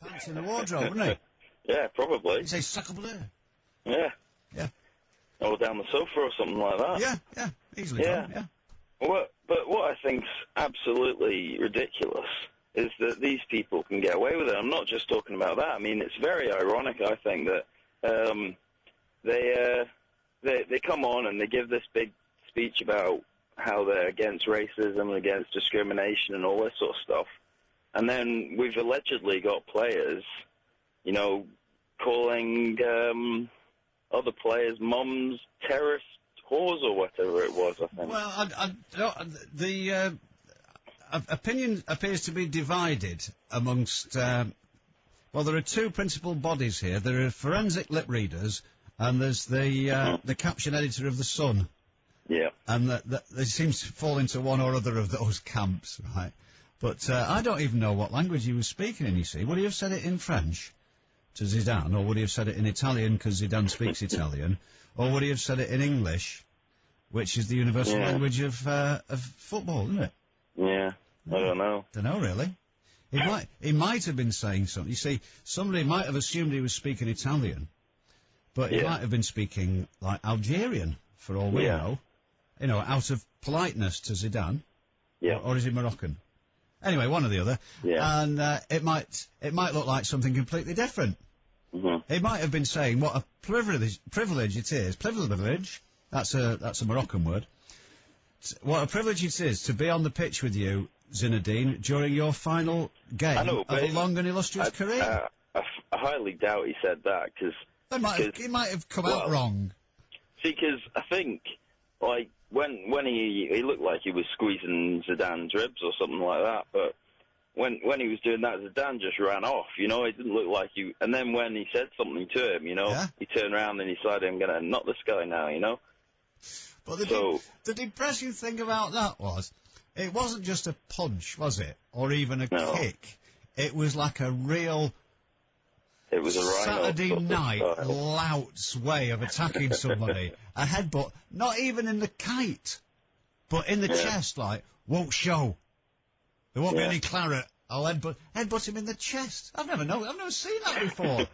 Pants in the wardrobe, wouldn't Yeah, probably. he? He'd say, suck a blue. Yeah. Yeah. Or down the sofa or something like that. Yeah, easily Yeah. done, yeah. But what I think's absolutely ridiculous is that these people can get away with it. I'm not just talking about that. I mean, it's very ironic, I think, that they come on and they give this big speech about how they're against racism and against discrimination and all this sort of stuff. And then we've allegedly got players, calling other players' mums terrorist whores or whatever it was, I think. Well, the opinion appears to be divided amongst... there are two principal bodies here. There are forensic lip readers, and there's the caption editor of The Sun. Yeah. And they seem to fall into one or other of those camps, right? But I don't even know what language he was speaking in, you see. Would he have said it in French to Zidane, or would he have said it in Italian because Zidane speaks Italian, or would he have said it in English, which is the universal language of football, isn't it? Yeah, I don't know. Don't know, really. He might have been saying something. You see, somebody might have assumed he was speaking Italian, but he might have been speaking, like, Algerian, for all we know. Out of politeness to Zidane. Yeah. Or is he Moroccan? Anyway, one or the other. Yeah. And it might look like something completely different. Mm-hmm. He might have been saying what a privilege it is. Privilege. That's a Moroccan word. What a privilege it is to be on the pitch with you, Zinedine, during your final game of a long and illustrious career. I highly doubt he said that, because... He might have come out wrong. See, because I think, like, when he looked like he was squeezing Zidane's ribs or something like that, but when he was doing that, Zidane just ran off, It didn't look like he... And then when he said something to him, he turned around and he decided, I'm going to knock this guy now, But the depressing thing about that was, it wasn't just a punch, was it? Or even a kick. It was like a real... It was a Saturday night lout's way of attacking somebody. A headbutt, not even in the kite, but in the chest, like, won't show. There won't be any claret. I'll headbutt him in the chest. I've never seen that before.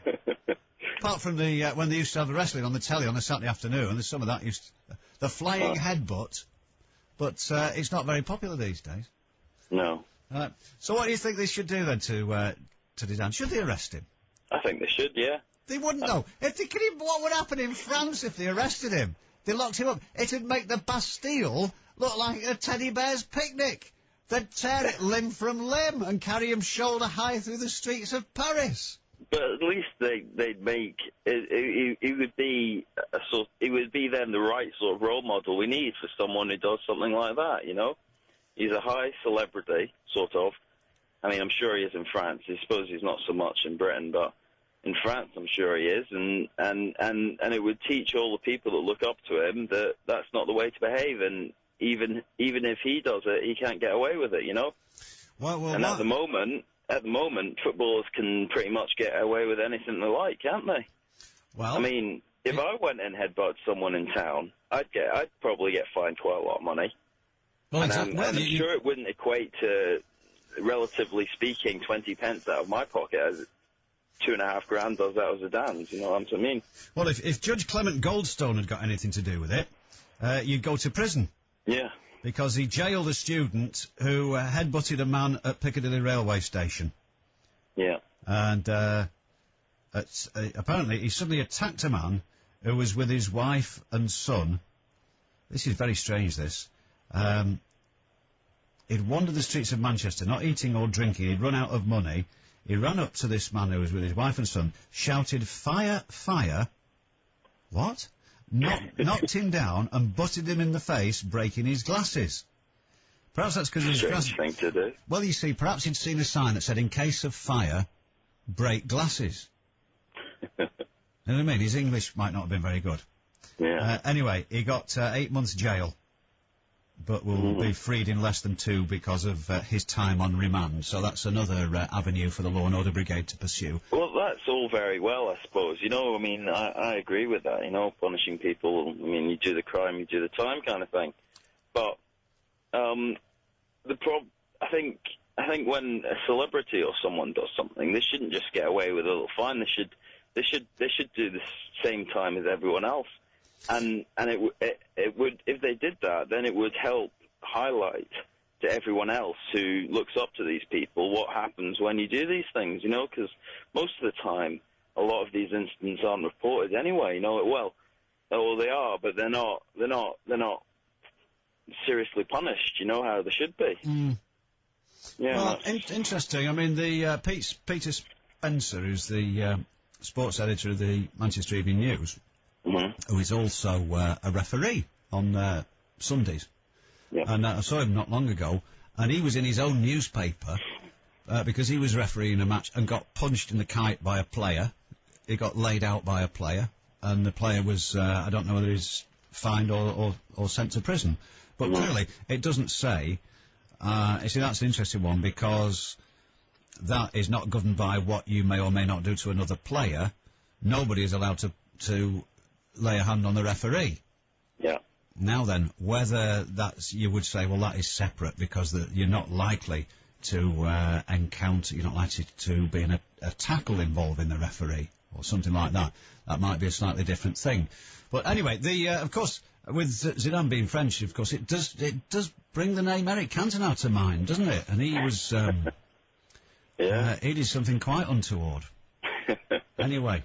Apart from when they used to have the wrestling on the telly on a Saturday afternoon, there's some of that the flying headbutt, but it's not very popular these days. No. So what do you think they should do then to Zidane? Should they arrest him? I think they should, yeah. They wouldn't, though. What would happen in France if they arrested him? They locked him up. It'd make the Bastille look like a teddy bear's picnic. They'd tear it limb from limb and carry him shoulder high through the streets of Paris. But at least they'd make it would be it would be then the right sort of role model we need for someone who does something like that. He's a high celebrity, sort of. I mean, I'm sure he is in France. I suppose he's not so much in Britain, but in France, I'm sure he is, and it would teach all the people that look up to him that that's not the way to behave, and even if he does it, he can't get away with it, And at the moment, footballers can pretty much get away with anything they like, can't they? Well, I mean, if I went and headbutted someone in town, I'd probably get fined quite a lot of money. Well, and I'm sure it wouldn't equate to, relatively speaking, 20 pence out of my pocket as 2.5 grand does out of Zidane's, you know what I mean? Well, if Judge Clement Goldstone had got anything to do with it, you'd go to prison. Yeah. Because he jailed a student who headbutted a man at Piccadilly railway station. Yeah. And apparently he suddenly attacked a man who was with his wife and son. This is very strange, this. He'd wandered the streets of Manchester, not eating or drinking. He'd run out of money. He ran up to this man who was with his wife and son, shouted, "Fire, fire!" What? Knocked him down and butted him in the face, breaking his glasses. Perhaps that's because his glasses... thing to do. Well, you see, perhaps he'd seen a sign that said, "In case of fire, break glasses." You know what I mean? His English might not have been very good. Yeah. Anyway, he got 8 months jail, but will be freed in less than 2 because of his time on remand. So that's another avenue for the Law and Order Brigade to pursue. Well, that's all very well, I suppose. I mean, I agree with that, punishing people. I mean, you do the crime, you do the time kind of thing. But I think think when a celebrity or someone does something, they shouldn't just get away with a little fine. They should do the same time as everyone else. And it would, if they did that, then it would help highlight to everyone else who looks up to these people what happens when you do these things, you know, because most of the time a lot of these incidents aren't reported anyway, you know. Well, they are, but they're not seriously punished, you know, how they should be. Yeah. Well, interesting. I mean, the Peter Spencer, who's the sports editor of the Manchester Evening News, who is also a referee on Sundays. Yeah. And I saw him not long ago, and he was in his own newspaper because he was refereeing a match and got punched in the kite by a player. He got laid out by a player, and the player was, I don't know whether he's fined or sent to prison. But clearly, it doesn't say. You see, that's an interesting one, because that is not governed by what you may or may not do to another player. Nobody is allowed to lay a hand on the referee. Yeah. Now then, whether that's, you would say, well, that is separate, because you're not likely to encounter, you're not likely to be in a tackle involving the referee, or something like that. That might be a slightly different thing. But anyway, of course, with Zidane being French, of course, it does bring the name Eric Cantona to mind, doesn't it? And he was, he did something quite untoward. Anyway.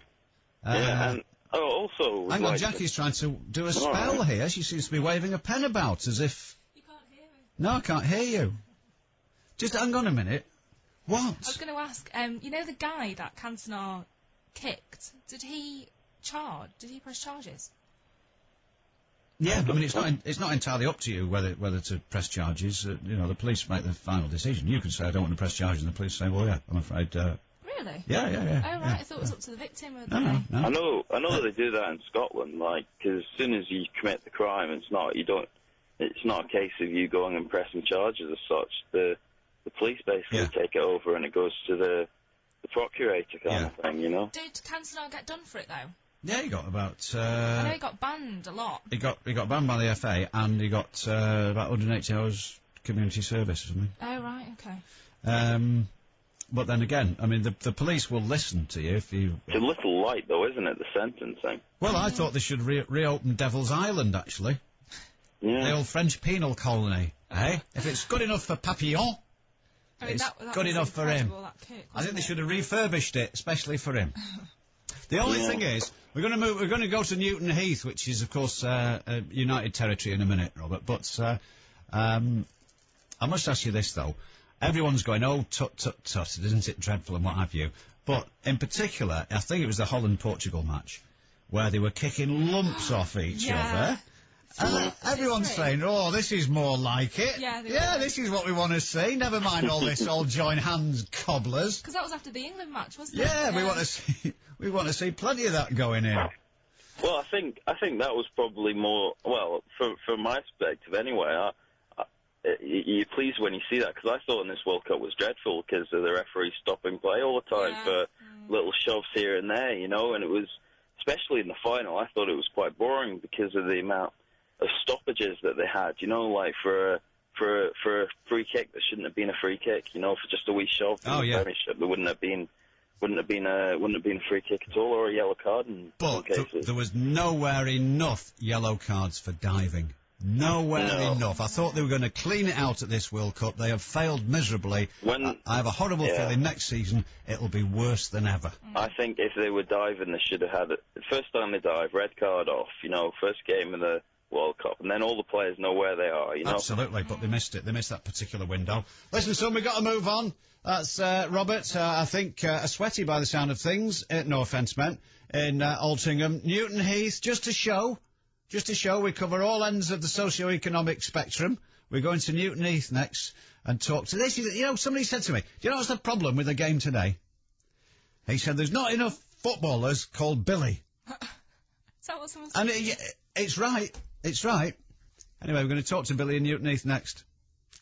And also... Hang on, Jackie's trying to do a spell here. She seems to be waving a pen about, as if... You can't hear me. No, I can't hear you. Just hang on a minute. What? I was going to ask, you know the guy that Cantona kicked, did he press charges? Yeah, I mean, it's not entirely up to you whether to press charges. You know, the police make the final decision. You can say, I don't want to press charges, and the police say, well, yeah, I'm afraid... Really? Yeah. Oh, right, I thought it was up to the victim. No. I know they do that in Scotland, like, because as soon as you commit the crime, it's not a case of you going and pressing charges as such. The police basically take it over, and it goes to the procurator kind of thing, you know. Did Cantona get done for it, though? Yeah, he got about... I know he got banned a lot. He got banned by the FA, and he got about 180 hours community service or something. Oh, right, okay. But then again, I mean, the police will listen to you if you... It's a little light, though, isn't it, the sentencing? Well, I thought they should reopen Devil's Island, actually. Yeah. The old French penal colony, eh? If it's good enough for Papillon, it's good enough for him. I think they should have refurbished it, especially for him. The only thing is, we're going to go to Newton Heath, which is, of course, United Territory in a minute, Robert. But I must ask you this, though. Everyone's going, oh, tut, isn't it dreadful and what have you. But in particular, I think it was the Holland-Portugal match, where they were kicking lumps off each other. Everyone's saying, oh, this is more like it. Yeah, this is what we want to see. Never mind all this old join hands cobblers. Because that was after the England match, wasn't it? Yeah, we want to see plenty of that going in. Well, I think that was probably more, well, from my perspective anyway, you're pleased when you see that, because I thought in this World Cup was dreadful because of the referee stopping play all the time for little shoves here and there, you know, and it was, especially in the final, I thought it was quite boring because of the amount of stoppages that they had, you know, like for a free kick that shouldn't have been a free kick, you know, for just a wee shove. There wouldn't have been a free kick at all, or a yellow card in some cases. There was nowhere enough yellow cards for diving. Nowhere enough. I thought they were going to clean it out at this World Cup. They have failed miserably. I have a horrible feeling next season it'll be worse than ever. I think if they were diving, they should have had it. The first time they dive, red card off, you know, first game of the World Cup, and then all the players know where they are, you know. Absolutely, but they missed it. They missed that particular window. Listen, son, we've got to move on. That's Robert, I think, a sweaty by the sound of things, no offence meant, in Altrincham. Newton Heath, just to show we cover all ends of the socio-economic spectrum. We're going to Newton Heath next and talk to this. You know, somebody said to me, do you know what's the problem with the game today? He said, there's not enough footballers called Billy. Is that what someone said? And it's right. Anyway, we're going to talk to Billy in Newton Heath next.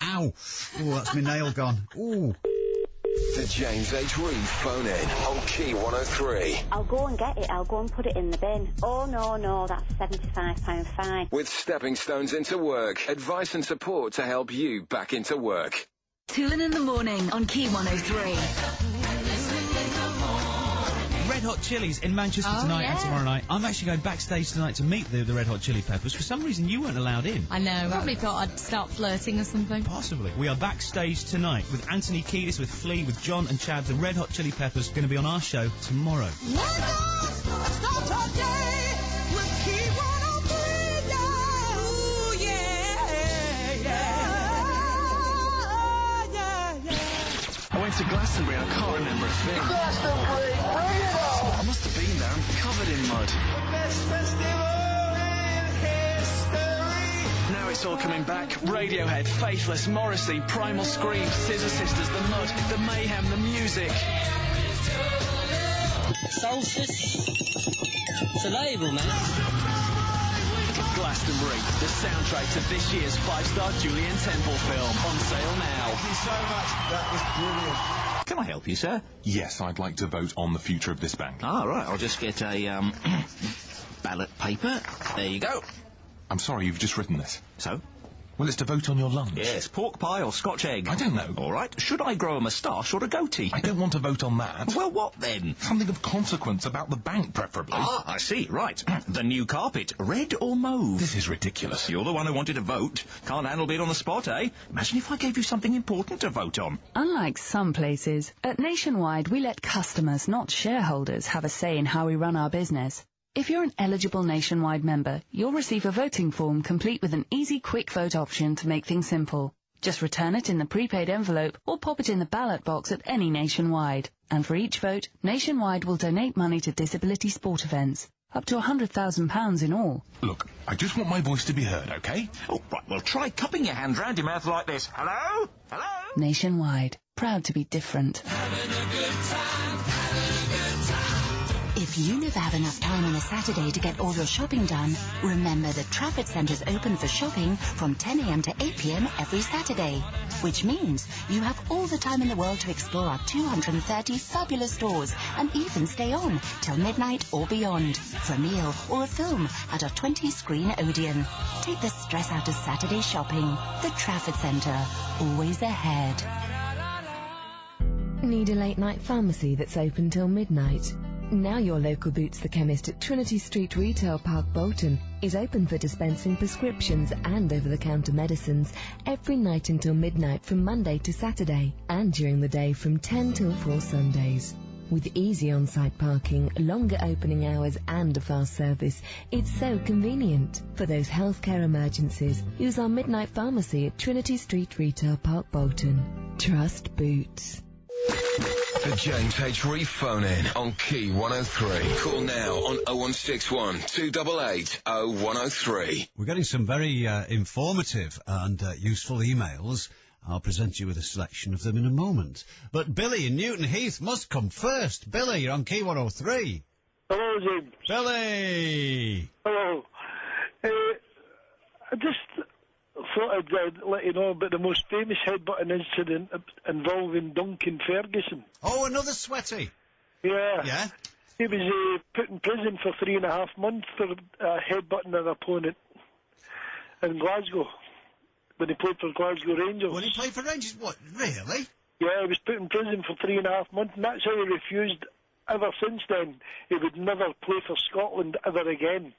Ow. Oh, that's my nail gone. Ooh. The James H. Reeve phone in on Key 103. I'll go and get it. I'll go and put it in the bin. Oh, no, that's £75 fine. With stepping stones into work, advice and support to help you back into work. Toolin in the morning on Key 103. Red Hot Chili's in Manchester tonight and tomorrow night. I'm actually going backstage tonight to meet the Red Hot Chili Peppers. For some reason, you weren't allowed in. I know. Probably thought I'd start flirting or something. Possibly. We are backstage tonight with Anthony Kiedis, with Flea, with John and Chad. The Red Hot Chili Peppers going to be on our show tomorrow. I went to Glastonbury, I can't remember a thing. Glastonbury, bring it on! I must have been there, I'm covered in mud. The best festival in history! Now it's all coming back. Radiohead, Faithless, Morrissey, Primal Scream, Scissor Sisters, the mud, the mayhem, the music. Solstice. It's a label, man. Glastonbury, the soundtrack to this year's 5-star Julian Temple film, on sale now. Thank you so much. That was brilliant. Can I help you, sir? Yes, I'd like to vote on the future of this bank. Ah, right. I'll just get a, ballot paper. There you go. I'm sorry, you've just written this. So? Well, it's to vote on your lunch. Yes, pork pie or Scotch egg? I don't know. All right. Should I grow a moustache or a goatee? I don't want to vote on that. Well, what then? Something of consequence about the bank, preferably. Ah, I see. Right. The new carpet, red or mauve? This is ridiculous. You're the one who wanted to vote. Can't handle being on the spot, eh? Imagine if I gave you something important to vote on. Unlike some places, at Nationwide we let customers, not shareholders, have a say in how we run our business. If you're an eligible Nationwide member, you'll receive a voting form complete with an easy quick vote option to make things simple. Just return it in the prepaid envelope or pop it in the ballot box at any Nationwide. And for each vote, Nationwide will donate money to disability sport events. Up to £100,000 in all. Look, I just want my voice to be heard, OK? Oh, right. Well, try cupping your hand round your mouth like this. Hello? Hello? Nationwide. Proud to be different. If you never have enough time on a Saturday to get all your shopping done, remember that Trafford Centre's open for shopping from 10 a.m. to 8 p.m. every Saturday, which means you have all the time in the world to explore our 230 fabulous stores and even stay on till midnight or beyond for a meal or a film at our 20-screen Odeon. Take the stress out of Saturday shopping. The Trafford Centre, always ahead. Need a late-night pharmacy that's open till midnight? Now your local Boots the Chemist at Trinity Street Retail Park, Bolton, is open for dispensing prescriptions and over-the-counter medicines every night until midnight from Monday to Saturday, and during the day from 10 till 4 Sundays. With easy on-site parking, longer opening hours and a fast service, it's so convenient. For those healthcare emergencies, use our midnight pharmacy at Trinity Street Retail Park, Bolton. Trust Boots. The James H. Reeve phone in on Key 103. Call now on 0161 288 0103. We're getting some very informative and useful emails. I'll present you with a selection of them in a moment. But Billy in Newton Heath must come first. Billy, you're on Key 103. Hello, James. Billy! Hello. I just thought I'd let you know about the most famous headbutting incident involving Duncan Ferguson. Oh, another sweaty. Yeah. Yeah? He was put in prison for 3.5 months for headbutting an opponent in Glasgow, when he played for Glasgow Rangers. When he played for Rangers? What, really? Yeah, he was put in prison for 3.5 months, and that's how he refused. Ever since then, he would never play for Scotland ever again.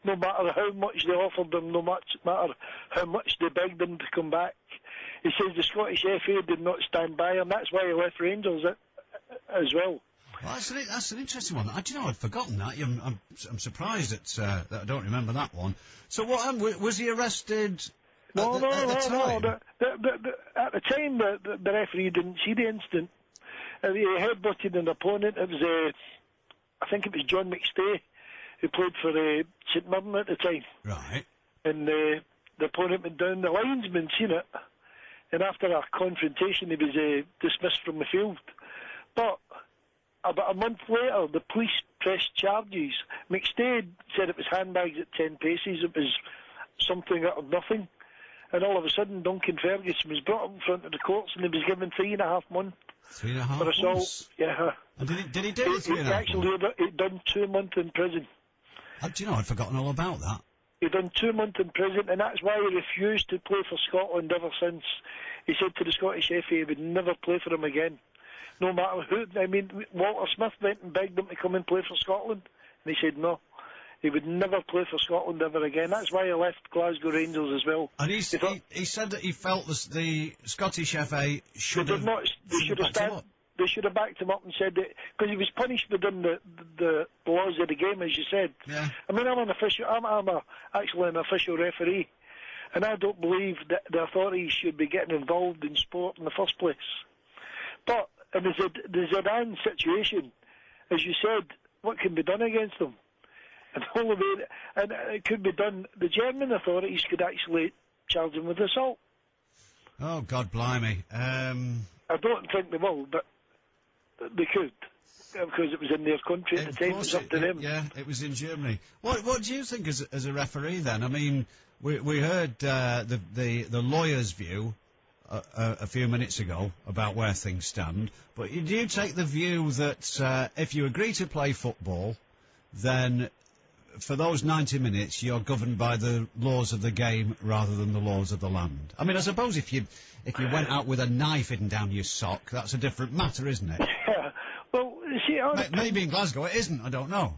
No matter how much they offered him, no matter how much they begged him to come back. He says the Scottish FA did not stand by him. That's why he left Rangers as well. Well, that's an interesting one. Do you know, I'd forgotten that. I'm surprised that I don't remember that one. So what happened? Was he arrested at the time? No. At the time, the referee didn't see the incident. He headbutted an opponent. It was, I think it was John McStay, who played for St Mirren at the time. Right. And the opponent went down. The linesman seen it, and after a confrontation, he was dismissed from the field. But about a month later, the police pressed charges. McStay said it was handbags at 10 paces. It was something out of nothing. And all of a sudden, Duncan Ferguson was brought up in front of the courts, and he was given 3.5 months. 3.5 for assault. months? Yeah. And did he do it 3.5 months? Actually, he'd done 2 months in prison. Do you know, I'd forgotten all about that. He done 2 months in prison, and that's why he refused to play for Scotland ever since. He said to the Scottish FA he would never play for him again. No matter who. I mean, Walter Smith went and begged him to come and play for Scotland, and he said no. He would never play for Scotland ever again. That's why he left Glasgow Rangers as well. And he said that he felt the Scottish FA should have... They should have backed him up and said that, because he was punished within the laws of the game, as you said. Yeah. I mean, I'm actually an official referee, and I don't believe that the authorities should be getting involved in sport in the first place. But in the Zidane situation, as you said, what can be done against them? And all of it, and it could be done. The German authorities could actually charge him with assault. Oh, God blimey. I don't think they will, but they could, because it was in their country at the time. It was up to them. Yeah, it was in Germany. What do you think as a referee then? I mean, we heard the lawyer's view a few minutes ago about where things stand, but do you take the view that if you agree to play football, then for those 90 minutes you're governed by the laws of the game rather than the laws of the land? I mean, I suppose if you went out with a knife hidden down your sock, that's a different matter, isn't it? Yeah. Well, you see, maybe in Glasgow it isn't, I don't know.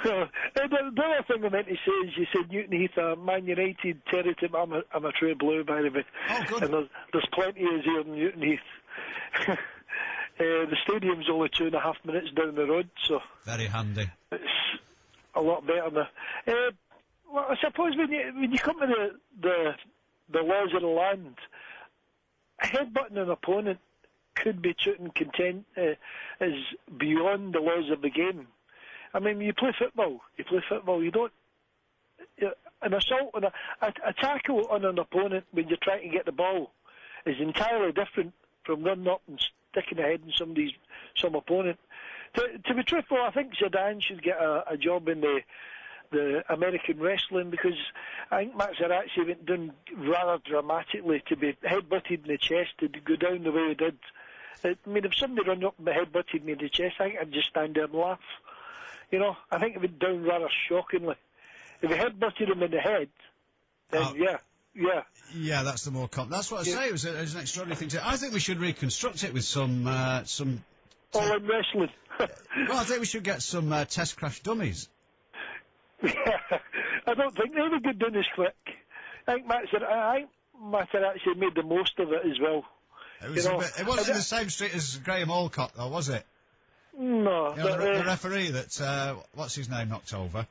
The other thing I meant to say is, you said Newton Heath, Man United territory. I'm a true blue, by the way. Oh, good. And there's plenty of here in Newton Heath. The stadium's only 2.5 minutes down the road, so... Very handy. It's a lot better now. Well, I suppose when you come to the laws of the land, headbutting an opponent could be treated content as beyond the laws of the game. I mean, you play football, you don't... An assault, a tackle on an opponent when you're trying to get the ball is entirely different from running up and sticking a head in some opponent. To be truthful, I think Zidane should get a job in the American wrestling, because I think Materazzi went down rather dramatically to be headbutted in the chest, to go down the way he did. I mean, if somebody ran up and headbutted me in the chest, I think I'd just stand there and laugh. You know, I think it went down rather shockingly. If he headbutted him in the head, then yeah. Yeah, that's the more that's what I say. It was an extraordinary thing to... I think we should reconstruct it with some... all in wrestling. Well, I think we should get some test crash dummies. Yeah, I don't think they were good doing this quick. I think Materazzi made the most of it as well. It wasn't in the same street as Graham Alcott, though, was it? No. The referee that, what's his name, knocked over?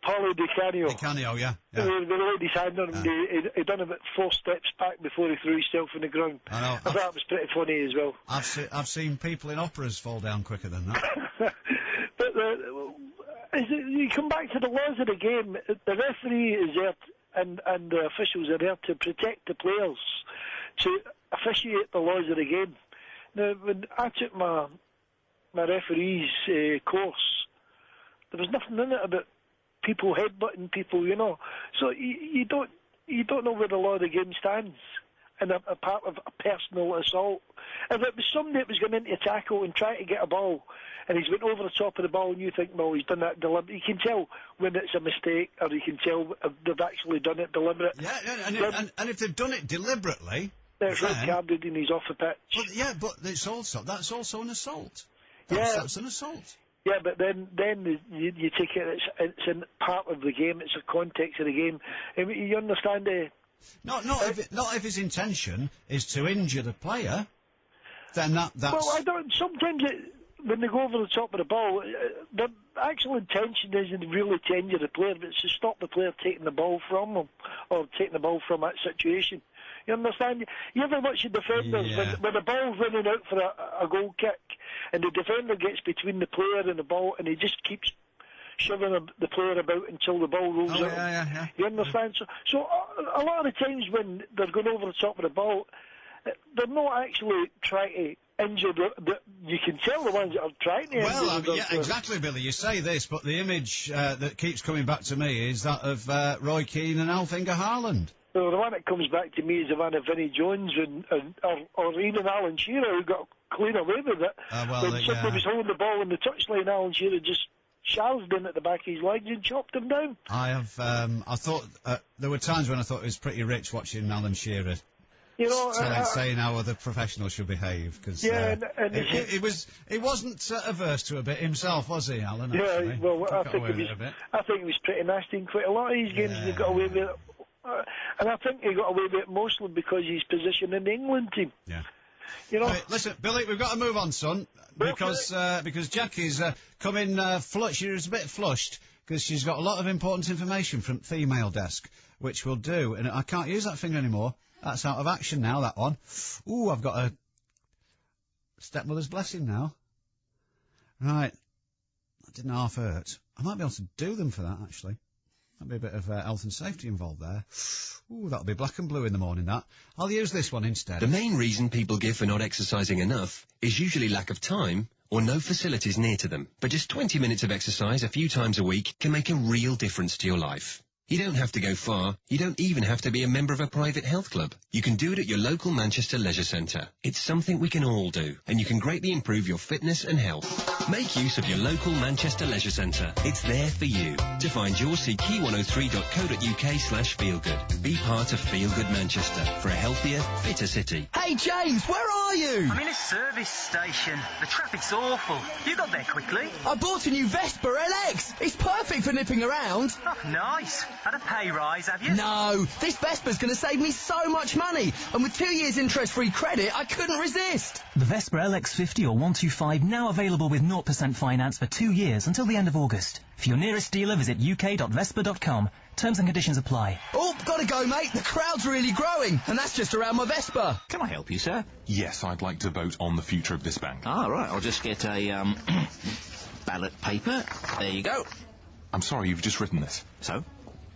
Paulo Di Canio. Di Canio, yeah. The lady's hand on him, he done about 4 steps back before he threw himself on the ground. I know. I thought it was pretty funny as well. I've seen people in operas fall down quicker than that. But you come back to the laws of the game, the referee is there, and the officials are there to protect the players, to officiate the laws of the game. Now, when I took my referee's course, there was nothing in it about people headbutting people, you know. So you don't know where the law of the game stands, and a part of a personal assault. If it was somebody that was going into a tackle and trying to get a ball, and he's went over the top of the ball, and you think, well, he's done that deliberately. You can tell when it's a mistake, or you can tell if they've actually done it deliberate. Yeah, and if they've done it deliberately, it's red carded and he's off the pitch. But that's also an assault. That's an assault. Yeah, but then you take it. It's in part of the game. It's a context of the game. I mean, you understand? Not if his intention is to injure the player. Then that's. Well, I don't. Sometimes when they go over the top of the ball, the actual intention isn't really to injure the player, but it's to stop the player taking the ball from them, or taking the ball from that situation. You understand? You ever watch the defenders when the ball's running out for a goal kick, and the defender gets between the player and the ball, and he just keeps shoving the player about until the ball rolls out. Yeah. You understand? So a lot of the times when they're going over the top of the ball, they're not actually trying to injure you can tell the ones that are trying to injure. Exactly, Billy. You say this, but the image that keeps coming back to me is that of Roy Keane and Alf-Inge Haaland. Well, the one that comes back to me is the one of Vinnie Jones or even Alan Shearer, who got clean away with it. When somebody was holding the ball in the touchline, Alan Shearer just shells down at the back of his legs and chopped him down. I have, I thought, there were times when I thought it was pretty rich watching Alan Shearer. You know, saying how other professionals should behave, because he wasn't averse to a bit himself, was he, Alan? Actually? Yeah, well, I think he was pretty nasty in quite a lot of his games. He got away with it, and I think he got away with it mostly because his position in the England team. Yeah. You know. Right, listen, Billy, we've got to move on, son, because Jackie's coming. She's a bit flushed because she's got a lot of important information from female desk, which we'll do, and I can't use that finger anymore. That's out of action now, that one. Ooh, I've got a stepmother's blessing now. Right. That didn't half hurt. I might be able to do them for that, actually. Might be a bit of health and safety involved there. Ooh, that'll be black and blue in the morning, that. I'll use this one instead. The main reason people give for not exercising enough is usually lack of time or no facilities near to them. But just 20 minutes of exercise a few times a week can make a real difference to your life. You don't have to go far. You don't even have to be a member of a private health club. You can do it at your local Manchester Leisure Centre. It's something we can all do, and you can greatly improve your fitness and health. Make use of your local Manchester Leisure Centre. It's there for you. To find yours, see key103.co.uk/feelgood. Be part of Feel Good Manchester for a healthier, fitter city. Hey, James, where are you? I'm in a service station. The traffic's awful. You got there quickly. I bought a new Vespa LX. It's perfect for nipping around. Oh, nice. Had a pay rise, have you? No, this Vespa's going to save me so much money, and with 2 years interest-free credit, I couldn't resist. The Vespa LX50 or 125 now available with 0% finance for 2 years until the end of August. For your nearest dealer, visit uk.vespa.com. Terms and conditions apply. Oh, gotta go, mate. The crowd's really growing, and that's just around my Vespa. Can I help you, sir? Yes, I'd like to vote on the future of this bank. Ah, right. I'll just get a, ballot paper. There you go. I'm sorry, you've just written this. So?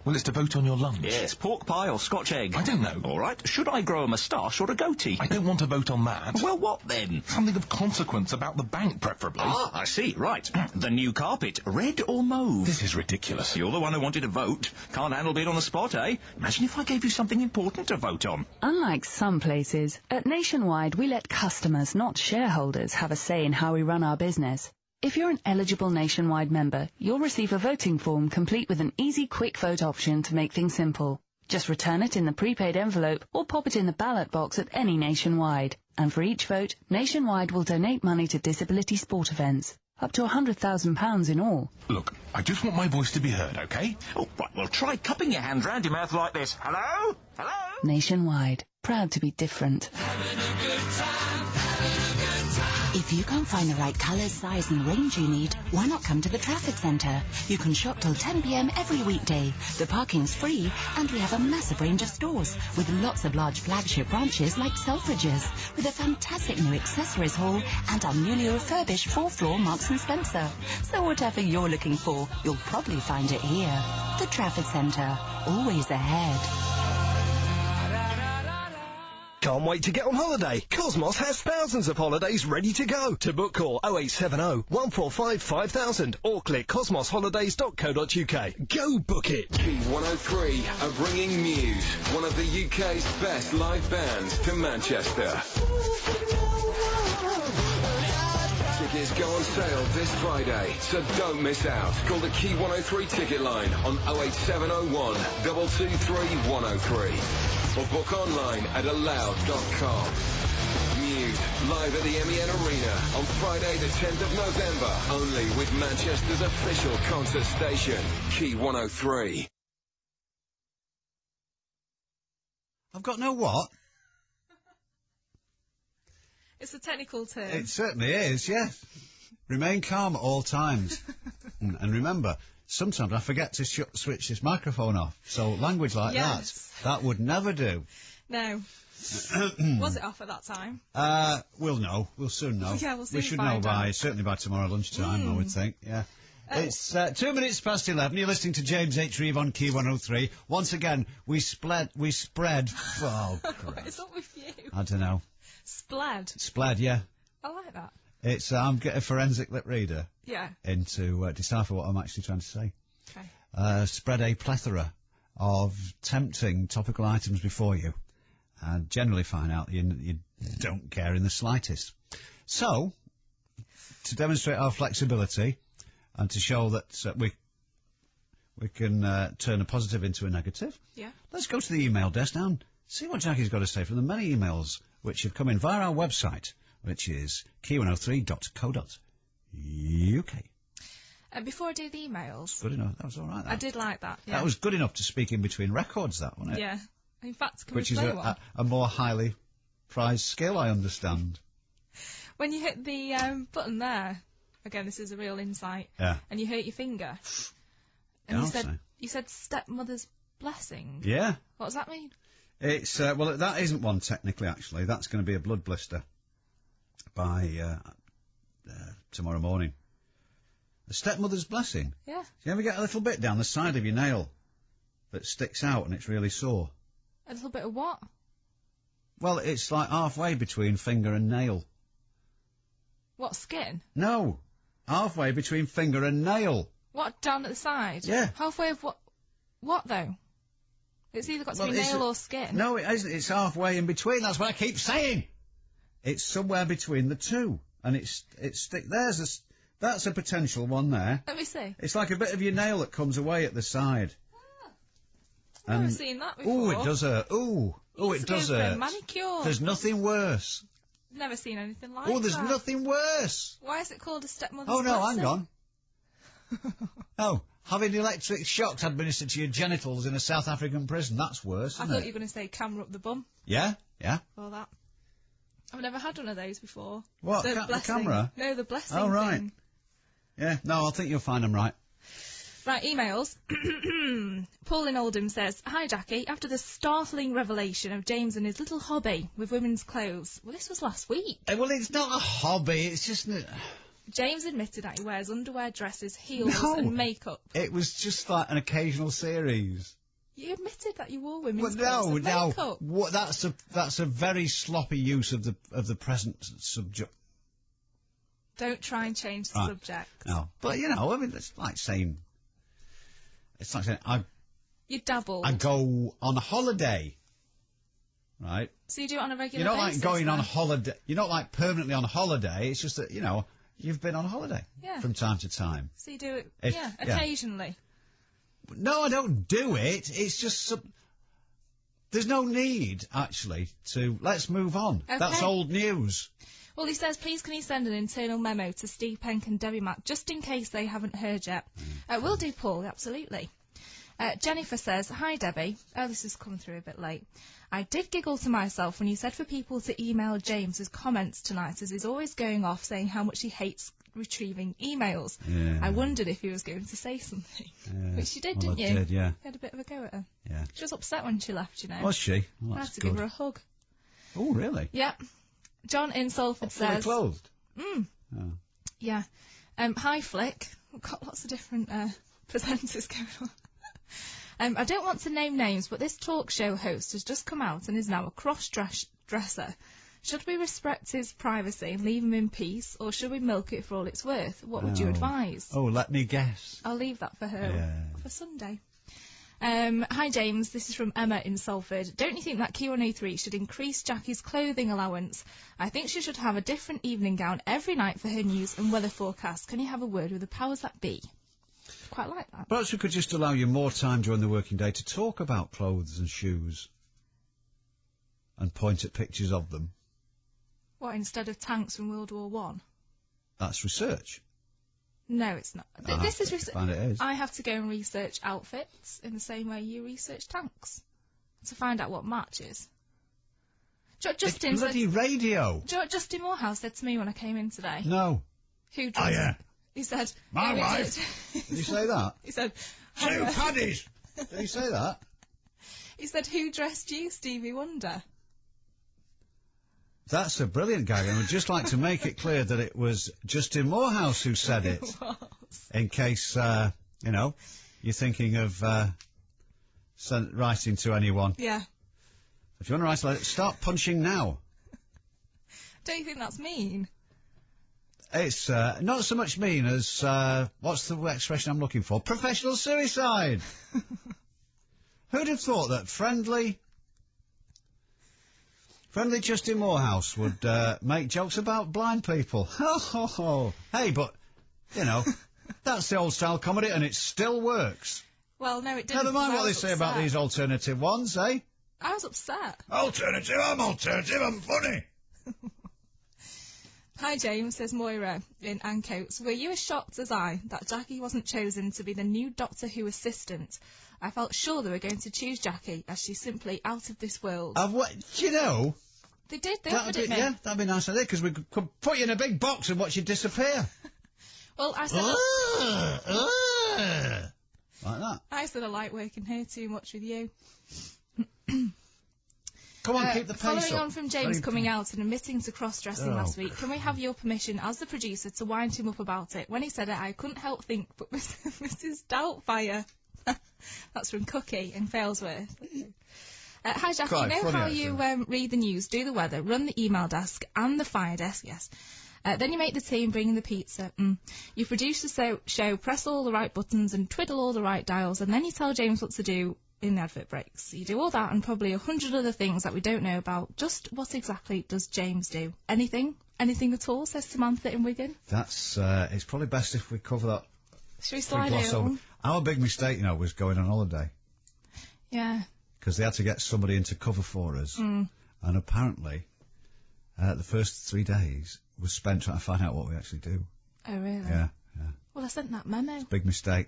Well, it's to vote on your lunch. Yes, pork pie or Scotch egg. I don't know. All right. Should I grow a moustache or a goatee? I don't want to vote on that. Well, what then? Something of consequence about the bank, preferably. Ah, I see. Right. The new carpet, red or mauve? This is ridiculous. You're the one who wanted to vote. Can't handle being on the spot, eh? Imagine if I gave you something important to vote on. Unlike some places, at Nationwide we let customers, not shareholders, have a say in how we run our business. If you're an eligible Nationwide member, you'll receive a voting form complete with an easy quick vote option to make things simple. Just return it in the prepaid envelope or pop it in the ballot box at any Nationwide. And for each vote, Nationwide will donate money to disability sport events. Up to £100,000 in all. Look, I just want my voice to be heard, OK? Oh, right, well, try cupping your hand round your mouth like this. Hello? Hello? Nationwide. Proud to be different. If you can't find the right colours, size and range you need, why not come to the Trafford Centre? You can shop till 10 p.m. every weekday. The parking's free, and we have a massive range of stores with lots of large flagship branches like Selfridges, with a fantastic new accessories hall and our newly refurbished 4th-floor Marks & Spencer. So whatever you're looking for, you'll probably find it here. The Trafford Centre, always ahead. Can't wait to get on holiday? Cosmos has thousands of holidays ready to go. To book, call 0870 145 5000 or click cosmosholidays.co.uk. Go book it. Key 103 are bringing Muse, one of the UK's best live bands, to Manchester. Tickets go on sale this Friday, so don't miss out. Call the Key 103 ticket line on 08701 223 103 or book online at aloud.com. Muse, live at the MEN Arena on Friday the 10th of November, only with Manchester's official concert station, Key 103. I've got no what? It's a technical term. It certainly is, yes. Remain calm at all times. And remember, sometimes I forget to switch this microphone off. So language like that would never do. No. Was it off at that time? We'll know. We'll soon know. Yeah, we'll soon We should find know out. certainly by tomorrow lunchtime, I would think, yeah. It's 2 minutes past 11. You're listening to James H. Reeve on Key 103. Once again, we spread. Oh, What is up with you? I don't know. Spled, yeah. I like that. It's I'm getting a forensic lip reader. Yeah. Into decipher what I'm actually trying to say. Okay. Spread a plethora of tempting topical items before you, and generally find out you don't care in the slightest. So, to demonstrate our flexibility, and to show that we can turn a positive into a negative. Yeah. Let's go to the email desk now and see what Jackie's got to say from the many emails which have come in via our website, which is key103.co.uk. Before I do the emails... Good enough. That was all right. I did like that, yeah. That was good enough to speak in between records, that, wasn't it? Yeah. In fact, can Which we is play one? a more highly prized skill, I understand. When you hit the button there, again, this is a real insight, Yeah. and you hurt your finger, and you said stepmother's blessing. Yeah. What does that mean? It's, well, that isn't one technically, actually. That's going to be a blood blister by tomorrow morning. A stepmother's blessing? Yeah. Do you ever get a little bit down the side of your nail that sticks out and it's really sore? A little bit of what? Well, it's like halfway between finger and nail. What, skin? No. Halfway between finger and nail. What, down at the side? Yeah. Halfway of what? What, though? It's either got to be nail or skin. No, it isn't. It's halfway in between. That's what I keep saying. It's somewhere between the two. And that's a potential one there. Let me see. It's like a bit of your nail that comes away at the side. I've never seen that before. Ooh, it does hurt. Ooh, it does hurt. Manicure. There's nothing worse. Never seen anything like there's that. nothing worse. Why is it called a stepmother's Oh, no, blessing? hang on. Oh, having electric shocks administered to your genitals in a South African prison, that's worse, I isn't thought it? you were going to say camera up the bum. Yeah, yeah. Or that. I've never had one of those before. What, the the camera? No, the blessing Oh, right. thing. Yeah, no, I think you'll find them right. Right, emails. Paul in Oldham says, "Hi Jackie, after the startling revelation of James and his little hobby with women's clothes..." Well, this was last week. Well, it's not a hobby, it's just... James admitted that he wears underwear, dresses, heels and makeup. It was just like an occasional series. You admitted that you wore women's clothes and makeup. What, that's a very sloppy use of the present subject. Don't try and change the subject. No, but I mean, it's like saying You dabbled. I go on holiday, right? So you do it on a regular basis? You're not like going on holiday. You're not like permanently on holiday. It's just that you've been on holiday from time to time. So you do it, occasionally. No, I don't do it. It's just there's no need actually to. Let's move on. Okay. That's old news. Well, he says, please can you send an internal memo to Steve Penk and Debbie Mack, just in case they haven't heard yet. Will do, Paul, absolutely. Jennifer says, "Hi, Debbie." Oh, this has come through a bit late. "I did giggle to myself when you said for people to email James's comments tonight, as he's always going off saying how much he hates retrieving emails. Yeah. I wondered if he was going to say something." Yeah. Which you did, Well, didn't I you? did, yeah. You had a bit of a go at her. Yeah. She was upset when she left, you know. Was she? Well, I that's had to good. give her a hug. Oh, really? Yeah. John in Salford Fully says... clothed? Oh. Yeah. Hi, Flick. We've got lots of different presenters going on. I don't want to name names, but this talk show host has just come out and is now a cross-dresser. Should we respect his privacy and leave him in peace, or should we milk it for all it's worth? What would you advise? Oh, let me guess. I'll leave that for her for Sunday. Hi, James. This is from Emma in Salford. Don't you think that Q103 should increase Jackie's clothing allowance? I think she should have a different evening gown every night for her news and weather forecast. Can you have a word with the powers that be? Quite like that. Perhaps we could just allow you more time during the working day to talk about clothes and shoes and point at pictures of them. What, instead of tanks from World War One? That's research. No, it's not. This is research. It is. I have to go and research outfits in the same way you research tanks to find out what matches. Justin it's bloody radio. Justin Morehouse said to me when I came in today. No. Who dressed? Oh, yeah. He said... My wife. Did he say that? He said... 2 paddies. Did he say that? He said, "Who dressed you, Stevie Wonder?" That's a brilliant gag, and I'd just like to make it clear that it was Justin Morehouse who said it. In case, you're thinking of writing to anyone. Yeah. If you want to write a letter, start punching now. Don't you think that's mean? It's not so much mean as, what's the expression I'm looking for? Professional suicide! Who'd have thought that friendly Justin Morehouse would make jokes about blind people? Hey, but, That's the old-style comedy, and it still works. Well, no, it didn't. Never mind what they say about these alternative ones, eh? I was upset. Alternative, I'm funny. Hi, James, says Moira in Ancoats. Were you as shocked as I that Jackie wasn't chosen to be the new Doctor Who assistant? I felt sure they were going to choose Jackie, as she's simply out of this world. Do you know? They did, they offered it me. Yeah, that'd be nice idea, because we could put you in a big box and watch you disappear. Well, I said... like that. I said I like working here too much with you. Come on, keep the pace Following up. on from James coming out and admitting to cross-dressing last week, can we have your permission as the producer to wind him up about it? When he said it, I couldn't help think, but Mrs. Doubtfire... That's from Cookie in Failsworth. Hi, Jackie. You know how you read the news, do the weather, run the email desk and the fire desk? Yes. Then you make the tea and bring in the pizza. You produce the show, press all the right buttons and twiddle all the right dials, and then you tell James what to do in the advert breaks. You do all that and probably 100 other things that we don't know about. Just what exactly does James do? Anything? Anything at all, says Samantha in Wigan. That's, it's probably best if we cover that. Should we slide it over? Our big mistake, was going on holiday. Yeah. Because they had to get somebody in to cover for us. And apparently, the first 3 days was spent trying to find out what we actually do. Oh, really? Yeah. Well, I sent that memo. Big mistake.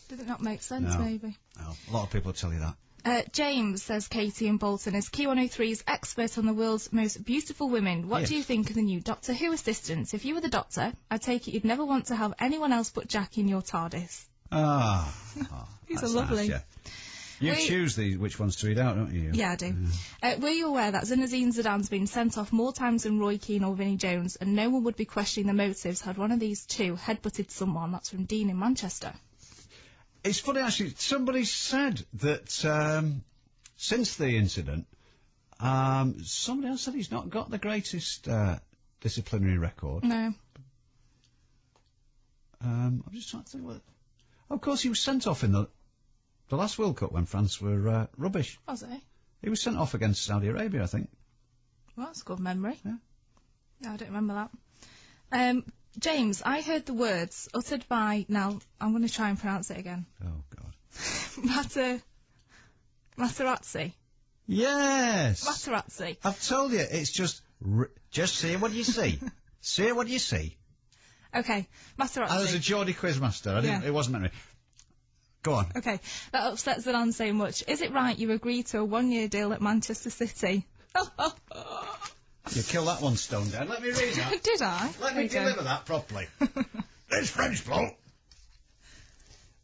Did it not make sense, maybe? No. A lot of people tell you that. James, says Katie in Bolton, is Q103's expert on the world's most beautiful women. What do you think of the new Doctor Who assistants? If you were the Doctor, I take it you'd never want to have anyone else but Jack in your TARDIS. These are lovely. Nice, yeah. You choose which ones to read out, don't you? Yeah, I do. Were you aware that Zinedine Zidane's been sent off more times than Roy Keane or Vinnie Jones, and no one would be questioning the motives had one of these two headbutted someone? That's from Dean in Manchester. It's funny, actually. Somebody said that since the incident, somebody else said he's not got the greatest disciplinary record. No. I'm just trying to think what... Of course, he was sent off in the last World Cup when France were rubbish. Was he? He was sent off against Saudi Arabia, I think. Well, that's a good memory. Yeah. No, I don't remember that. James, I heard the words uttered by... Now, I'm going to try and pronounce it again. Oh, God. Materazzi. Yes! Materazzi. I've told you, it's just say what you see. Say what you see. Okay, Materazzi. I was a Geordie quizmaster. It wasn't meant to be. Go on. Okay, that upsets Zidane so much. Is it right you agreed to a 1-year deal at Manchester City? You kill that one stone dead. Let me read that. Did I? Let me deliver that properly. This French bloke.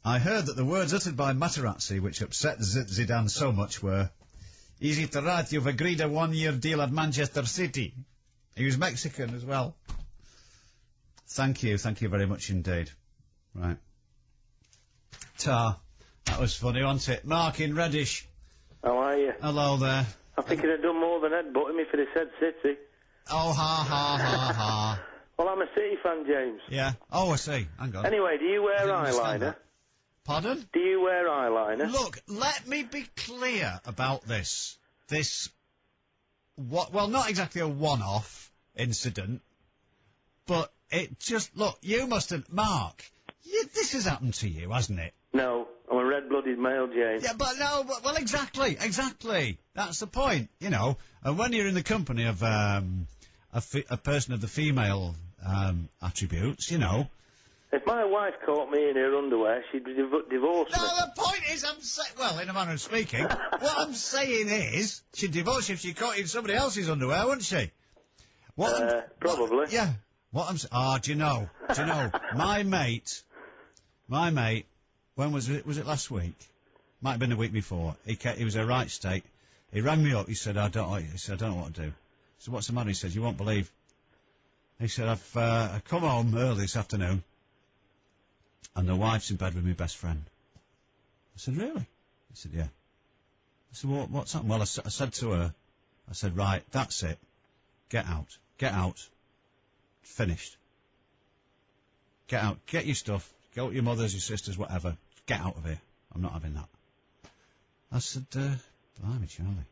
I heard that the words uttered by Materazzi, which upset Zidane so much, were, "Is it right you've agreed a 1-year deal at Manchester City?" He was Mexican as well. Thank you very much indeed. Right. That was funny, wasn't it? Mark in Reddish. How are you? Hello there. I think he'd have done more than headbutt him if he'd have said City. Oh, ha. Well, I'm a City fan, James. Yeah. Oh, I see. Hang on. Anyway, do you wear eyeliner? Pardon? Do you wear eyeliner? Look, let me be clear about this. Well, not exactly a one-off incident, but it just, look, you must have, Mark, this has happened to you, hasn't it? No, I'm a red-blooded male, James. Yeah, well, exactly. That's the point, And when you're in the company of a person of the female attributes, If my wife caught me in her underwear, she'd divorce me. No, the point is, in a manner of speaking, what I'm saying is, she'd divorce you if she caught you in somebody else's underwear, wouldn't she? Probably. Do you know, my mate, when was it last week? Might have been the week before. He was in a right state. He rang me up, he said, I don't know what to do. So what's the matter? He said, you won't believe. He said, I've come home early this afternoon, and the wife's in bed with my best friend. I said, really? He said, yeah. I said, well, what's happened? Well, I said to her, right, that's it. Get out. Finished. Get out. Get your stuff. Go to your mother's, your sister's, whatever. Get out of here. I'm not having that. I said, blimey, Charlie.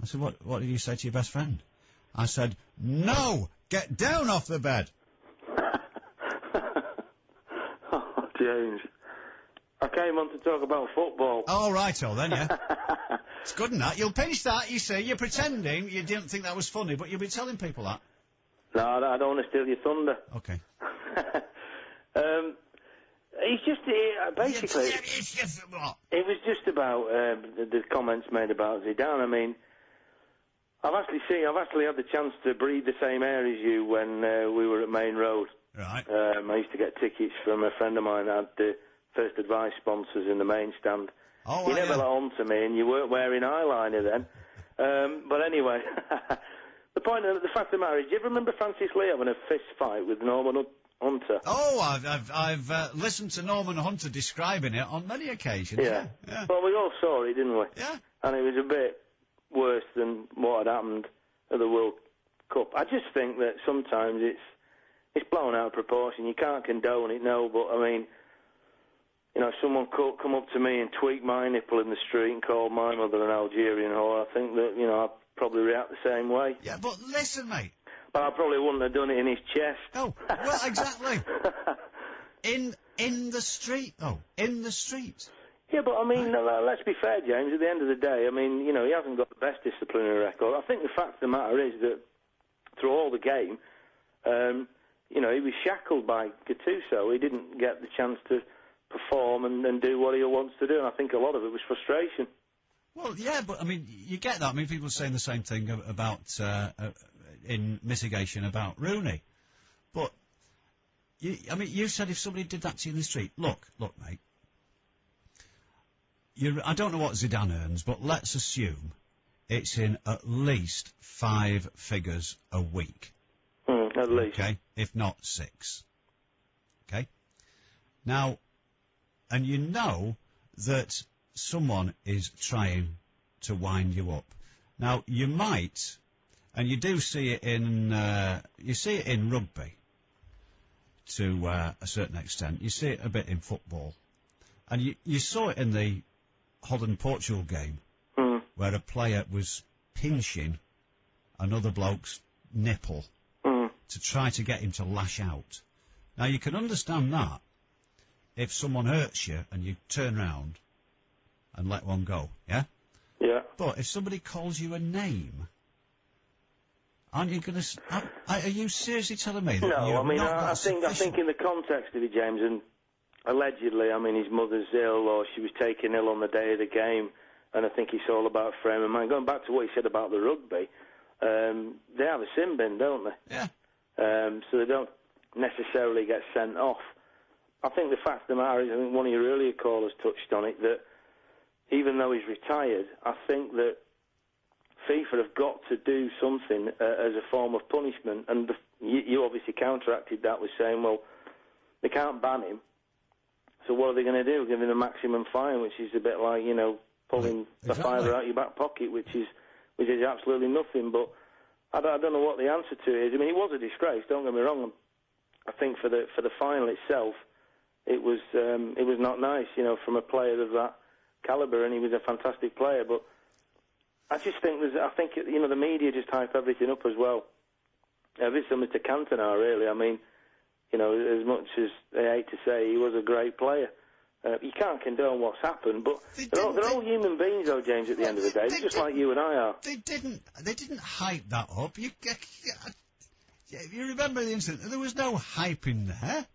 I said, what did you say to your best friend? I said, no! Get down off the bed! Oh, James. I came on to talk about football. Oh, righto then, yeah. It's good enough. You'll pinch that, you see. You're pretending you didn't think that was funny, but you'll be telling people that. No, I don't want to steal your thunder. Okay. He's just, basically, it was just about the comments made about Zidane. I mean, I've actually had the chance to breathe the same air as you when we were at Main Road. Right. I used to get tickets from a friend of mine that had the First Advice sponsors in the main stand. Oh, you never let on to me, and you weren't wearing eyeliner then. But anyway, the fact of the matter is, do you ever remember Francis Lee having a fist fight with Norman Hunter? Oh, I've listened to Norman Hunter describing it on many occasions. Yeah. Well, we all saw it, didn't we? Yeah. And it was a bit worse than what had happened at the World Cup. I just think that sometimes it's blown out of proportion. You can't condone it, no, but I mean, you know, if someone could come up to me and tweak my nipple in the street and call my mother an Algerian whore, I think that, you know, I'd probably react the same way. Yeah, but listen, mate. But I probably wouldn't have done it in his chest. Oh, well, exactly. in the street, though. In the street. Yeah, but I mean, let's be fair, James. At the end of the day, I mean, you know, he hasn't got the best disciplinary record. I think the fact of the matter is that through all the game, you know, he was shackled by Gattuso. He didn't get the chance to perform and do what he wants to do, and I think a lot of it was frustration. Well, yeah, but I mean, you get that. I mean, people are saying the same thing about in mitigation about Rooney, but I mean, you said if somebody did that to you in the street, look, mate. I don't know what Zidane earns, but let's assume it's in at least 5 figures a week. At least. Okay, if not 6. Okay. Now, and you know that someone is trying to wind you up. Now, you might, and you do see it in rugby to a certain extent. You see it a bit in football, and you saw it in the Holland-Portugal game where a player was pinching another bloke's nipple to try to get him to lash out. Now, you can understand that if someone hurts you and you turn round and let one go, yeah? Yeah. But if somebody calls you a name, aren't you going to... Are you seriously telling me that No, I mean, I think think in the context of it, James, and allegedly, I mean, his mother's ill or she was taken ill on the day of the game, and I think it's all about frame of mind. Going back to what he said about the rugby, they have a sin bin, don't they? Yeah. So they don't necessarily get sent off. I think the fact of the matter is, I think one of your earlier callers touched on it, that even though he's retired, I think that FIFA have got to do something as a form of punishment, and you obviously counteracted that with saying, well, they can't ban him, so what are they going to do? Give him a maximum fine, which is a bit like, you know, pulling the fiver out your back pocket, which is absolutely nothing. But I don't know what the answer to it is. I mean, it was a disgrace, don't get me wrong. I think for the final itself, it was not nice, you know, from a player of that calibre, and he was a fantastic player. But I just think you know, the media just hype everything up as well. A bit similar to Cantona, really. I mean, you know, as much as they hate to say, he was a great player. You can't condone what's happened, but they're all human beings, though, James. At the end of the day, just like you and I are. They didn't hype that up. You remember the incident? There was no hype in there.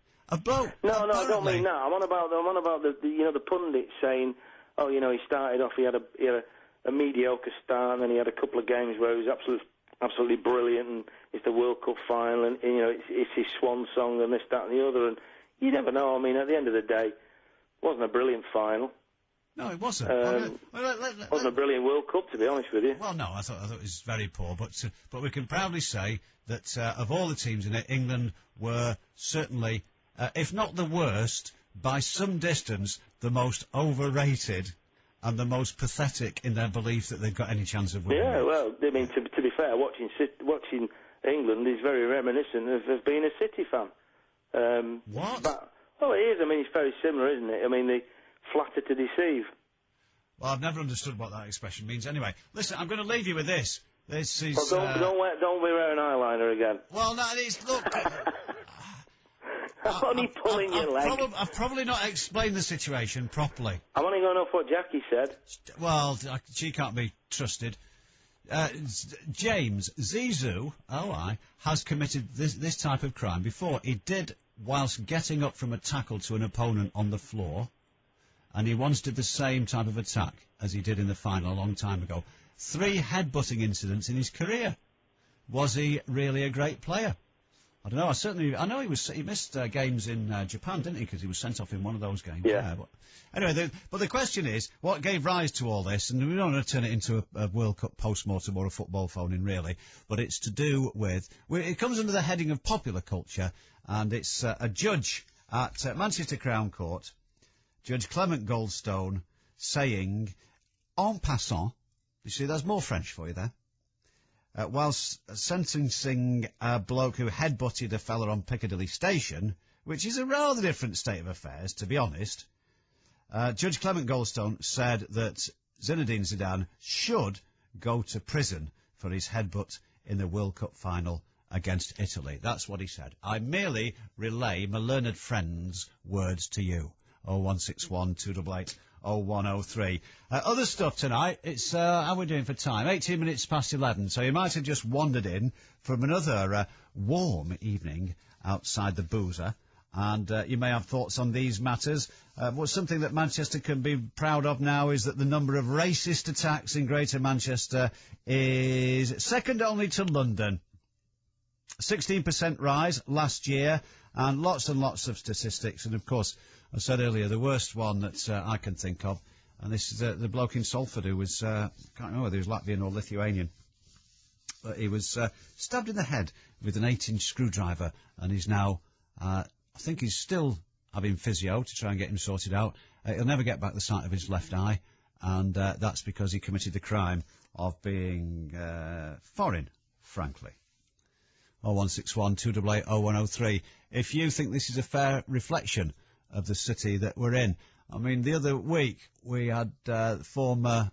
No, I don't mean that. I'm on about the you know, the pundits saying, oh, you know, he started off, he had a mediocre start, and then he had a couple of games where he was absolutely brilliant, and it's the World Cup final, and you know, it's his swan song, and this, that, and the other, and you never know. I mean, at the end of the day, it wasn't a brilliant final. No, it wasn't. Wasn't a brilliant World Cup, to be honest with you. Well, no, I thought it was very poor, but we can proudly say that of all the teams in it, England were certainly, if not the worst, by some distance, the most overrated and the most pathetic in their belief that they've got any chance of winning. Yeah, well, I mean, to be fair, watching England is very reminiscent of being a City fan. What? Well, it is. I mean, it's very similar, isn't it? I mean, they flatter to deceive. Well, I've never understood what that expression means. Anyway, listen, I'm going to leave you with this. This is... Well, don't be wearing eyeliner again. Well, no, it's... Look... I'm only pulling your leg. I've probably not explained the situation properly. I'm only going off what Jackie said. Well, she can't be trusted. James Zizou, has committed this type of crime before. He did whilst getting up from a tackle to an opponent on the floor, and he once did the same type of attack as he did in the final a long time ago. 3 headbutting incidents in his career. Was he really a great player? I don't know. I know he missed games in Japan, didn't he? Because he was sent off in one of those games. Yeah. But anyway, the question is, what gave rise to all this? And we don't want to turn it into a World Cup post-mortem or a football phone-in, really. But it's to do with... it comes under the heading of popular culture, and it's a judge at Manchester Crown Court, Judge Clement Goldstone, saying, en passant... You see, there's more French for you there. Whilst sentencing a bloke who headbutted a fella on Piccadilly Station, which is a rather different state of affairs, to be honest, Judge Clement Goldstone said that Zinedine Zidane should go to prison for his headbutt in the World Cup final against Italy. That's what he said. I merely relay my learned friend's words to you. 0161 288 0103. Other stuff tonight, it's, how are we doing for time? 18 minutes past 11, so you might have just wandered in from another warm evening outside the Boozer, and you may have thoughts on these matters. Something that Manchester can be proud of now is that the number of racist attacks in Greater Manchester is second only to London. 16% rise last year, and lots of statistics, and of course, I said earlier, the worst one that I can think of, and this is the bloke in Salford who was, can't remember whether he was Latvian or Lithuanian, but he was stabbed in the head with an 8-inch screwdriver, and he's now, I think he's still having physio to try and get him sorted out. He'll never get back the sight of his left eye, and that's because he committed the crime of being foreign, frankly. 0161 288 0103. If you think this is a fair reflection of the city that we're in. I mean, the other week we had former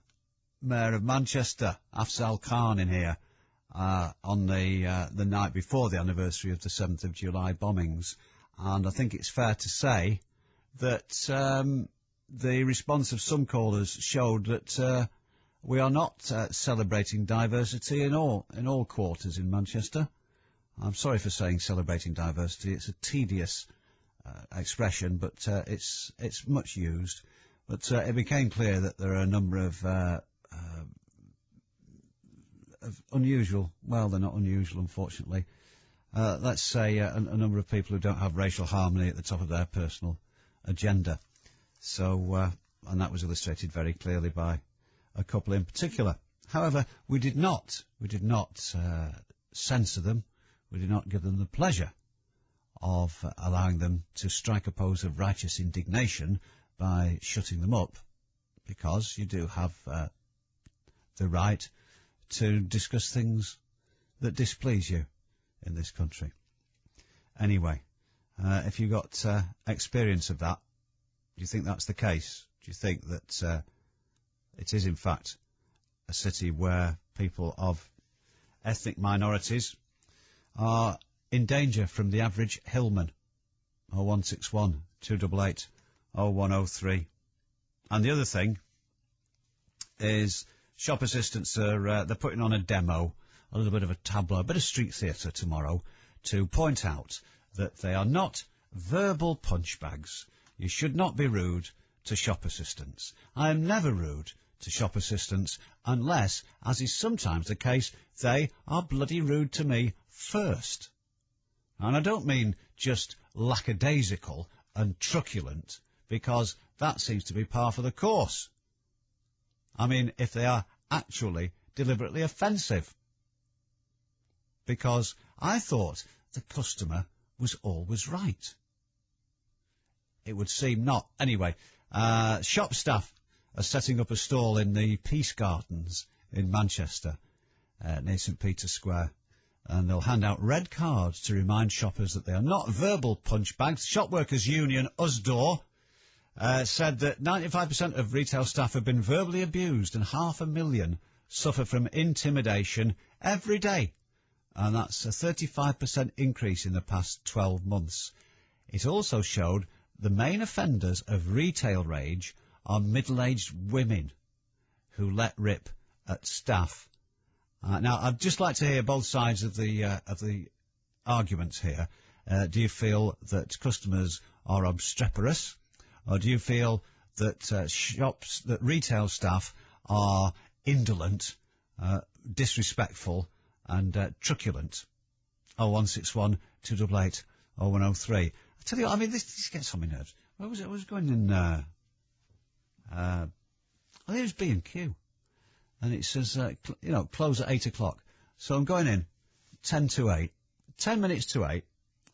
Mayor of Manchester, Afzal Khan, in here on the night before the anniversary of the 7th of July bombings, and I think it's fair to say that the response of some callers showed that we are not celebrating diversity in all quarters in Manchester. I'm sorry for saying celebrating diversity. It's a tedious expression, but it's much used. But it became clear that there are a number of unusual, well, they're not unusual, unfortunately. Let's say a number of people who don't have racial harmony at the top of their personal agenda. So, and that was illustrated very clearly by a couple in particular. However, we did not censor them. We did not give them the pleasure of allowing them to strike a pose of righteous indignation by shutting them up, because you do have the right to discuss things that displease you in this country. Anyway, if you've got experience of that, do you think that's the case? Do you think that it is in fact a city where people of ethnic minorities are in danger from the average hillman? 0161 288 0103. And the other thing is shop assistants are they're putting on a demo, a little bit of a tableau, a bit of street theatre tomorrow, to point out that they are not verbal punch bags. You should not be rude to shop assistants. I am never rude to shop assistants unless, as is sometimes the case, they are bloody rude to me first. And I don't mean just lackadaisical and truculent, because that seems to be par for the course. I mean, if they are actually deliberately offensive. Because I thought the customer was always right. It would seem not. Anyway, shop staff are setting up a stall in the Peace Gardens in Manchester, near St. Peter's Square. And they'll hand out red cards to remind shoppers that they are not verbal punch bags. Shop Workers Union, USDOR, said that 95% of retail staff have been verbally abused and 500,000 suffer from intimidation every day. And that's a 35% increase in the past 12 months. It also showed the main offenders of retail rage are middle-aged women who let rip at staff. Now, I'd just like to hear both sides of the arguments here. Do you feel that customers are obstreperous, or do you feel that that retail staff are indolent, disrespectful, and truculent? 0161288 0103. I tell you what, I mean, this gets on my nerves. Where was it? I was going in, I think it was B&Q. And it says, close at 8 o'clock. So I'm going in 10 to 8. 10 minutes to 8.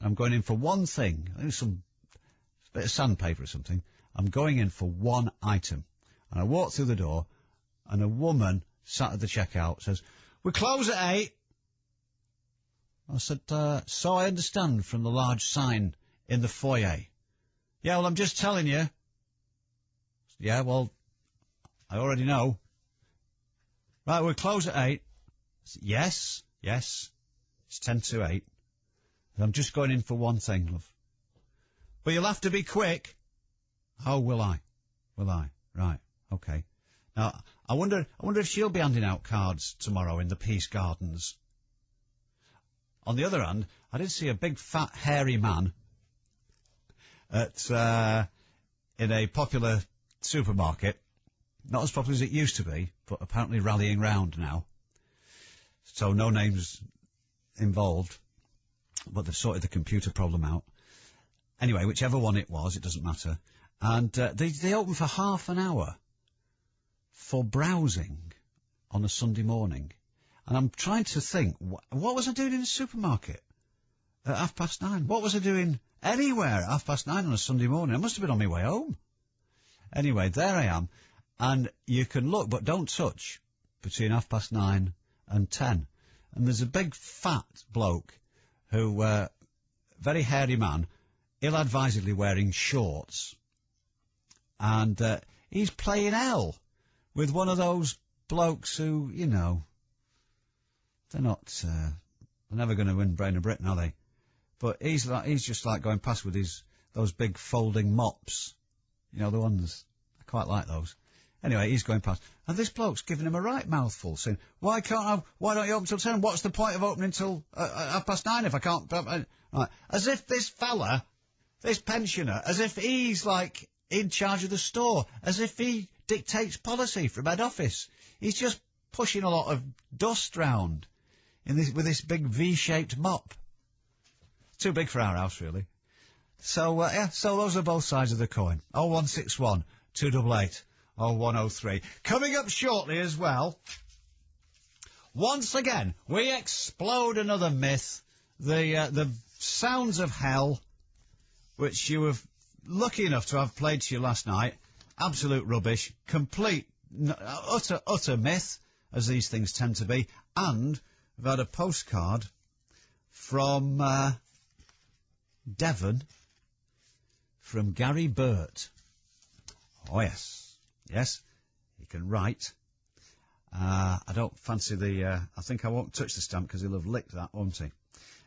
I'm going in for one thing. I think some bit of sandpaper or something. I'm going in for one item. And I walk through the door, and a woman sat at the checkout says, "We close at 8. I said, so I understand from the large sign in the foyer. Yeah, well, I'm just telling you. Yeah, well, I already know. Right, we'll close at 8. Said, yes. It's 10 to 8. I'm just going in for one thing, love. But you'll have to be quick. Oh, will I? Right, okay. Now, I wonder if she'll be handing out cards tomorrow in the Peace Gardens. On the other hand, I did see a big, fat, hairy man in a popular supermarket. Not as popular as it used to be, but apparently rallying round now. So no names involved, but they've sorted the computer problem out. Anyway, whichever one it was, it doesn't matter. And they open for half an hour for browsing on a Sunday morning. And I'm trying to think, what was I doing in the supermarket at 9:30? What was I doing anywhere at 9:30 on a Sunday morning? I must have been on my way home. Anyway, there I am. And you can look, but don't touch, between 9:30 and 10. And there's a big fat bloke who, very hairy man, ill-advisedly wearing shorts. And he's playing L with one of those blokes who, they're never going to win Brain of Britain, are they? But he's just like going past with those big folding mops. The ones, I quite like those. Anyway, he's going past, and this bloke's giving him a right mouthful, saying, why don't you open till 10? What's the point of opening till 9:30 if I can't? Right. As if this fella, this pensioner, as if he's like in charge of the store, as if he dictates policy from head office. He's just pushing a lot of dust round with this big V-shaped mop. Too big for our house, really. So those are both sides of the coin. 0161 288 0103. Coming up shortly as well, once again, we explode another myth. The sounds of hell, which you were lucky enough to have played to you last night. Absolute rubbish. Complete, utter myth, as these things tend to be. And we've had a postcard from Devon, from Gary Burt. Oh, yes. Yes, he can write. I don't fancy I think I won't touch the stamp because he'll have licked that, won't he?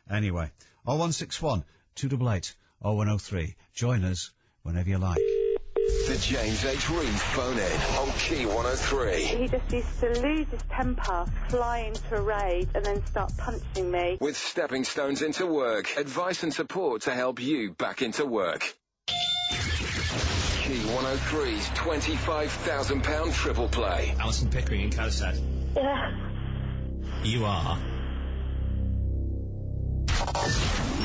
Anyway, 0161 288 0103. Join us whenever you like. The James H. Reeve phone-in on Key 103. He just used to lose his temper, fly into a rage, and then start punching me. With stepping stones into work, advice and support to help you back into work. Key 103's £25,000 triple play. Alison Pickering in Cosad. Yeah. You are.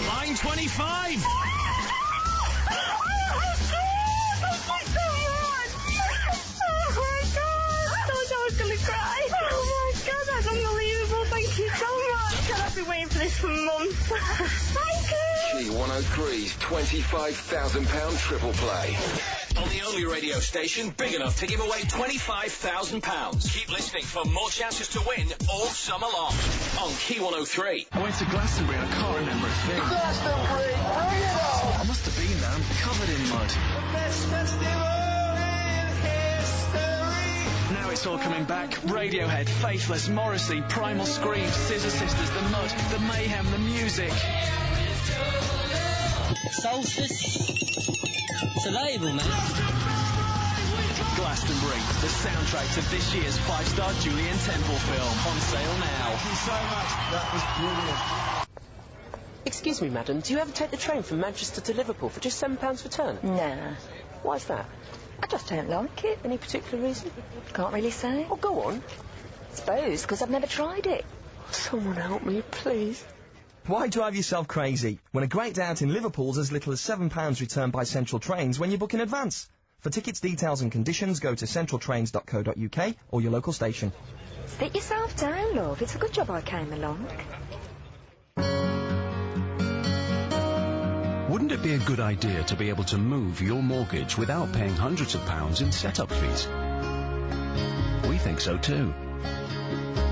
Line 25! I've been waiting for this for months. Thank you! Key 103's £25,000 triple play. On the only radio station big enough to give away £25,000. Keep listening for more chances to win all summer long. On Key 103. I went to Glastonbury and I can't remember a thing. Glastonbury, bring it on! I must have been there. I'm covered in mud. The best festival in history. Now it's all coming back. Radiohead, Faithless, Morrissey, Primal Scream, Scissor Sisters, The Mud, The Mayhem, The Music. Solstice. It's a label, man. Glastonbury, the soundtrack to this year's 5-star Julian Temple film, on sale now. Thank you so much. That was brilliant. Excuse me, madam, do you ever take the train from Manchester to Liverpool for just £7 return? Nah. Why's that? I just don't like it. Any particular reason? Can't really say. Oh, go on. Suppose, because I've never tried it. Someone help me, please. Why drive yourself crazy when a great day out in Liverpool's as little as £7 returned by Central Trains when you book in advance? For tickets, details and conditions, go to centraltrains.co.uk or your local station. Sit yourself down, love. It's a good job I came along. Wouldn't it be a good idea to be able to move your mortgage without paying hundreds of pounds in setup fees? We think so too.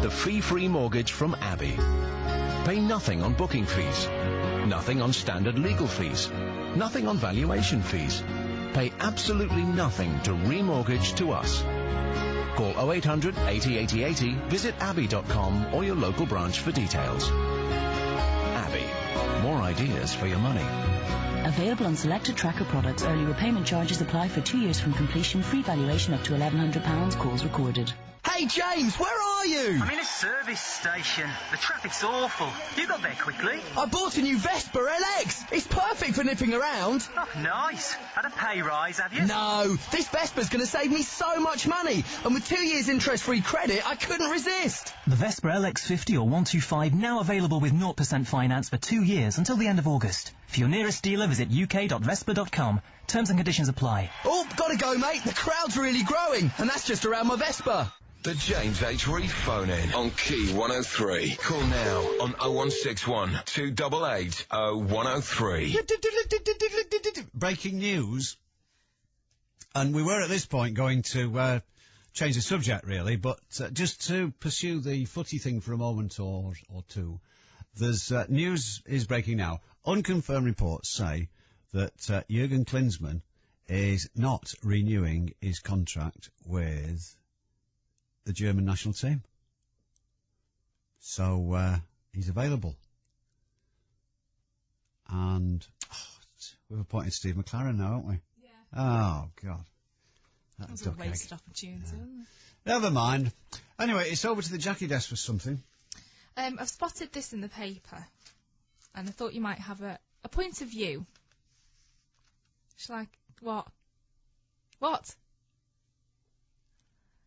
The fee-free mortgage from Abbey. Pay nothing on booking fees, nothing on standard legal fees, nothing on valuation fees. Pay absolutely nothing to remortgage to us. Call 0800 80 80 80, visit abbey.com or your local branch for details. Abbey. More ideas for your money. Available on selected tracker products. Early repayment charges apply for 2 years from completion. Free valuation up to £1,100. Calls recorded. Hey, James, where are you? I'm in a service station. The traffic's awful. You got there quickly. I bought a new Vespa LX. It's perfect for nipping around. Oh, nice. Had a pay rise, have you? No, this Vespa's going to save me so much money. And with 2 years interest-free credit, I couldn't resist. The Vespa LX50 or 125 now available with 0% finance for 2 years until the end of August. For your nearest dealer, visit uk.vespa.com. Terms and conditions apply. Oh, gotta go, mate. The crowd's really growing. And that's just around my Vespa. The James H. Reeve phone-in on Key 103. Call now on 0161 288 0103. Breaking news. And we were at this point going to change the subject, really, but just to pursue the footy thing for a moment or two, there's news is breaking now. Unconfirmed reports say that Jurgen Klinsmann is not renewing his contract with the German national team. So, he's available. And we've appointed Steve McLaren now, haven't we? Yeah. Oh, God. That was a wasted opportunity, wasn't it? Never mind. Anyway, it's over to the Jackie desk for something. I've spotted this in the paper, and I thought you might have a point of view. Shall I... What? What?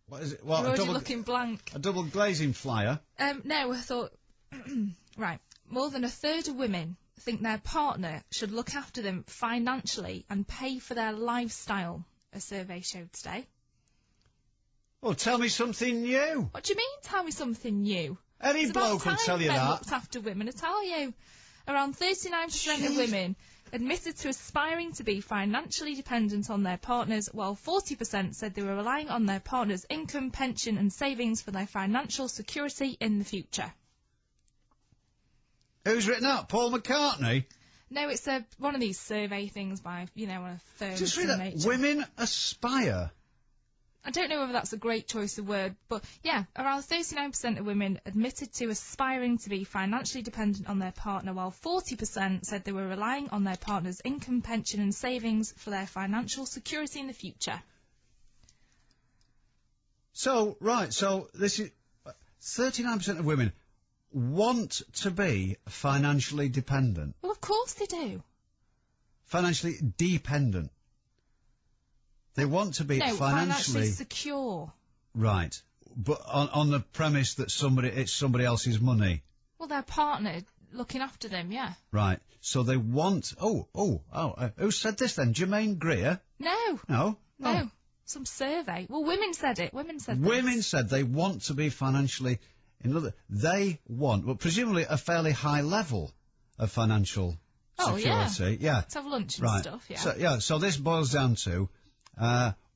What is it? What, You're already looking blank. A double glazing flyer? No, I thought... Right. More than a third of women think their partner should look after them financially and pay for their lifestyle, a survey showed today. Well, tell me something new. What do you mean, tell me something new? Any bloke will tell you men that. Looked after women, I tell you. Around 39% of women admitted to aspiring to be financially dependent on their partners, while 40% said they were relying on their partner's income, pension and savings for their financial security in the future. Who's written that? Paul McCartney? No, it's one of these survey things by, one of firms. Just read that. Nature. Women aspire. I don't know whether that's a great choice of word, but yeah, around 39% of women admitted to aspiring to be financially dependent on their partner, while 40% said they were relying on their partner's income, pension and savings for their financial security in the future. So this is 39% of women want to be financially dependent. Well, of course they do. Financially dependent. They want to be financially secure. Right. But on the premise that it's somebody else's money. Well, their partner looking after them, yeah. Right. So they want... who said this then? Jermaine Greer? No. No? No. Some survey. Well, women said it. Women said they want to be financially... They want, well, presumably a fairly high level of financial security. Yeah. Let's have lunch and stuff, yeah. So this boils down to...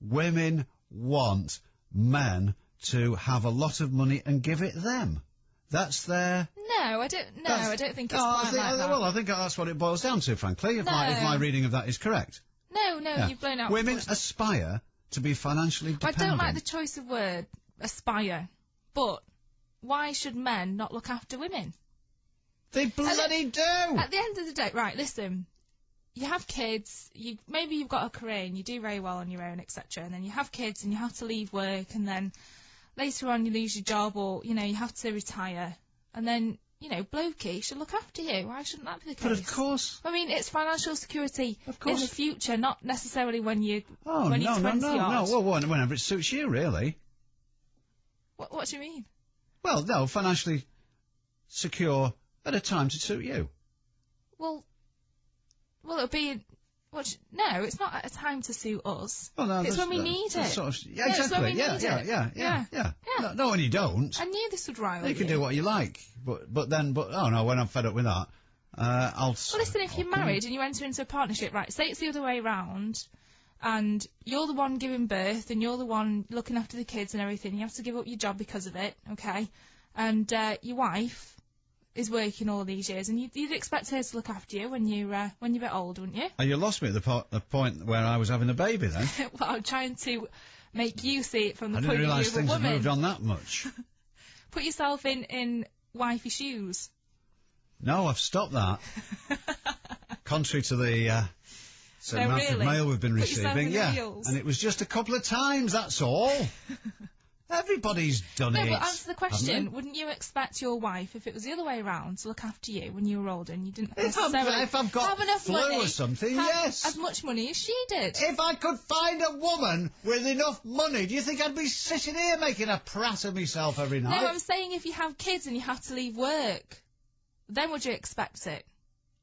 women want men to have a lot of money and give it them. That's their... No, I don't think it's quite like that. Well, I think that's what it boils down to, frankly, if my reading of that is correct. No, you've blown out... Women aspire to be financially dependent. I don't like the choice of word, aspire, but why should men not look after women? They bloody do! At the end of the day, right, listen... you have kids, maybe you've got a career and you do very well on your own, etc. And then you have kids and you have to leave work, and then later on you lose your job, or, you know, you have to retire. And then, you know, blokey should look after you. Why shouldn't that be the case? But of course. I mean, it's financial security Of course. in the future, not necessarily when you're Oh, when no, you're 20 no. odd. Well, whenever it suits you, really. What do you mean? Well, no, financially secure at a time to suit you. Well, it'll be... No, it's not at a time to suit us. Well, no, it's when we need it. Sort of, yeah, it's exactly. when we need it. Yeah. No, when you don't. I knew this would rile You can do what you like, but oh no, when I'm fed up with that, I'll. Well, listen, if you're married and you enter into a partnership, right? Say it's the other way round, and you're the one giving birth, and you're the one looking after the kids and everything. You have to give up your job because of it, okay? And your wife is working all these years, and you'd expect her to look after you when you're a bit older, wouldn't you? Oh, you lost me at the point where I was having a baby then. Well, I'm trying to make you see it from the I point didn't of realise view of a things had woman. moved on that much. Put yourself in wifey shoes. No, I've stopped that. Contrary to the amount of mail we've been receiving, and it was just a couple of times, that's all. Everybody's done it. No, but answer the question. haven't they? Wouldn't you expect your wife, if it was the other way around, to look after you when you were older and you didn't If necessarily I've got have enough flu money, or something, have yes. as much money as she did? If I could find a woman with enough money, do you think I'd be sitting here making a prat of myself every night? No, I'm saying if you have kids and you have to leave work, then would you expect it?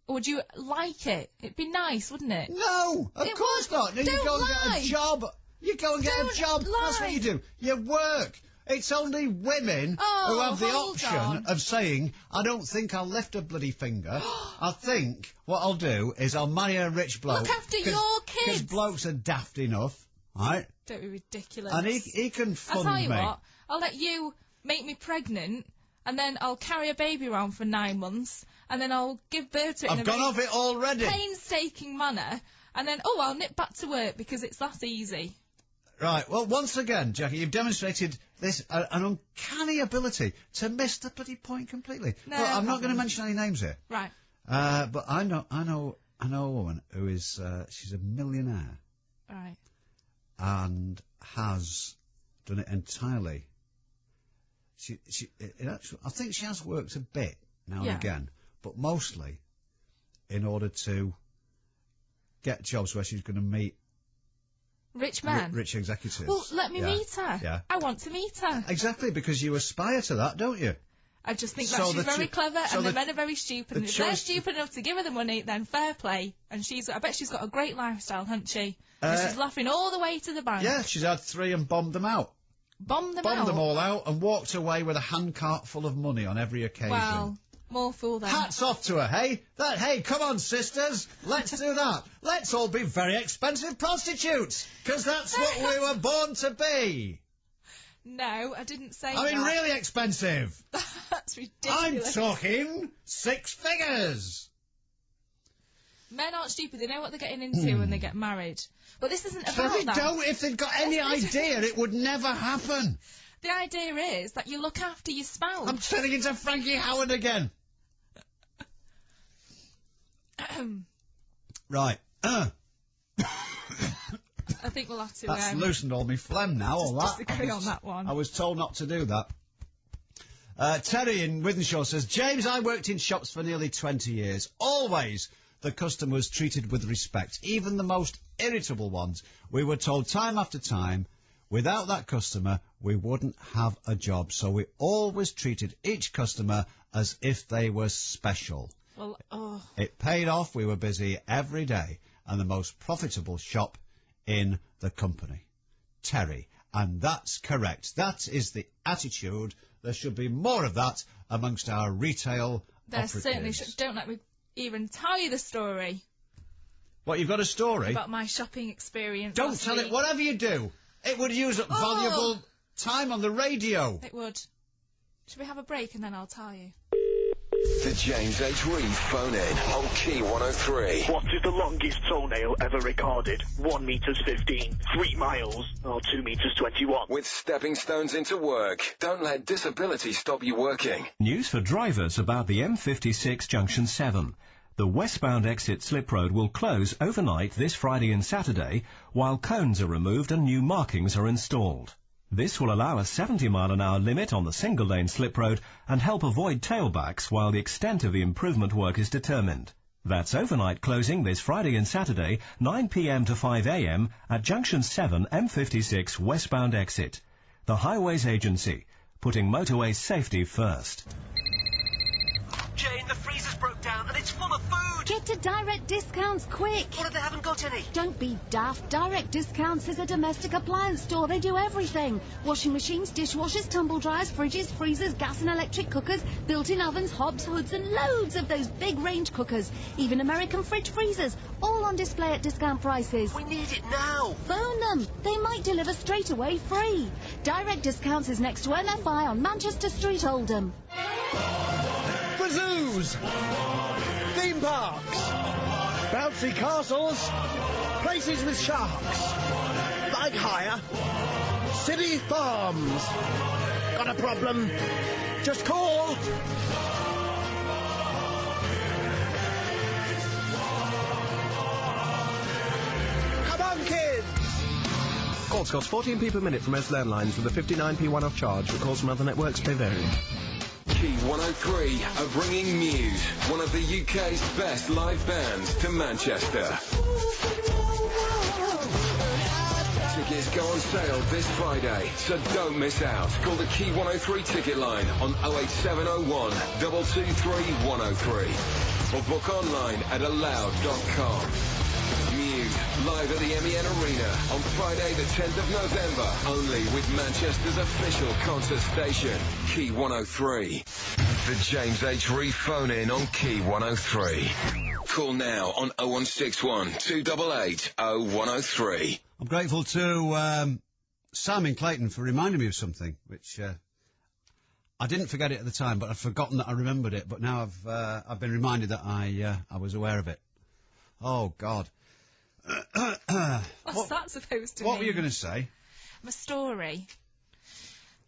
Or would you like it? It'd be nice, wouldn't it? No, of course not. No, you go and get a job. You go and get a job. That's what you do. You work. It's only women who have the option of saying, I don't think I'll lift a bloody finger. I think what I'll do is I'll marry a rich bloke. Look after your kids. Because blokes are daft enough, right? Don't be ridiculous. And he can fund me. I'll tell you what, I'll let you make me pregnant, and then I'll carry a baby around for 9 months, and then I'll give birth to it I've in gone a off it already. painstaking manner, and then, I'll nip back to work because it's that easy. Right, well, once again, Jackie, you've demonstrated this, an uncanny ability to miss the bloody point completely. No, well, I'm not going to mention any names here. Right. But I know a woman who is, she's a millionaire. Right. And has done it entirely. I think she has worked a bit now and again, but mostly in order to get jobs where she's going to meet rich men. Rich executives. Well, let me meet her. Yeah. I want to meet her. Exactly, because you aspire to that, don't you? I just think that she's very clever, and the men are very stupid. And if they're stupid enough to give her the money, then fair play. And I bet she's got a great lifestyle, hasn't she? And she's laughing all the way to the bank. Yeah, she's had 3 and bombed them out. Bombed them all out and walked away with a handcart full of money on every occasion. Well, more fool then. Hats off to her, hey? Hey, come on, sisters. Let's do that. Let's all be very expensive prostitutes, because that's what we were born to be. No, I didn't say that. I mean, really expensive. That's ridiculous. I'm talking 6 figures. Men aren't stupid. They know what they're getting into when they get married. But this isn't about they that. Don't. If they'd got any idea, it would never happen. The idea is that you look after your spouse. I'm turning into Frankie Howard again. Right. I think we'll have to... That's loosened all my phlegm now, all that. Disagree on that one. I was told not to do that. Terry in Withenshaw says, James, I worked in shops for nearly 20 years. Always the customer was treated with respect, even the most irritable ones. We were told time after time, without that customer, we wouldn't have a job. So we always treated each customer as if they were special. Well, It paid off. We were busy every day and the most profitable shop in the company. Terry. And that's correct. That is the attitude. There should be more of that amongst our retail operatives. There certainly should. Don't let me even tell you the story. What, you've got a story? About my shopping experience. Don't tell it. Whatever you do, it would use up valuable time on the radio. It would. Should we have a break and then I'll tell you? The James H. Reeve phone in on Key 103. What is the longest toenail ever recorded? 1 meters 15, 3 miles, or 2 meters 21? With stepping stones into work. Don't let disability stop you working. News for drivers about the M56 Junction 7. The westbound exit slip road will close overnight this Friday and Saturday while cones are removed and new markings are installed. This will allow a 70-mile-an-hour limit on the single-lane slip road and help avoid tailbacks while the extent of the improvement work is determined. That's overnight closing this Friday and Saturday, 9 p.m. to 5 a.m. at Junction 7 M56 westbound exit. The Highways Agency, putting motorway safety first. Jane, the freezer's broke down and it's full of food. Get to Direct Discounts quick. What if they haven't got any? Don't be daft. Direct Discounts is a domestic appliance store. They do everything. Washing machines, dishwashers, tumble dryers, fridges, freezers, gas and electric cookers, built-in ovens, hobs, hoods and loads of those big range cookers. Even American fridge freezers. All on display at discount prices. We need it now. Phone them. They might deliver straight away free. Direct Discounts is next to MFI on Manchester Street, Oldham. For zoos, theme parks, bouncy castles, places with sharks, bike hire, city farms. Got a problem? Just call. Come on, kids. Calls cost 14p per minute from most landlines with a 59p one-off charge. For calls from other networks may vary. Key 103 are bringing Muse, one of the UK's best live bands, to Manchester. Tickets go on sale this Friday, so don't miss out. Call the Key 103 ticket line on 08701 223 103 or book online at aloud.com. Muse, live at the MEN Arena on Friday the 10th of November, only with Manchester's official concert station, Key 103. The James H. Reeve phone-in on Key 103. Call now on 0161 288 0103. I'm grateful to Sam in Clayton for reminding me of something, which I didn't forget it at the time, but I've forgotten that I remembered it, but now I've been reminded that I was aware of it. Oh, God. What's that supposed to mean? What were you going to say? A story.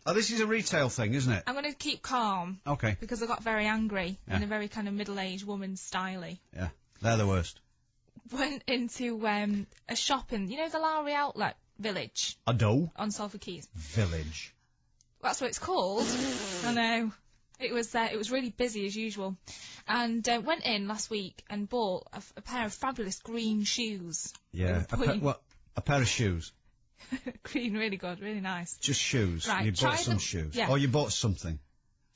Oh, this is a retail thing, isn't it? I'm going to keep calm. Okay. Because I got very angry in a very kind of middle-aged woman style-y. Yeah, they're the worst. Went into a shop in, the Lowry Outlet Village. I do. On Salford Keys. Village. That's what it's called. I know. It was really busy as usual. And went in last week and bought a pair of fabulous green shoes. Yeah, a pair of shoes. Green, really good, really nice. Just shoes. Right, You bought some shoes. Yeah. Or you bought something.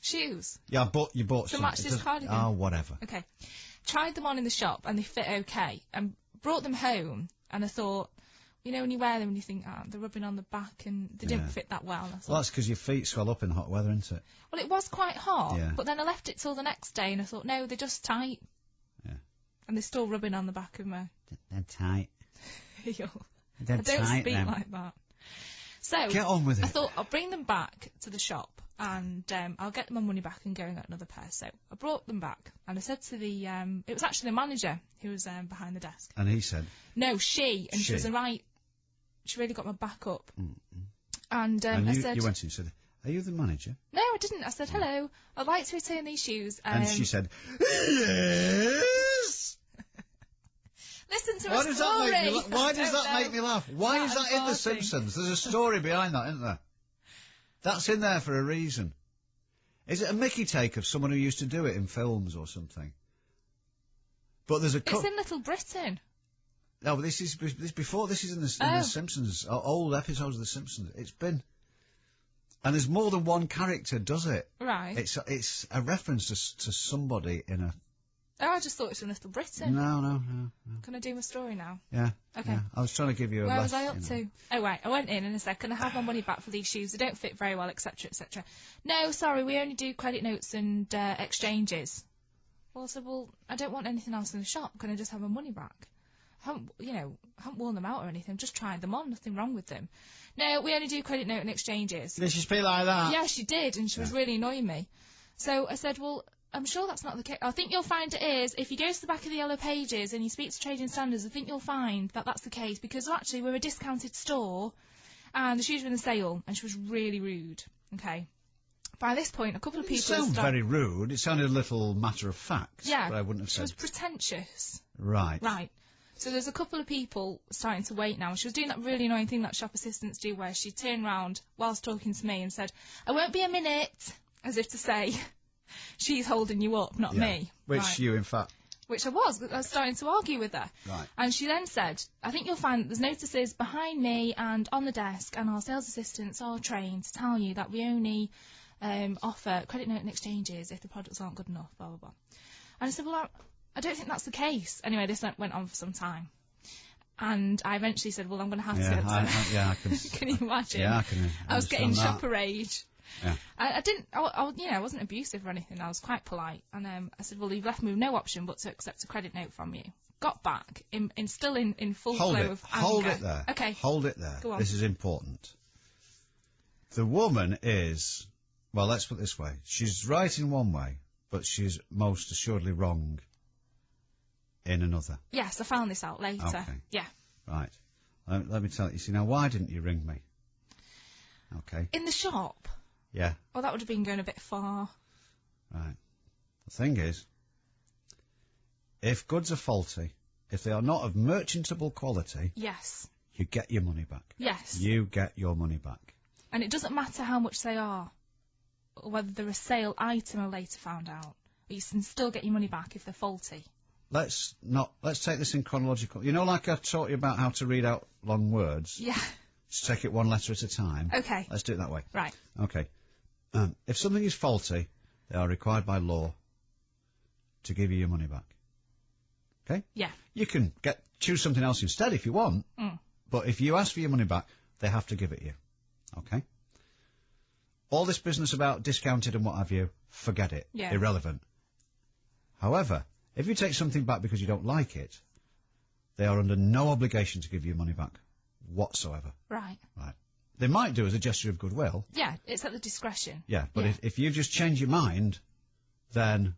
Shoes. Yeah, you bought something. To match this cardigan. Oh, whatever. Okay. Tried them on in the shop and they fit okay. And brought them home and I thought, when you wear them and you think, they're rubbing on the back and they didn't fit that well. Well, that's because your feet swell up in hot weather, isn't it? Well, it was quite hot, yeah. But then I left it till the next day and I thought, no, they're just tight. Yeah. And they're still rubbing on the back of my... They're tight. I don't speak like that. So, get on with it. I thought I'll bring them back to the shop and I'll get my money back and go and get another pair. So I brought them back and I said to the, it was actually the manager who was behind the desk. And he said? No, she was she really got my back up. And I said... You went in and said, are you the manager? No, I didn't. I said, hello, I'd like to return these shoes. And she said, yes! Listen to a story. Why does that make me laugh? Why is that in The Simpsons? There's a story behind that, isn't there? That's in there for a reason. Is it a Mickey take of someone who used to do it in films or something? But there's It's in Little Britain. No, but this is before. This is in the Simpsons, old episodes of The Simpsons. It's been, and there's more than one character does it. Right. It's a reference to somebody in a. Oh, I just thought it was from Little Britain. No. Can I do my story now? Yeah. Okay. Yeah. I was trying to give you a. Where was I up to? Oh, right. I went in and I said, can I have my money back for these shoes? They don't fit very well, etc., etc. No, sorry, we only do credit notes and exchanges. Well, I said, I don't want anything else in the shop. Can I just have my money back? I haven't worn them out or anything. Just tried them on. Nothing wrong with them. No, we only do credit note and exchanges. Did she speak like that? Yeah, she did, and she was really annoying me. So I said, I'm sure that's not the case. I think you'll find it is. If you go to the back of the Yellow Pages and you speak to Trading Standards, I think you'll find that that's the case. Because actually, we're a discounted store, and the shoes were in the sale, and she was really rude. Okay. By this point, a couple of It people... sounded very rude. It sounded a little matter of fact. Yeah, but I wouldn't have she said... was pretentious. Right. Right. So there's a couple of people starting to wait now. She was doing that really annoying thing that shop assistants do where she turned round whilst talking to me and said, I won't be a minute, as if to say, she's holding you up, not me. Which right. you, in fact... Which I was starting to argue with her. Right. And she then said, I think you'll find that there's notices behind me and on the desk, and our sales assistants are trained to tell you that we only offer credit note and exchanges if the products aren't good enough, blah, blah, blah. And I said, well, I don't think that's the case. Anyway, this went on for some time. And I eventually said, well, I'm going to have to go to... I can... Can you imagine? Yeah, I can. I was getting that. shopper rage. Yeah. I wasn't abusive or anything. I was quite polite. And I said, well, you've left me with no option but to accept a credit note from you. Got back, still in full flow of anger. Hold it there. Okay. Hold it there. Go on. This is important. The woman is... Well, let's put it this way. She's right in one way, but she's most assuredly wrong in another. Yes, I found this out later. Okay. Yeah. Right. Let me tell you. See, now, why didn't you ring me? Okay. In the shop? Yeah. Oh, that would have been going a bit far. Right. The thing is, if goods are faulty, if they are not of merchantable quality... Yes. You get your money back. Yes. You get your money back. And it doesn't matter how much they are, or whether they're a sale item or later found out. You can still get your money back if they're faulty. Let's take this in chronological... You know, like I taught you about how to read out long words? Yeah. Just take it one letter at a time. Okay. Let's do it that way. Right. Okay. If something is faulty, they are required by law to give you your money back. Okay? Yeah. You can choose something else instead if you want, but if you ask for your money back, they have to give it you. Okay? All this business about discounted and what have you, forget it. Yeah. Irrelevant. However, if you take something back because you don't like it, they are under no obligation to give you money back whatsoever. Right. Right. They might do as a gesture of goodwill. Yeah, it's at the discretion. Yeah, but if you just change your mind, then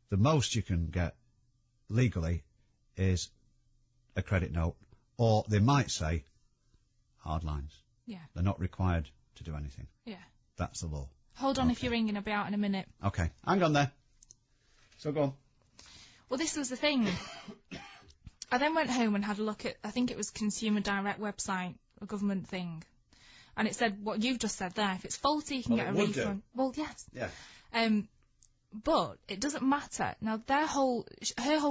the most you can get legally is a credit note, or they might say hard lines. Yeah. They're not required to do anything. Yeah. That's the law. Hold on if you're ringing. I'll be out in a minute. Okay, hang on there. So go on. Well, this was the thing. I then went home and had a look at, I think it was Consumer Direct website, a government thing. And it said what you've just said there. If it's faulty, you can get a refund. Well, yes. Yeah. But it doesn't matter. Now, her whole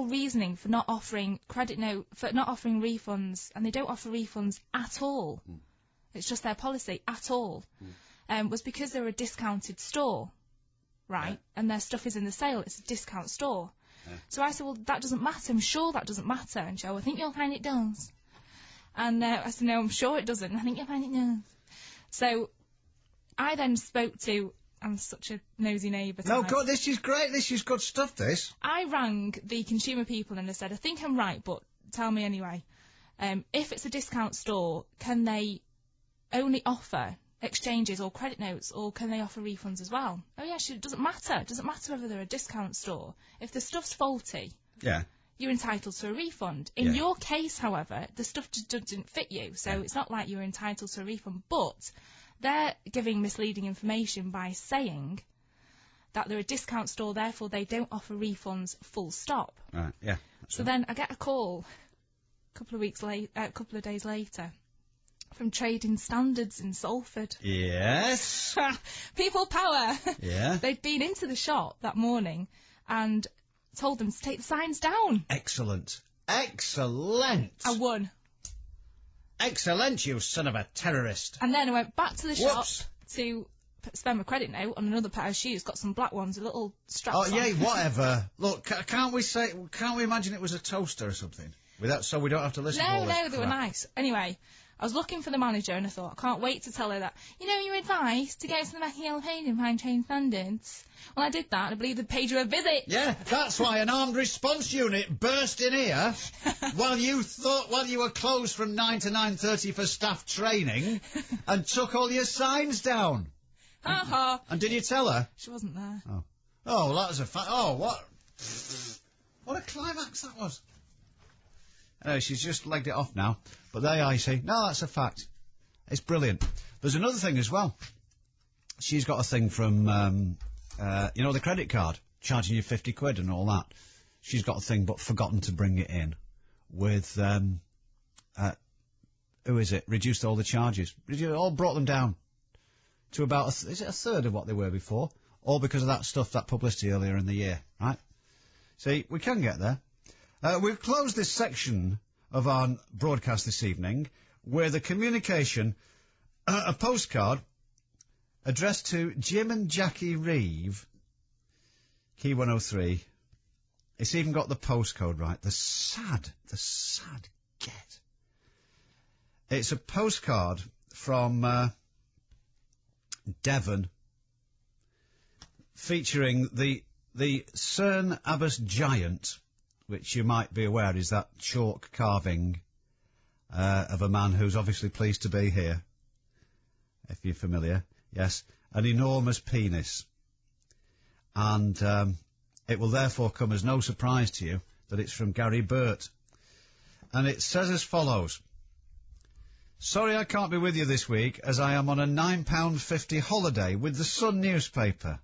reasoning for not offering not offering refunds, and they don't offer refunds at all. It's just their policy at all. Was because they're a discounted store, right? Yeah. And their stuff is in the sale. It's a discount store. Yeah. So I said, well, that doesn't matter. I'm sure that doesn't matter. And she said, I think you'll find it does. And I said, no, I'm sure it doesn't. I think you'll find it does. So I then spoke to... I'm such a nosy neighbour. No, God, this is great. This is good stuff, this. I rang the consumer people and I said, I think I'm right, but tell me anyway. If it's a discount store, can they only offer exchanges or credit notes, or can they offer refunds as well? Oh, yeah, it doesn't matter. It doesn't matter whether they're a discount store. If the stuff's faulty, you're entitled to a refund. In your case, however, the stuff just didn't fit you, so it's not like you're entitled to a refund, but... They're giving misleading information by saying that they're a discount store, therefore they don't offer refunds full stop. Right, yeah. So then I get a call a couple of days later from Trading Standards in Salford. Yes. People power. Yeah. They'd been into the shop that morning and told them to take the signs down. Excellent. Excellent. I won. Excellent, you son of a terrorist. And then I went back to the shop to spend my credit note on another pair of shoes. Got some black ones, a little straps on. Oh, yeah, whatever. Look, can't we imagine it was a toaster or something? So we don't have to listen to all this No, they were nice. Anyway, I was looking for the manager and I thought, I can't wait to tell her that, your advice to go to the back of Yellow Page and find Trading Standards. Well, I did that and I believe they paid you a visit. Yeah, that's why an armed response unit burst in here while you were closed from 9 to 9:30 for staff training and took all your signs down. Ha-ha. And did you tell her? She wasn't there. Oh, well, that was what a climax that was. Anyway, she's just legged it off now. But there you see. No, that's a fact. It's brilliant. There's another thing as well. she's got a thing from, you know, the credit card, charging you 50 quid and all that. She's got a thing, but forgotten to bring it in with, who is it? Reduced all the charges. All brought them down to about, is it a third of what they were before? All because of that stuff, that publicity earlier in the year, right? See, we can get there. We've closed this section of our broadcast this evening with a communication, a postcard addressed to Jim and Jackie Reeve, Key 103. It's even got the postcode right. The sad get. It's a postcard from Devon, featuring the Cern Abbas giant, which you might be aware is that chalk carving of a man who's obviously pleased to be here, if you're familiar. Yes, an enormous penis. And it will therefore come as no surprise to you that it's from Gary Burt. And it says as follows. Sorry I can't be with you this week, as I am on a £9.50 holiday with the Sun newspaper.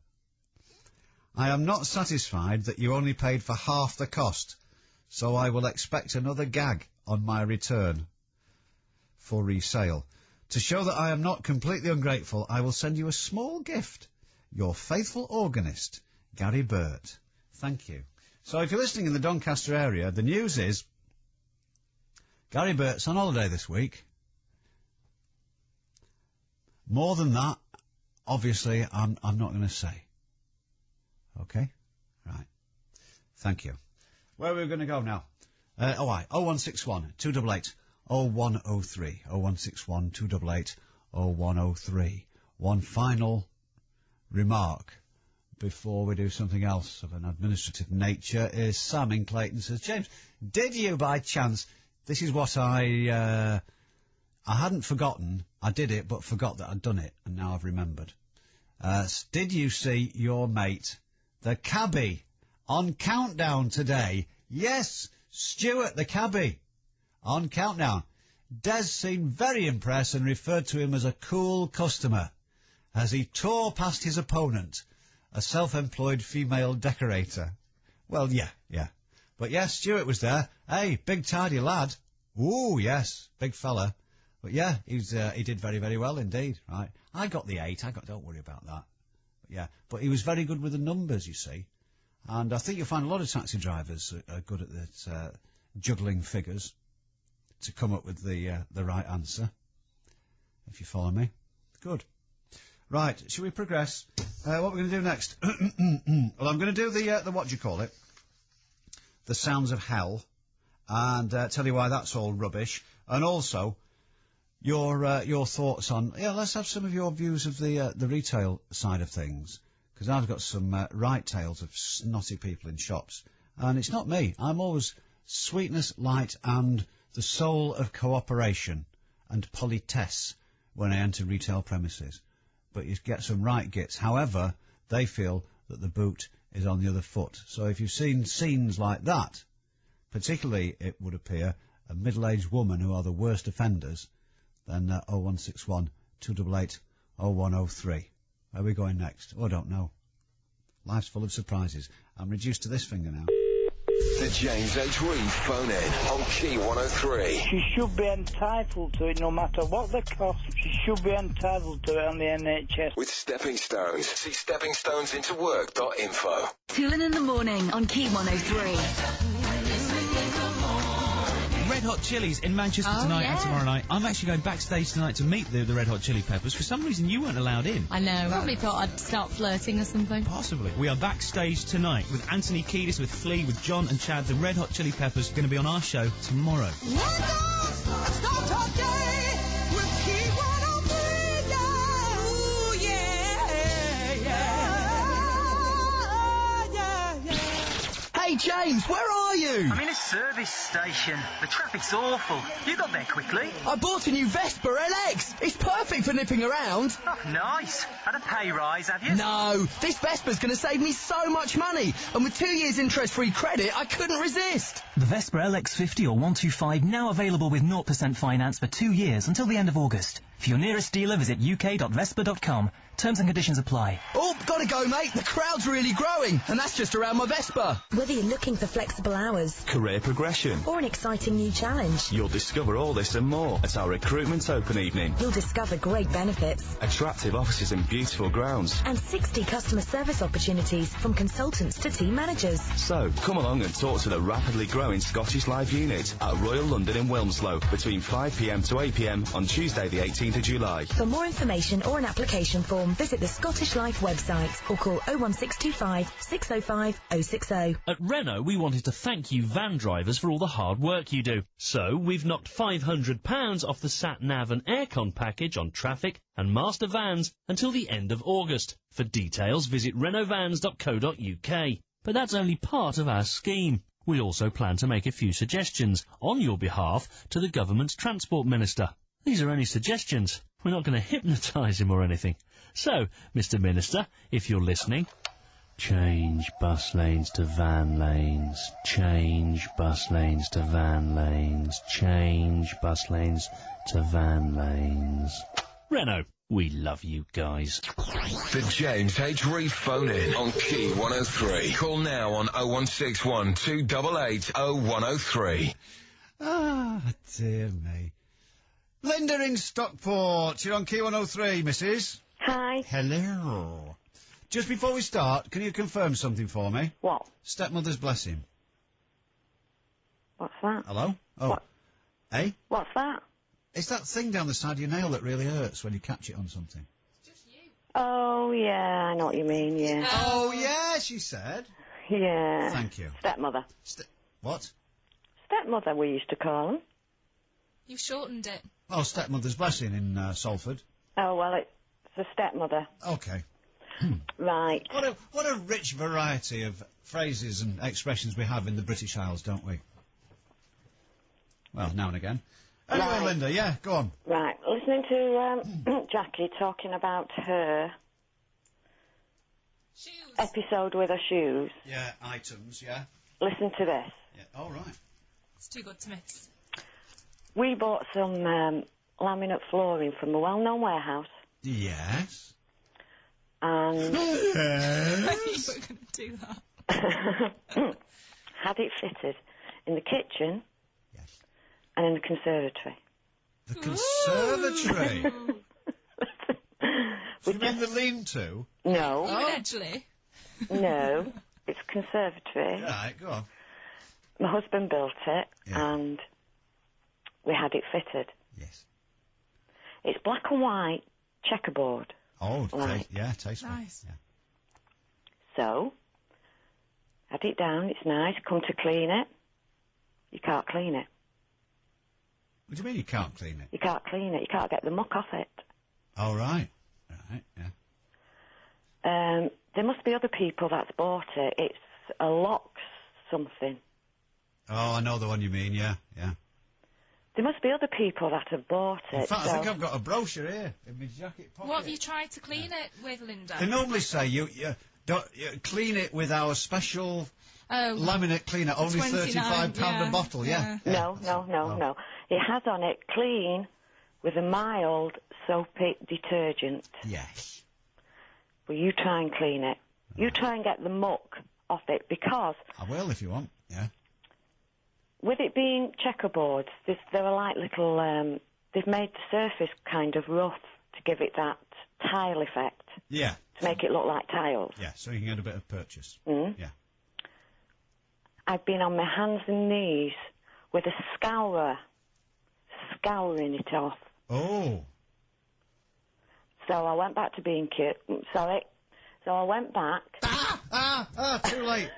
I am not satisfied that you only paid for half the cost, so I will expect another gag on my return for resale. To show that I am not completely ungrateful, I will send you a small gift. Your faithful organist, Gary Burt. Thank you. So if you're listening in the Doncaster area, the news is Gary Burt's on holiday this week. More than that, obviously, I'm not going to say. Okay? Right. Thank you. Where are we going to go now? 0161 288 0103. 0161 288 0103. One final remark before we do something else of an administrative nature is Sam in Clayton says, James, did you by chance, this is what I hadn't forgotten, I did it but forgot that I'd done it and now I've remembered. Did you see your mate, the cabbie, on Countdown today? Yes, Stuart the cabbie, on Countdown. Des seemed very impressed and referred to him as a cool customer as he tore past his opponent, a self-employed female decorator. Well, yeah. But yes, Stuart was there. Hey, big tidy lad. Ooh, yes, big fella. But yeah, he did very, very well indeed, right? I got the 8, don't worry about that. But yeah, but he was very good with the numbers, you see. And I think you'll find a lot of taxi drivers are good at that, juggling figures to come up with the right answer, if you follow me. Good. Right, shall we progress? What we're going to do next? Well, I'm going to do the what do you call it? The sounds of hell, and tell you why that's all rubbish, and also your thoughts on. Yeah, let's have some of your views of the retail side of things, because I've got some right tales of snotty people in shops, and it's not me. I'm always sweetness, light, and the soul of cooperation and politesse when I enter retail premises. But you get some right gits. However, they feel that the boot is on the other foot. So if you've seen scenes like that, particularly, it would appear, a middle-aged woman who are the worst offenders, then 0161 288 0103. Where are we going next? Oh, I don't know. Life's full of surprises. I'm reduced to this finger now. The James H. Reeve phone in on Key 103. She should be entitled to it no matter what the cost. She should be entitled to it on the NHS. With Stepping Stones. See steppingstonesintowork.info. Toolin in the morning on Key 103. Red Hot Chilies in Manchester tonight and tomorrow night. I'm actually going backstage tonight to meet the Red Hot Chili Peppers. For some reason, you weren't allowed in. I know. Probably thought I'd start flirting or something. Possibly. We are backstage tonight with Anthony Kiedis, with Flea, with John and Chad. The Red Hot Chili Peppers are going to be on our show tomorrow. Hey, James, where are you? I'm in a service station. The traffic's awful. You got there quickly. I bought a new Vespa LX. It's perfect for nipping around. Oh, nice. Had a pay rise, have you? No, this Vespa's going to save me so much money. And with 2 years interest-free credit, I couldn't resist. The Vespa LX50 or 125 now available with 0% finance for 2 years until the end of August. For your nearest dealer, visit uk.vespa.com. Terms and conditions apply. Oh, gotta go, mate. The crowd's really growing, and that's just around my Vespa. Whether you're looking for flexible hours, career progression, or an exciting new challenge, you'll discover all this and more at our recruitment open evening. You'll discover great benefits, attractive offices and beautiful grounds, and 60 customer service opportunities from consultants to team managers. So, come along and talk to the rapidly growing Scottish Live unit at Royal London in Wilmslow between 5 p.m. to 8 p.m. on Tuesday the 18th of July. For more information or an application form, visit the Scottish Life website or call 01625 605 060. At Renault, we wanted to thank you van drivers for all the hard work you do. So, we've knocked £500 off the sat-nav and aircon package on Traffic and Master Vans until the end of August. For details, visit renaultvans.co.uk. But that's only part of our scheme. We also plan to make a few suggestions on your behalf to the government's Transport Minister. These are only suggestions. We're not going to hypnotise him or anything. So, Mr. Minister, if you're listening, change bus lanes to van lanes. Change bus lanes to van lanes. Change bus lanes to van lanes. Renault, we love you guys. The James H. Reeve phone in on Key 103. Call now on 0161 288 0103. Ah, dear me. Linda in Stockport, you're on Key 103, Mrs. Hi. Hello. Just before we start, can you confirm something for me? What? Stepmother's blessing. What's that? Hello? Oh. What? Eh? What's that? It's that thing down the side of your nail that really hurts when you catch it on something. Oh, yeah, I know what you mean, yeah. Oh, yeah, she said. Yeah. Thank you. Stepmother. What? Stepmother, we used to call them. You shortened it. Oh, Stepmother's blessing in Salford. Oh, well, it's a stepmother. Okay. Right. What a rich variety of phrases and expressions we have in the British Isles, don't we? Well, now and again. Anyway, Right. Linda, yeah, go on. Right, listening to Jackie talking about her episode with her shoes. Yeah, items, yeah. Listen to this. Yeah, all right. It's too good to miss. We bought some laminate flooring from a well-known warehouse. Yes. And You were going to do that. had it fitted in the kitchen and in the conservatory. The conservatory? You mean the lean-to? No. Even Edgley? No, it's a conservatory. Right, go on. My husband built it, and we had it fitted. Yes. It's black and white checkerboard. Oh, Right. tasteful. Nice. Yeah. So, had it down, it's nice. Come to clean it. You can't clean it. What do you mean you can't clean it? You can't clean it. You can't get the muck off it. Oh, right. Right, yeah. There must be other people that's bought it. It's a lock something. Oh, I know the one you mean, yeah. There must be other people that have bought it. In fact, so I think I've got a brochure here in my jacket pocket. What have you tried to clean it with, Linda? They normally say you clean it with our special laminate cleaner, only £35 a bottle, yeah. No. It has on it clean with a mild soapy detergent. Yes. Well, you try and clean it. You try and get the muck off it, because I will if you want, yeah. with it being checkerboards, there are like little, they've made the surface kind of rough to give it that tile effect. Yeah. To make it look like tiles. Yeah, so you can get a bit of purchase. Mm. Yeah. I've been on my hands and knees with a scourer, scouring it off. Oh. So I went back to B&Q. Sorry. So I went back. Too late.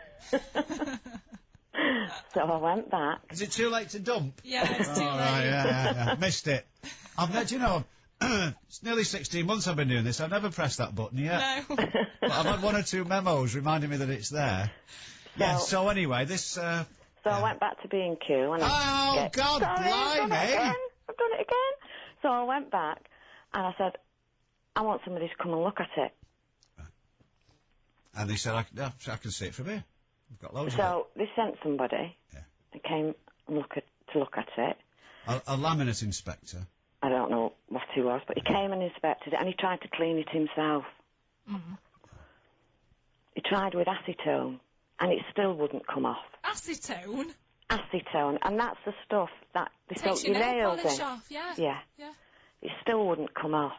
So I went back. Is it too late to dump? Yeah, it's too late. Right, yeah. Missed it. It's nearly 16 months I've been doing this. I've never pressed that button yet. No. But I've had one or two memos reminding me that it's there. So anyway, this... So I went back to B&Q and God, blimey! I've done it again. So I went back and I said, I want somebody to come and look at it. And they said, I can see it from here. We've got loads of So they sent somebody and came and to look at it. it. A laminate inspector. I don't know what he was, but he came and inspected it, and he tried to clean it himself. Mm. He tried with acetone, and it still wouldn't come off. Acetone? Acetone, and that's the stuff that they Takes soak your your nail nails polish in. off, yeah. Yeah. Yeah. It still wouldn't come off.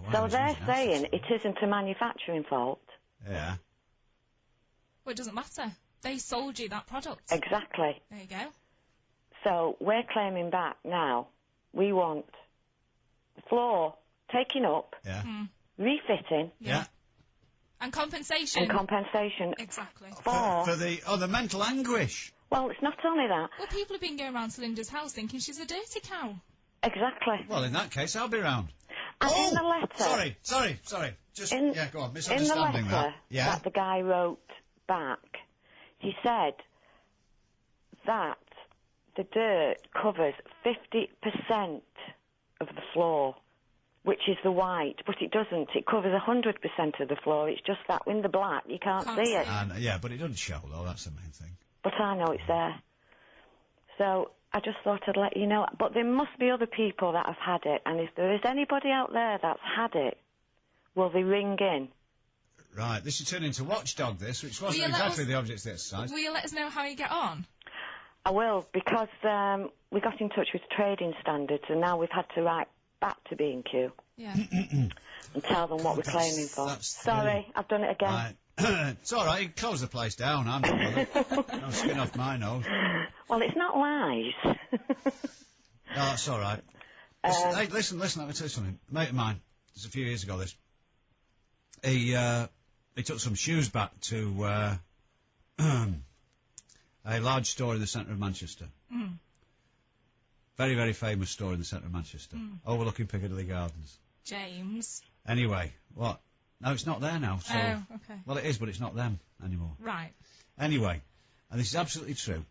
why So he's they're using saying it isn't a manufacturing fault. Yeah. Well, it doesn't matter. They sold you that product. Exactly. There you go. So we're claiming back now. We want the floor taken up, Yeah. refitting, Yeah. And compensation. and compensation Exactly. for... the mental anguish. Well, it's not only that. Well, people have been going around to Linda's house thinking she's a dirty cow. Exactly. Well, in that case, I'll be round. And in the letter... Sorry. Just, In- yeah, go on. In the Misunderstanding letter that. Yeah. that the guy wrote back, he said that the dirt covers 50% of the floor, which is the white, but it doesn't. It covers 100% of the floor. It's just that in the black you can't see it. Yeah, but it doesn't show, though. That's the main thing. But I know it's there. So I just thought I'd let you know. But there must be other people that have had it, and if there is anybody out there that's had it, will they ring in? Right, this should turn into Watchdog, this, which wasn't Will you let exactly us- the object of the exercise. Will you let us know how you get on? I will, because we got in touch with trading standards, and now we've had to write back to B&Q Yeah. and tell them what we're claiming for. Sorry, I've done it again. Right. It's all right. You can close the place down. I'm not bothered. No skin off my nose. Well, it's not lies. No, that's all right. Listen, let me tell you something. A mate of mine, this was a few years ago, this. He took some shoes back to a large store in the centre of Manchester. Mm. Very, very famous store in the centre of Manchester. Overlooking Piccadilly Gardens. James. Anyway, what? No, it's not there now. So, Oh, okay. well, it is, but it's not them anymore. Right. Anyway, and this is absolutely true.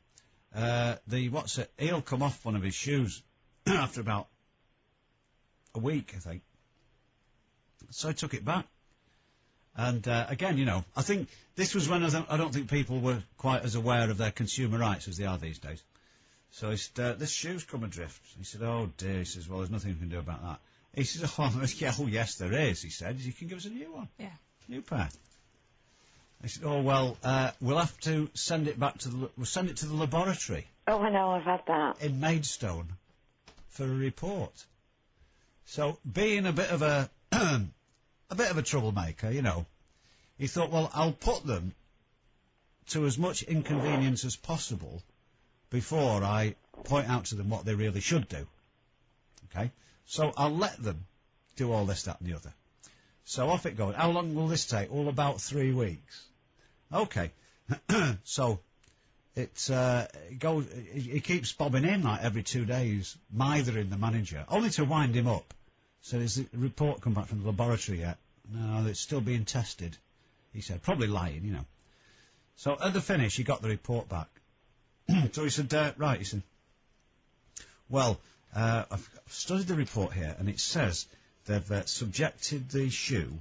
The heel come off one of his shoes after about a week, I think. So I took it back. And again, you know, I think this was when I don't think people were quite as aware of their consumer rights as they are these days. So he said, this shoe's come adrift. He said, oh dear. He says, well, there's nothing we can do about that. He says, oh yes, there is. He said, you can give us a new one. Yeah. New pair. He said, oh well, we'll have to send it back to we'll send it to the laboratory. Oh, I know, I've had that. In Maidstone for a report. So, being a bit of a troublemaker, you know, he thought, well, I'll put them to as much inconvenience as possible before I point out to them what they really should do. Okay? So I'll let them do all this, that and the other. So off it goes. How long will this take? All about 3 weeks. Okay. So it goes. He keeps bobbing in like every 2 days, mithering the manager, only to wind him up. So has the report come back from the laboratory yet? No, it's still being tested, he said. Probably lying, you know. So at the finish, he got the report back. So he said, right, he said, well, I've studied the report here, and it says they've subjected the shoe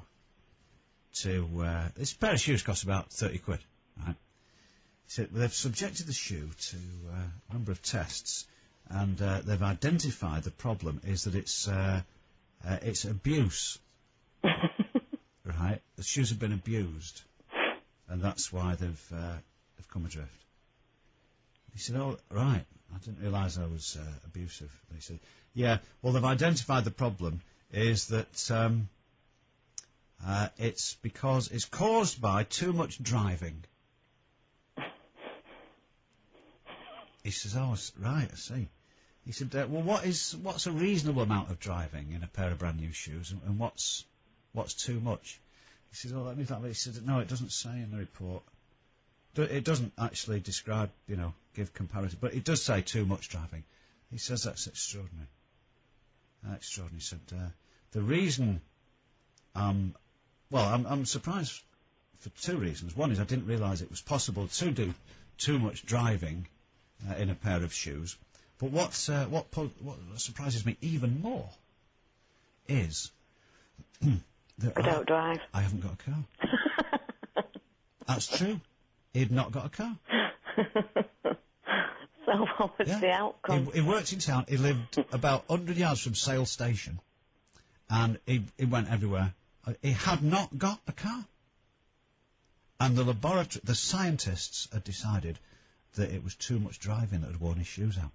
to... this pair of shoes costs about 30 quid, right? He said they've subjected the shoe to a number of tests, and they've identified the problem is that it's abuse. Right? The shoes have been abused, and that's why they've come adrift. He said, oh, right, I didn't realise I was abusive. He said, yeah, well, they've identified the problem is that it's because it's caused by too much driving. He says, oh, right, I see. He said, well, what's a reasonable amount of driving in a pair of brand new shoes, and what's too much? He says, oh, let me think. He said, no, it doesn't say in the report. It doesn't actually describe, you know, give comparison, but it does say too much driving. He says that's extraordinary. Extraordinary. He said, the reason, I'm surprised for two reasons. One is I didn't realise it was possible to do too much driving in a pair of shoes. But what surprises me even more is that I don't drive. I haven't got a car. That's true. He'd not got a car. So what was the outcome? He worked in town. He lived about 100 yards from Sale Station. And he went everywhere. He had not got a car. And the scientists had decided that it was too much driving that had worn his shoes out.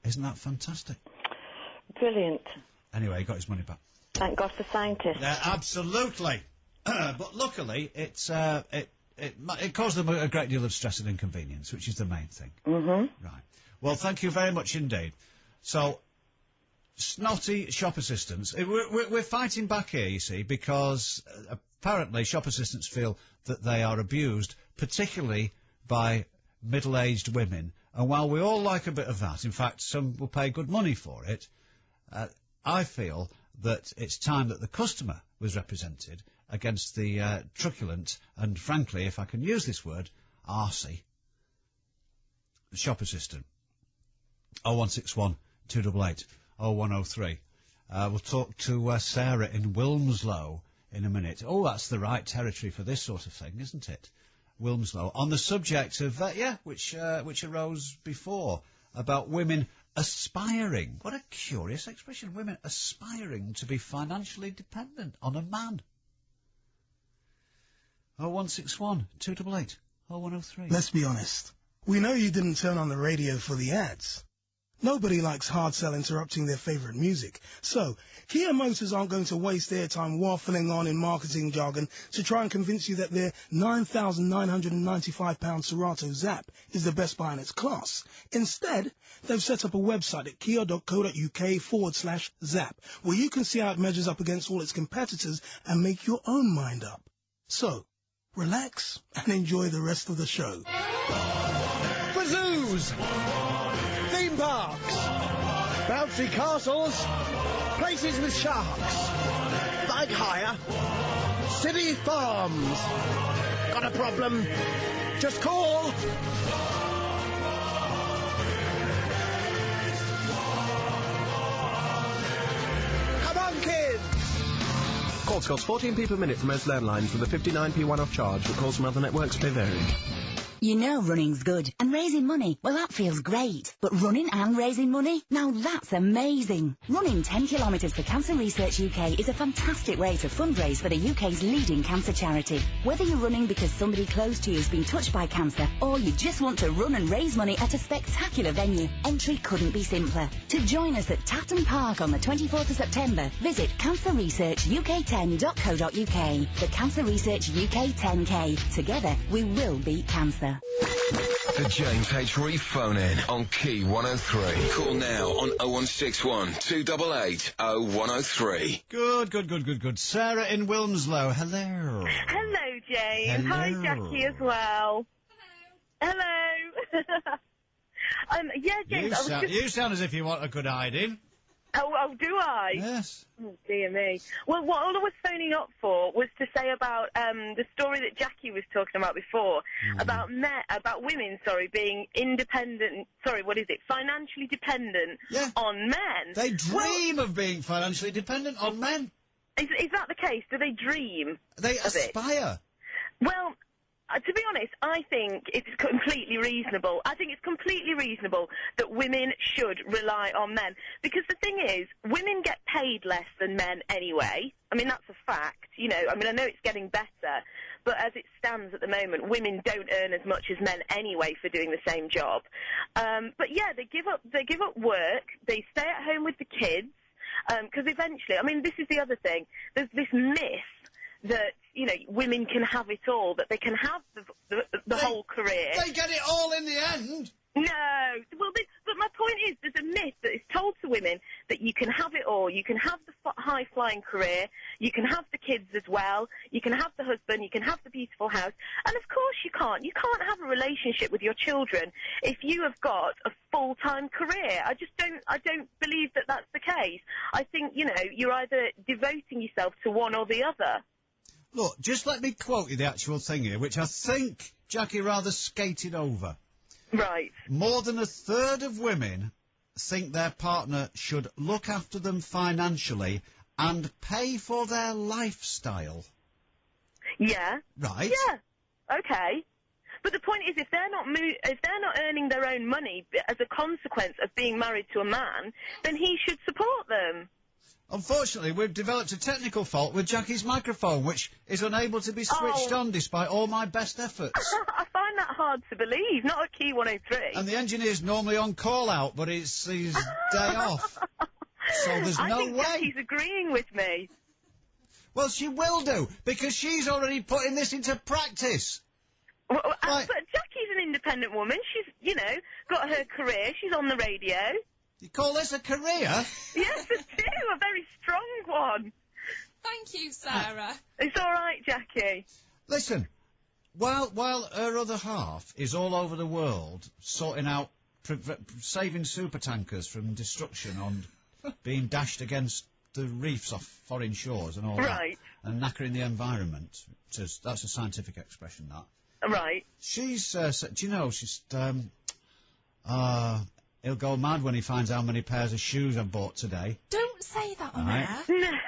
Isn't that fantastic? Brilliant. Anyway, he got his money back. Thank God for scientists. Absolutely. But luckily, it caused them a great deal of stress and inconvenience, which is the main thing. Mm-hmm. Right. Well, thank you very much indeed. So, snotty shop assistants. We're fighting back here, you see, because apparently shop assistants feel that they are abused, particularly by middle-aged women. And while we all like a bit of that, in fact, some will pay good money for it, I feel that it's time that the customer was represented against the truculent and, frankly, if I can use this word, arsey shop assistant. 0161 288 0103. We'll talk to Sarah in Wilmslow in a minute. Oh, that's the right territory for this sort of thing, isn't it? Wilmslow. On the subject of, which arose before, about women aspiring. What a curious expression. Women aspiring to be financially dependent on a man. 0161 288 0103. Let's be honest. We know you didn't turn on the radio for the ads. Nobody likes hard sell interrupting their favourite music. So, Kia Motors aren't going to waste their time waffling on in marketing jargon to try and convince you that their £9,995 Cerato Zap is the best buy in its class. Instead, they've set up a website at kia.co.uk/Zap, where you can see how it measures up against all its competitors and make your own mind up. So, relax and enjoy the rest of the show. For zoos, theme parks, bouncy castles, places with sharks, bike hire, city farms. Got a problem? Just call. Come on, kids. Calls cost 14p per minute from most landlines with a 59p one-off charge, but calls from other networks may vary. You know running's good, and raising money, well, that feels great. But running and raising money? Now that's amazing. Running 10 kilometres for Cancer Research UK is a fantastic way to fundraise for the UK's leading cancer charity. Whether you're running because somebody close to you has been touched by cancer, or you just want to run and raise money at a spectacular venue, entry couldn't be simpler. To join us at Tatton Park on the 24th of September, visit cancerresearchuk10.co.uk. The Cancer Research UK 10K. Together, we will beat cancer. The James H. Reeve phone-in on Key 103. Call now on 0161 288 0103. Good. Sarah in Wilmslow, hello. Hello, James. Hello. Hi, Jackie, as well. Hello. Yeah, James, You sound as if you want a good hiding. Oh, do I? Yes. Oh, dear me. Well, what all I was phoning up for was to say about the story that Jackie was talking about before, about women, being independent, financially dependent on men. They dream of being financially dependent on men. Is that the case? Do they dream? They aspire. Well, to be honest, I think it's completely reasonable. I think it's completely reasonable that women should rely on men. Because the thing is, women get paid less than men anyway. I mean, that's a fact. You know, I know it's getting better, but as it stands at the moment, women don't earn as much as men anyway for doing the same job. But yeah, they give up work. They stay at home with the kids. Because eventually, this is the other thing. There's this myth that, women can have it all, that they can have the whole career. They get it all in the end. No. Well, but my point is, there's a myth that is told to women that you can have it all. You can have the high-flying career. You can have the kids as well. You can have the husband. You can have the beautiful house. And of course you can't. You can't have a relationship with your children if you have got a full-time career. I don't believe that that's the case. I think, you're either devoting yourself to one or the other. Look, just let me quote you the actual thing here, which I think Jackie rather skated over. Right. More than a third of women think their partner should look after them financially and pay for their lifestyle. Yeah. Right. Yeah. Okay. But the point is, if they're not earning their own money as a consequence of being married to a man, then he should support them. Unfortunately, we've developed a technical fault with Jackie's microphone, which is unable to be switched on despite all my best efforts. I find that hard to believe, not at Key 103. And the engineer's normally on call-out, but it's his day off. So there's no way. I think Jackie's agreeing with me. Well, she will do, because she's already putting this into practice. Well, but Jackie's an independent woman. She's, you know, got her career. She's on the radio. You call this a career? Yes, I do. A very strong one. Thank you, Sarah. It's all right, Jackie. Listen, while her other half is all over the world sorting out, saving supertankers from destruction on being dashed against the reefs off foreign shores and all that, and knackering the environment, that's a scientific expression, that. Right. She's, do you know, she's, he'll go mad when he finds how many pairs of shoes I've bought today. Don't say that on Right. air.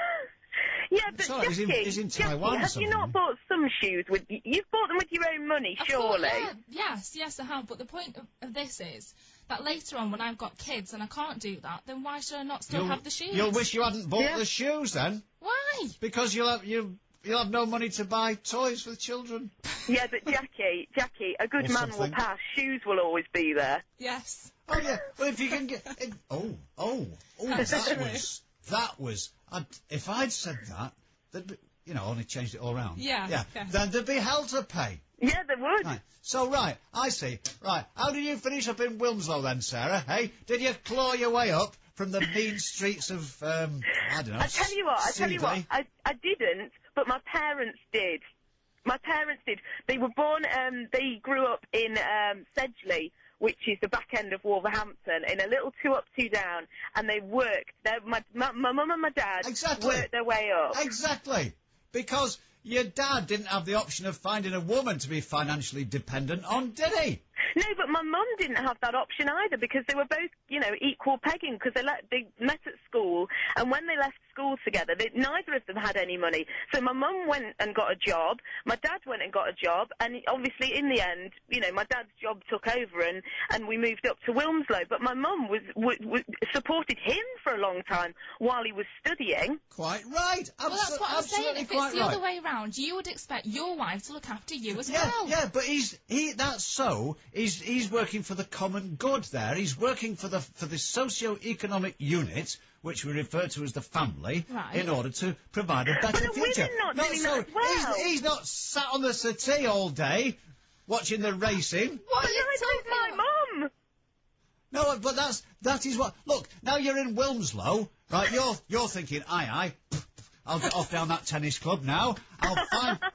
Yeah, but Sorry, he's in Taiwan or have something. you not bought some shoes with... You've bought them with your own money, surely? Yes, I have. But the point of this is that later on, when I've got kids and I can't do that, then why should I not still have the shoes? You'll wish you hadn't bought the shoes then. Why? Because you'll have no money to buy toys for the children. Yeah, but Jackie, a good man will pass. Shoes will always be there. Yes. Oh yeah. Well, if you can get. That was. If I'd said that, there'd be, only changed it all round. Yeah. Then there'd be hell to pay. Yeah, there would. Right. So, I see. Right. How did you finish up in Wilmslow then, Sarah? Hey, did you claw your way up from the mean streets of, I don't know, I tell you what, I didn't, but my parents did. They were born, they grew up in Sedgley, which is the back end of Wolverhampton, in a little 2 up, 2 down, and they worked. My mum and my dad worked their way up. Exactly. Because your dad didn't have the option of finding a woman to be financially dependent on, did he? No, but my mum didn't have that option either, because they were both, equal pegging, because they met at school, and when they left school together, neither of them had any money. So my mum went and got a job, my dad went and got a job, and obviously in the end, my dad's job took over, and we moved up to Wilmslow. But my mum supported him for a long time while he was studying. Quite right. Well, that's what I'm saying. If it's the other way round, you would expect your wife to look after you as well. Yeah, but he's working for the common good there. He's working for the socio-economic unit, which we refer to as the family, in order to provide a better future. He's not sat on the settee all day watching the racing. What are you talking about, Mum? No, but that is what. Look, now you're in Wilmslow, right? You're thinking, aye. I'll get off down that tennis club now.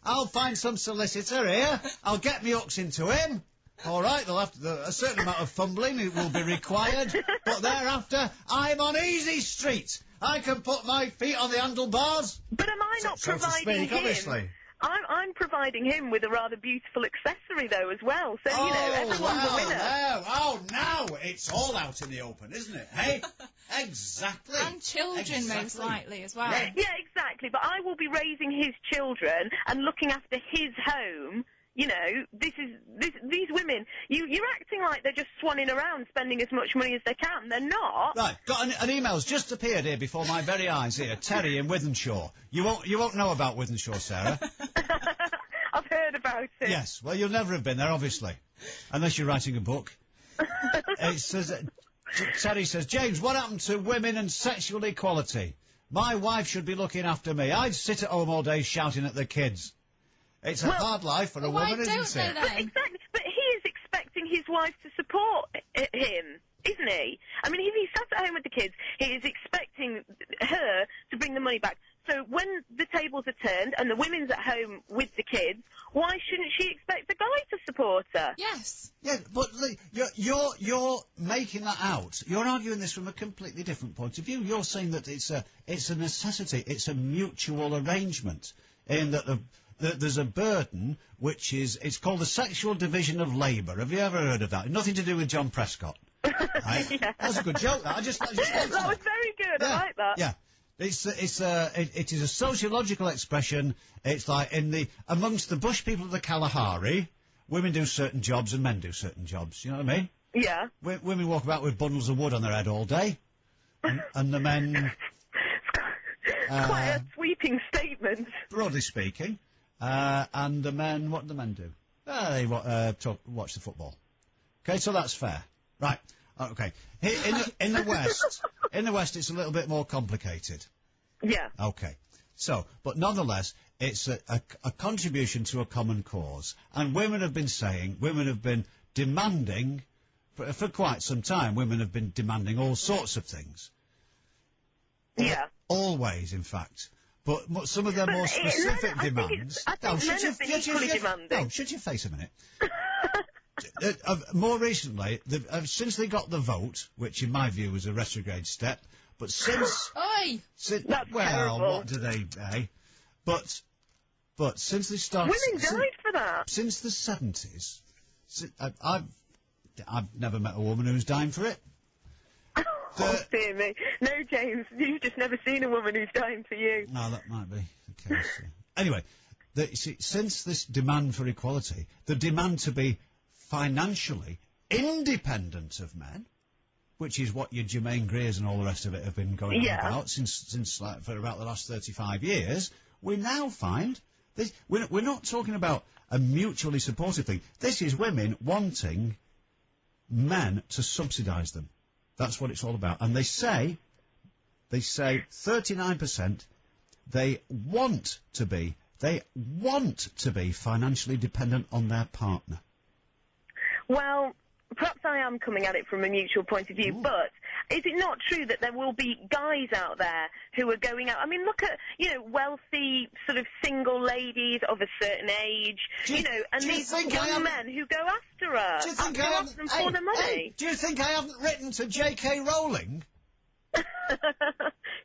I'll find some solicitor here. I'll get me hooks into him. All right, a certain amount of fumbling will be required, but thereafter, I'm on easy street. I can put my feet on the handlebars. But am I not providing him? Obviously. I'm providing him with a rather beautiful accessory, though, as well. So, everyone's a winner. Now it's all out in the open, isn't it? Hey? Exactly. And children, most likely, as well. Yeah, exactly. But I will be raising his children and looking after his home. These women, you're acting like they're just swanning around spending as much money as they can. They're not. Right, got an email's just appeared here before my very eyes here. Terry in Wythenshawe. You won't know about Wythenshawe, Sarah. I've heard about it. Yes, well, you'll never have been there, obviously. Unless you're writing a book. It says, Terry says, James, what happened to women and sexual equality? My wife should be looking after me. I'd sit at home all day shouting at the kids. It's a hard life for a woman, isn't it? Exactly. But he is expecting his wife to support him, isn't he? I mean, if he sat at home with the kids, he is expecting her to bring the money back. So when the tables are turned and the women's at home with the kids, why shouldn't she expect the guy to support her? Yes. Yeah, but you're making that out. You're arguing this from a completely different point of view. You're saying that it's a necessity, it's a mutual arrangement, in that there's a burden which it's called the sexual division of labour. Have you ever heard of that? Nothing to do with John Prescott. Right? Yeah. That was a good joke. That was very good. I like that. Yeah. It is a sociological expression. It's like amongst the bush people of the Kalahari, women do certain jobs and men do certain jobs. You know what I mean? Yeah. Women walk about with bundles of wood on their head all day, and the men. Quite a sweeping statement. Broadly speaking, and the men. What do the men do? They watch the football. Okay, so that's fair, right? Okay. In the West, it's a little bit more complicated. Yeah. Okay. So, but nonetheless, it's a contribution to a common cause. And women have been demanding, for quite some time, women have been demanding all sorts of things. Yeah. Always, in fact. But some of their more specific demands... I think men have been equally demanding. No, shut your face a minute. More recently, since they got the vote, which in my view was a retrograde step, but since... Oi! That's well, terrible. what do they... But since they started... Women died for that. Since the 70s, I've never met a woman who's dying for it. Oh, dear me. No, James, you've just never seen a woman who's dying for you. No, that might be the case. Anyway, since this demand for equality, the demand to be financially independent of men, which is what your Jermaine Greers and all the rest of it have been going on about since like, for about the last 35 years, we now find this, we're not talking about a mutually supportive thing. This is women wanting men to subsidise them. That's what it's all about. And they say 39% they want to be financially dependent on their partner. Well, perhaps I am coming at it from a mutual point of view, but is it not true that there will be guys out there who are going out? I mean, look at, wealthy sort of single ladies of a certain age, and these young men who go after her. Do you think ask them for the money? Do you think I haven't written to J.K. Rowling?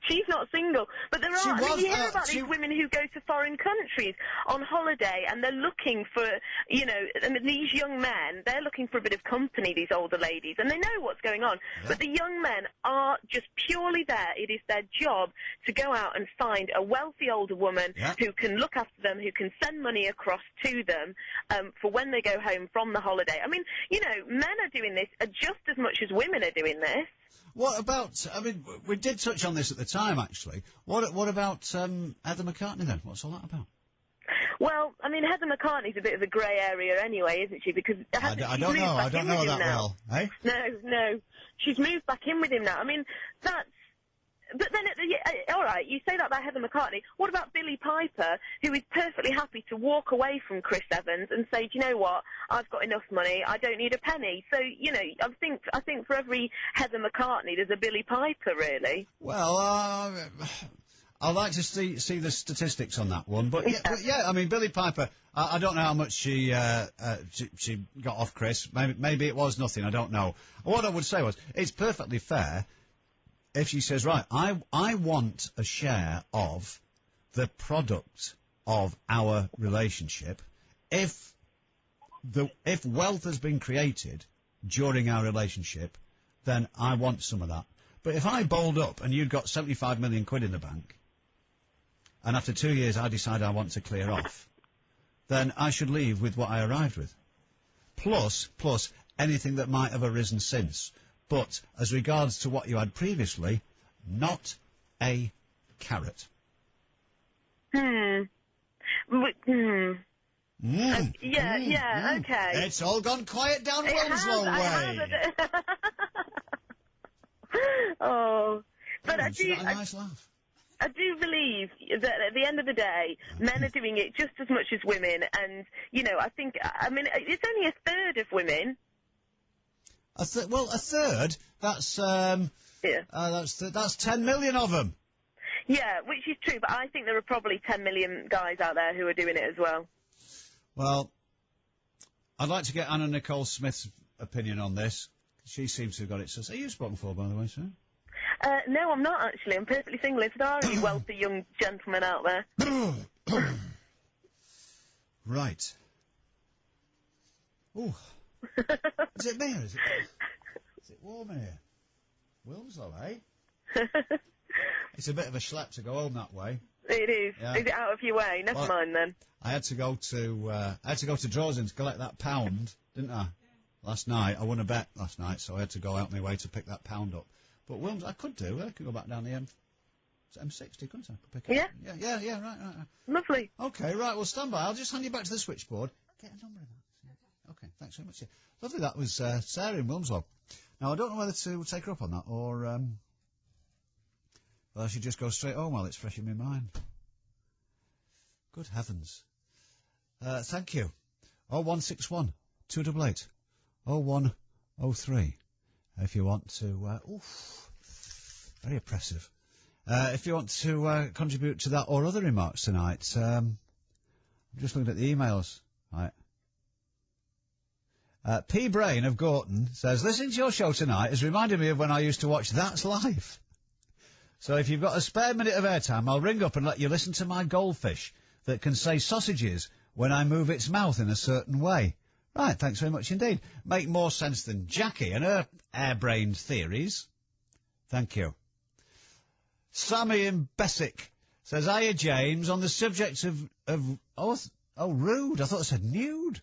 She's not single, but there are. You hear about these women who go to foreign countries on holiday, and they're looking for, these young men. They're looking for a bit of company. These older ladies, and they know what's going on. Yeah. But the young men are just purely there. It is their job to go out and find a wealthy older woman who can look after them, who can send money across to them for when they go home from the holiday. I mean, men are doing this just as much as women are doing this. What about, we did touch on this at the time, actually. What about Heather McCartney, then? What's all that about? Well, Heather McCartney's a bit of a grey area anyway, isn't she? Because I don't know that well. Eh? No. She's moved back in with him now. That's... But then, all right, you say that about Heather McCartney. What about Billie Piper, who is perfectly happy to walk away from Chris Evans and say, do you know what? I've got enough money. I don't need a penny. So, I think for every Heather McCartney, there's a Billie Piper, really. Well, I'd like to see the statistics on that one. But yeah, Billie Piper, I don't know how much she got off Chris. Maybe it was nothing. I don't know. What I would say was, it's perfectly fair if she says, right, I want a share of the product of our relationship, if wealth has been created during our relationship, then I want some of that. But if I bowled up and you'd got 75 million quid in the bank, and after 2 years I decide I want to clear off, then I should leave with what I arrived with. Plus anything that might have arisen since. But as regards to what you had previously, not a carrot. Okay. It's all gone quiet down Wilmslow way. But I do. Got a nice laugh. I do believe that at the end of the day, men are doing it just as much as women, and I think it's only a third of women. A third. That's that's 10 million of them. Yeah, which is true, but I think there are probably 10 million guys out there who are doing it as well. Well, I'd like to get Anna Nicole Smith's opinion on this. She seems to have got it. So, are you spoken for, by the way, sir? No, I'm not actually. I'm perfectly single. If there are any wealthy young gentlemen out there. Right. Ooh. Is it me or is it warm in here? Wilmslow, eh? It's a bit of a schlep to go home that way. It is. Yeah. Is it out of your way? Never mind then. I had to go to Drozen to collect that pound, didn't I? Last night. I won a bet last night, so I had to go out my way to pick that pound up. But Wilms, I could go back down the M60, couldn't I? Pick it Yeah. Up. Yeah, right. Lovely. Okay, right, well, stand by. I'll just hand you back to the switchboard. Get a number of that. Okay, thanks very much. Yeah. Lovely, that was Sarah in Wilmslow. Now, I don't know whether to take her up on that, or well, I should just go straight home while it's fresh in my mind. Good heavens. Thank you. 0161 288 0103. If you want to... very oppressive. If you want to contribute to that or other remarks tonight, I'm just looking at the emails. Right. P. Brain of Gorton says, listening to your show tonight has reminded me of when I used to watch That's Life. So if you've got a spare minute of airtime, I'll ring up and let you listen to my goldfish that can say sausages when I move its mouth in a certain way. Right, thanks very much indeed. Make more sense than Jackie and her airbrained theories. Thank you. Sammy in Bessick says, hiya, James, on the subject of rude. I thought it said nude.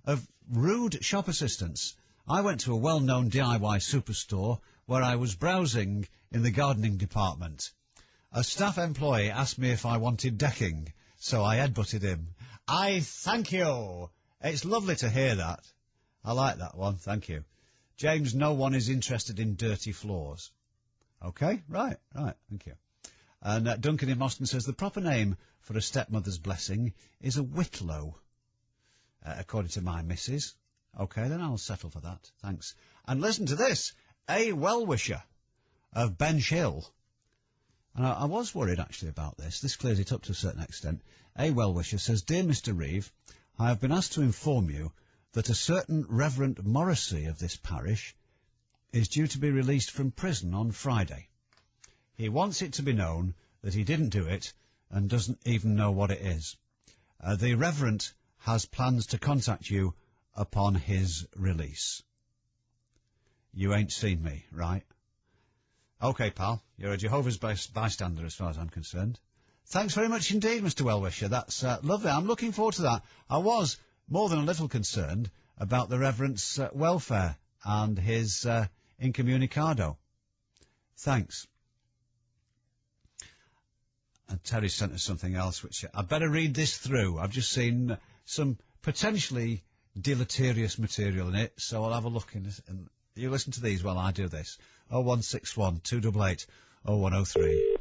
Of rude shop assistants. I went to a well-known DIY superstore where I was browsing in the gardening department. A staff employee asked me if I wanted decking, so I headbutted him. I thank you. It's lovely to hear that. I like that one, thank you. James, no one is interested in dirty floors. Okay, right, thank you. And Duncan in Moston says the proper name for a stepmother's blessing is a whitlow, according to my missus. Okay, then I'll settle for that, thanks. And listen to this, a well-wisher of Bench Hill. And I was worried, actually, about this. This clears it up to a certain extent. A well-wisher says, Dear Mr. Reeve, I have been asked to inform you that a certain Reverend Morrissey of this parish is due to be released from prison on Friday. He wants it to be known that he didn't do it and doesn't even know what it is. The Reverend has plans to contact you upon his release. You ain't seen me, right? Okay, pal, you're a Jehovah's bystander as far as I'm concerned. Thanks very much indeed, Mr. Wellwisher. That's lovely. I'm looking forward to that. I was more than a little concerned about the Reverend's welfare and his incommunicado. Thanks. And Terry sent us something else, which I better read this through. I've just seen some potentially deleterious material in it, so I'll have a look in this. And you listen to these while I do this. 0161 288 0103.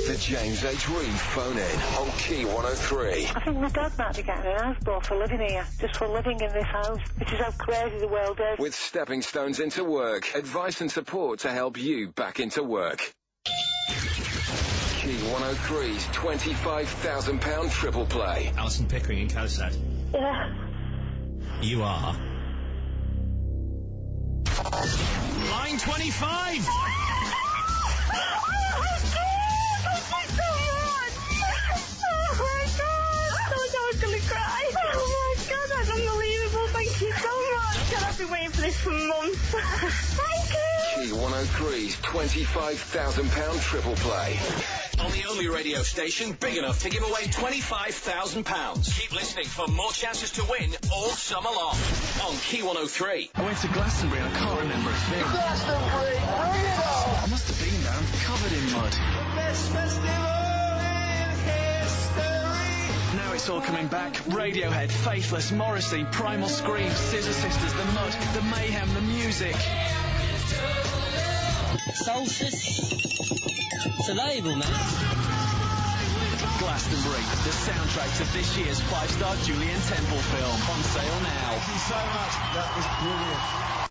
The James H. Reeve phone-in on Key 103. I think my dad might be getting an house bill for living here, just for living in this house, which is how crazy the world is. With stepping stones into work, advice and support to help you back into work. Key 103's £25,000 triple play. Alison Pickering in Cosad. Yeah. You are... Line 25! I've been waiting for this for months. Thank you! Key 103's £25,000 triple play. On the only radio station big enough to give away £25,000. Keep listening for more chances to win all summer long. On Key 103. I went to Glastonbury and I can't remember a thing. Glastonbury, bring it on! I must have been down, covered in mud. Best festival in history. Now it's all coming back. Radiohead, Faithless, Morrissey, Primal Scream, Scissor Sisters, The Mud, The Mayhem, The Music. Solstice. It's a label, man. Glastonbury, the soundtrack to this year's 5-star Julian Temple film. On sale now. Thank you so much. That was brilliant.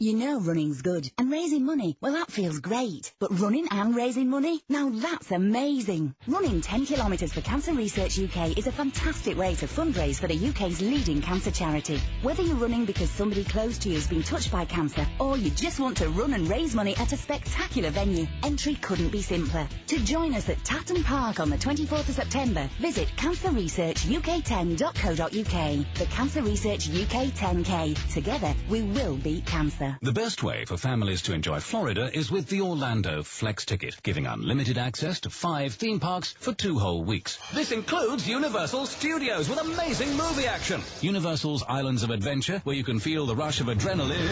You know running's good, and raising money, well, that feels great. But running and raising money? Now that's amazing. Running 10 kilometres for Cancer Research UK is a fantastic way to fundraise for the UK's leading cancer charity. Whether you're running because somebody close to you has been touched by cancer, or you just want to run and raise money at a spectacular venue, entry couldn't be simpler. To join us at Tatton Park on the 24th of September, Remember, visit cancerresearchuk10.co.uk. The Cancer Research UK 10K. Together, we will beat cancer. The best way for families to enjoy Florida is with the Orlando Flex Ticket, giving unlimited access to 5 theme parks for 2 whole weeks. This includes Universal Studios with amazing movie action. Universal's Islands of Adventure, where you can feel the rush of adrenaline.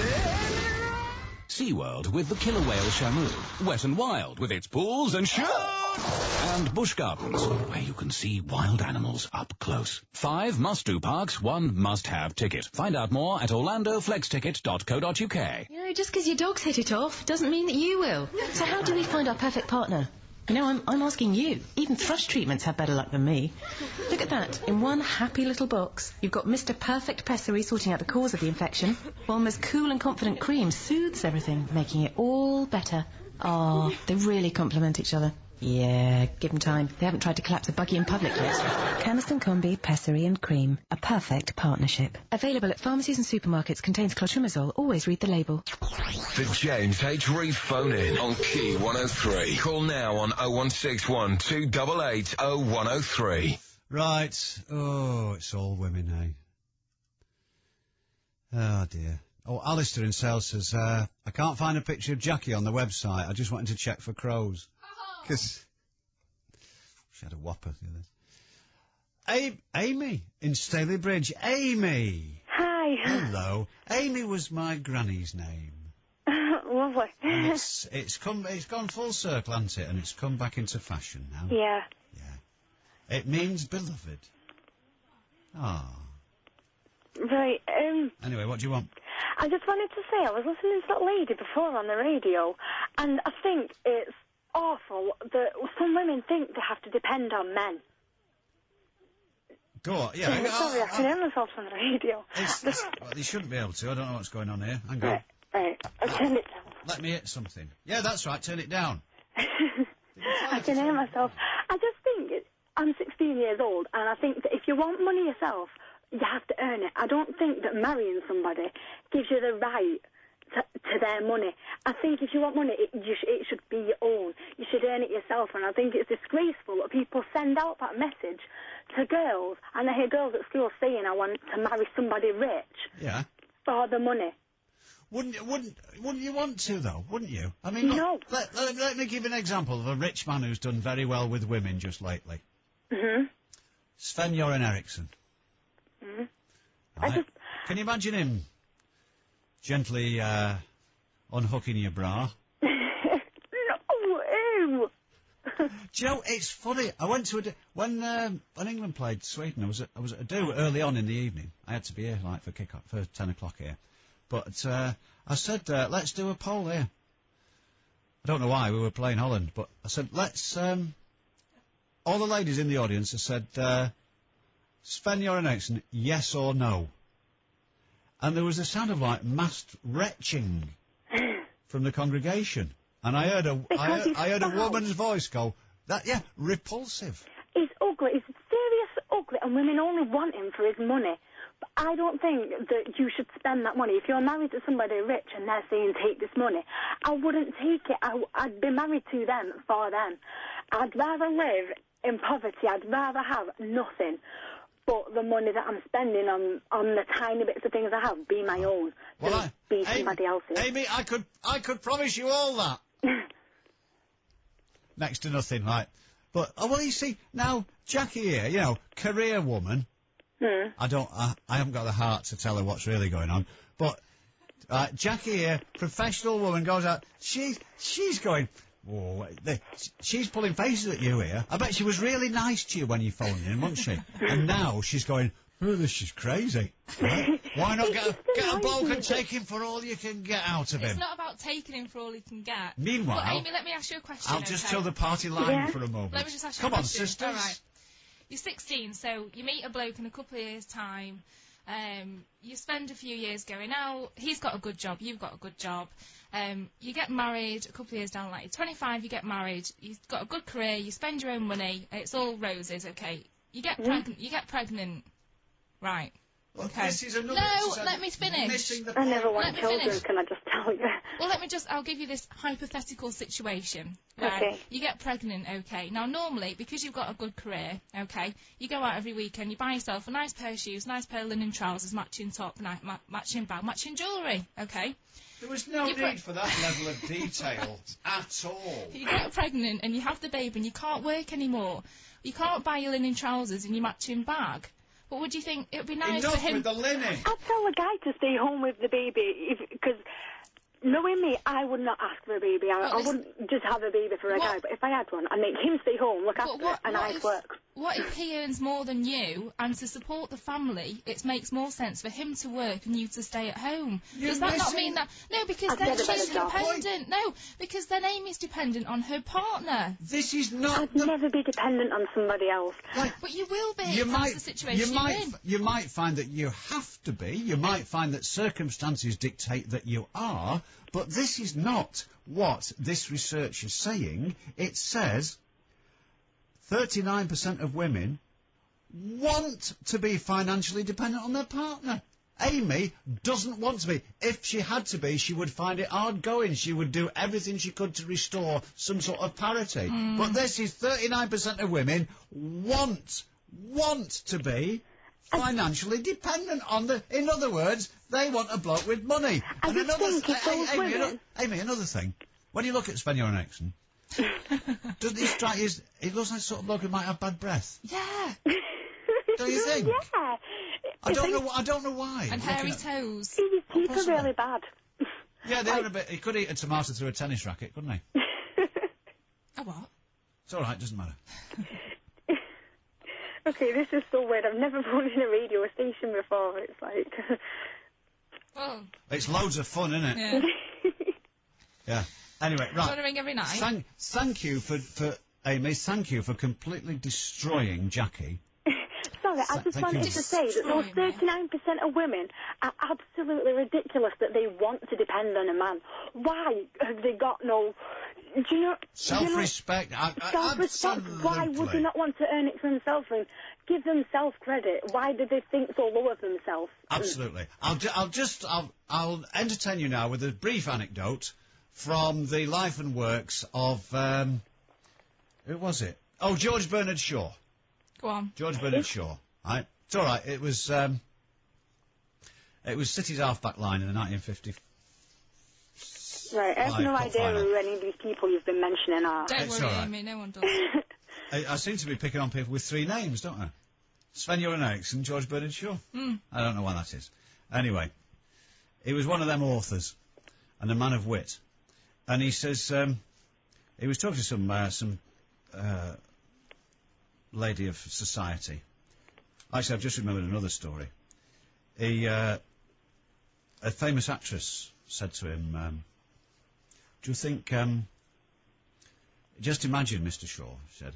SeaWorld with the killer whale Shamu. Wet and Wild with its pools and and Busch Gardens, where you can see wild animals up close. 5 must-do parks, 1 must-have ticket. Find out more at orlandoflexticket.co.uk. You know, just because your dogs hit it off doesn't mean that you will. So how do we find our perfect partner? You know, I'm asking you. Even thrush treatments have better luck than me. Look at that. In one happy little box, you've got Mr. Perfect Pessary sorting out the cause of the infection, while Ms. Cool and Confident Cream soothes everything, making it all better. Oh, they really complement each other. Yeah, give them time. They haven't tried to collapse a buggy in public yet. Chemist and Combi, Pessary and Cream. A perfect partnership. Available at pharmacies and supermarkets. Contains clotrimazole. Always read the label. The James H. Reeve phone in on Key 103. Call now on 0161 288 0103. Right. Oh, it's all women, eh? Oh, dear. Oh, Alistair in Sales says, I can't find a picture of Jackie on the website. I just wanted to check for crows. Because she had a whopper the other. Amy in Staley Bridge. Amy! Hi. Hello. Amy was my granny's name. Lovely. And it's gone full circle, hasn't it? And it's come back into fashion now. Yeah. Yeah. It means beloved. Ah. Right, Anyway, what do you want? I just wanted to say, I was listening to that lady before on the radio, and I think it's awful that some women think they have to depend on men. Go on, yeah. Sorry, I can hear myself on the radio. Well, you shouldn't be able to. I don't know what's going on here. Hang on. Right, I'll turn it down. Let me hit something. Yeah, that's right, turn it down. I can hear myself. I just think, I'm 16 years old, and I think that if you want money yourself, you have to earn it. I don't think that marrying somebody gives you the right to their money. I think if you want money, it should be your own. You should earn it yourself, and I think it's disgraceful that people send out that message to girls, and I hear girls at school saying, I want to marry somebody rich. Yeah. For the money. Wouldn't you want to, though? Wouldn't you? I mean, no. Let me give you an example of a rich man who's done very well with women just lately. Sven-Göran Eriksson. Right. Can you imagine him gently unhooking your bra? No, ew. Do you know, it's funny. I went to when England played Sweden. I was at a do early on in the evening. I had to be here for kick-off for 10 o'clock here. But I said, let's do a poll here. I don't know why, we were playing Holland, but I said, let's... all the ladies in the audience have said, Sven-Göran Eriksson, yes or no. And there was a sound of, massed retching from the congregation. And I heard a woman's voice go, repulsive. He's ugly, he's serious ugly, and women only want him for his money. But I don't think that you should spend that money. If you're married to somebody rich and they're saying, take this money, I wouldn't take it. I'd be married to them for them. I'd rather live in poverty. I'd rather have nothing but the money that I'm spending on the tiny bits of things I have be my own. Well, be somebody else's. Amy, I could promise you all that. Next to nothing, right? But, you see, now, Jackie here, career woman. I haven't got the heart to tell her what's really going on. But, Jackie here, professional woman, goes out, she's going, she's pulling faces at you here. I bet she was really nice to you when you phoned in, wasn't she? And now she's going, this is crazy. Right? Why not get a bloke and take him for all you can get out of him? It's not about taking him for all you can get. Meanwhile... Well, Amy, let me ask you a question, I'll just tell the party line for a moment. Let me just ask you a question. Come on, sisters. All right. You're 16, so you meet a bloke in a couple of years' time. You spend a few years going out. He's got a good job. You've got a good job. You get married a couple of years down, you're 25, you get married. You've got a good career. You spend your own money. It's all roses, okay. You get pregnant. Right. Well, okay. This is another, no, let me finish. I never want children, can I just tell Well, I'll give you this hypothetical situation. Okay. You get pregnant, okay. Now, normally, because you've got a good career, okay, you go out every weekend, you buy yourself a nice pair of shoes, nice pair of linen trousers, matching top, matching bag, matching jewellery, okay. There was no need for that level of detail at all. You get pregnant and you have the baby and you can't work anymore. You can't buy your linen trousers and your matching bag. But would you think it would be nice Enough for him... with the linen. I'd tell the guy to stay home with the baby, because knowing me, I would not ask for a baby. I wouldn't just have a baby for a guy, but if I had one, I'd make him stay home, look after it, and I'd work. What if he earns more than you, and to support the family, it makes more sense for him to work and you to stay at home? Does that not mean that... No, because then she's dependent. No, because then Amy's dependent on her partner. This is not... I'd never be dependent on somebody else. But you will be if that's the situation you're in. You might find that you have to be. You might find that circumstances dictate that you are. But this is not what this research is saying. It says 39% of women want to be financially dependent on their partner. Amy doesn't want to be. If she had to be, she would find it hard going. She would do everything she could to restore some sort of parity. But this is 39% of women want to be financially dependent on the... In other words, they want a bloke with money. And another thing, Amy, another thing. When you look at Sven-Göran Eriksson, doesn't he strike you as... He looks like the sort of bloke who might have bad breath. Yeah. Don't you think? Yeah. I don't know why. And hairy toes. His teeth are really bad. Yeah, they were a bit... He could eat a tomato through a tennis racket, couldn't he? A what? It's all right, doesn't matter. Okay, this is so weird. I've never phoned in a radio station before. It's like... Oh. It's loads of fun, isn't it? Yeah. Yeah. Anyway, right. Do you want to ring every night? Thank you for Amy, thank you for completely destroying Jackie. Sorry, I just wanted to say that those 39% of women are absolutely ridiculous that they want to depend on a man. Why have they got no... Do you know... Self-respect. Self-respect. Why would they not want to earn it for themselves and give themselves credit? Why do they think so low of themselves? Absolutely. I'll entertain you now with a brief anecdote from the life and works of... who was it? Oh, George Bernard Shaw. Go on. George Bernard Shaw. Right. It's all right. It was City's half-back line in the 1950s. Right, I have no idea who any of these people you've been mentioning are. Don't worry, Amy, no one does. I seem to be picking on people with three names, don't I? Sven-Göran Eriksson, George Bernard Shaw. I don't know why that is. Anyway, he was one of them authors and a man of wit. And he says, he was talking to some lady of society. Actually, I've just remembered another story. A famous actress said to him, do you think, just imagine, Mr. Shaw, she said,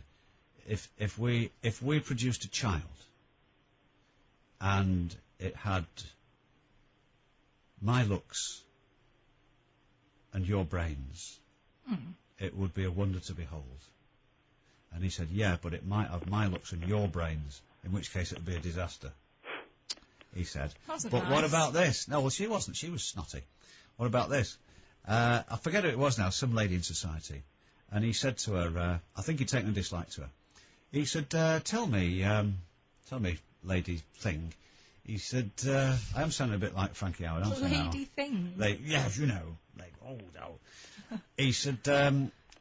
if we produced a child and it had my looks and your brains, it would be a wonder to behold. And he said, yeah, but it might have my looks and your brains, in which case it would be a disaster. He said. But nice. What about this? No, well, she wasn't. She was snotty. What about this? I forget who it was now, some lady in society. And he said to her, I think he'd taken a dislike to her. He said, tell me, lady thing. He said, I am sounding a bit like Frankie Howard, aren't I now? Lady thing? Yes, you know. He said,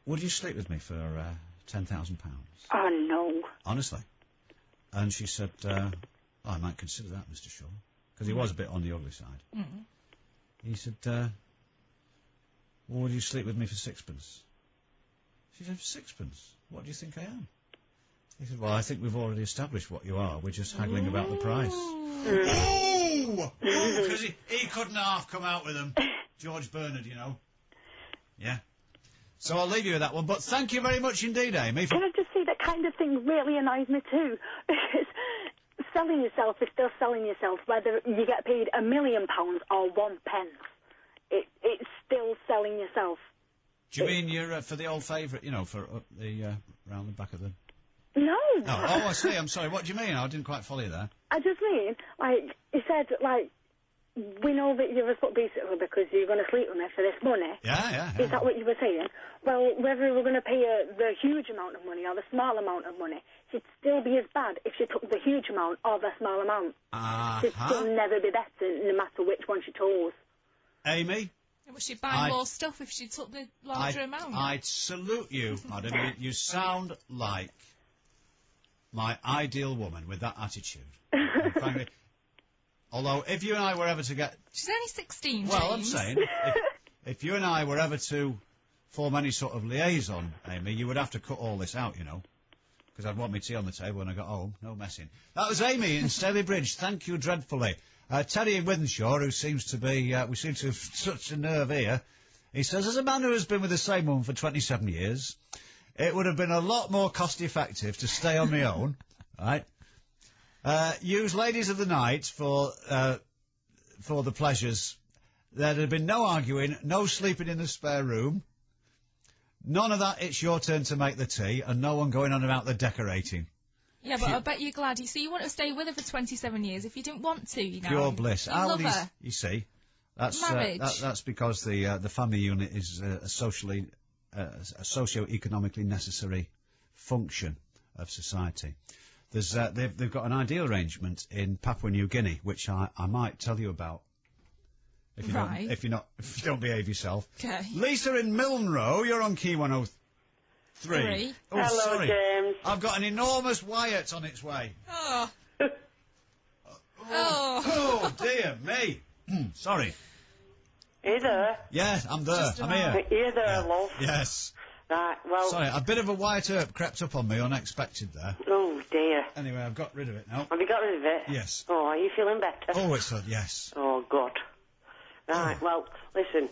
would you sleep with me for £10,000? Oh, no. Honestly. And she said, I might consider that, Mr. Shaw. Because he was a bit on the ugly side. He said, well, would you sleep with me for sixpence? She said, sixpence? What do you think I am? He said, well, I think we've already established what you are. We're just haggling about the price. Oh! Because he couldn't half come out with them. George Bernard, you know. Yeah. So I'll leave you with that one. But thank you very much indeed, Amy. Can I just say that kind of thing really annoys me too? Because selling yourself is still selling yourself, whether you get paid £1 million or 1 pence. It's still selling yourself. Do you mean you're for the old favourite, you know, for the round the back of the... No. Oh, I see. I'm sorry. What do you mean? I didn't quite follow you there. I just mean, like, he said, like, we know that you're a slut basically because you're going to sleep with me for this money. Yeah. Is that what you were saying? Well, whether we're going to pay her the huge amount of money or the small amount of money, she'd still be as bad if she took the huge amount or the small amount. She'd still never be better, no matter which one she chose. Amy? Well, she'd buy more stuff if she took the larger amount. I'd salute you, madam. You sound like my ideal woman with that attitude. And frankly, although, if you and I were ever to get... She's only 16, Well, James. I'm saying, if you and I were ever to form any sort of liaison, Amy, you would have to cut all this out, you know. Because I'd want my tea on the table when I got home. No messing. That was Amy in Staley Bridge. Thank you dreadfully. Terry in Withenshaw, who seems to be... we seem to have such a nerve here. He says, as a man who has been with the same woman for 27 years, it would have been a lot more cost-effective to stay on my own, right? Use ladies of the night for the pleasures. There'd have been no arguing, no sleeping in the spare room, none of that it's your turn to make the tea, and no one going on about the decorating. Yeah, but I bet you're glad. You see, you want to stay with her for 27 years if you didn't want to, you know. Pure bliss. You love her. You see, that's Marriage. That's because the family unit is a socio-economically necessary function of society. There's they've got an ideal arrangement in Papua New Guinea, which I might tell you about. If you don't behave yourself. Okay. Lisa in Milnrow, you're on Key 103. Oh, Hello, sorry. James. I've got an enormous Wyatt on its way. Oh. Oh, dear me. Sorry. Are you there? Yes, I'm there. I'm here. Are you there, love? Yes. Right, well... Sorry, a bit of a Wyatt Earp crept up on me, unexpected there. Oh, dear. Anyway, I've got rid of it now. Have you got rid of it? Yes. Oh, are you feeling better? Oh, it's a yes. Oh, good. Right, well, listen.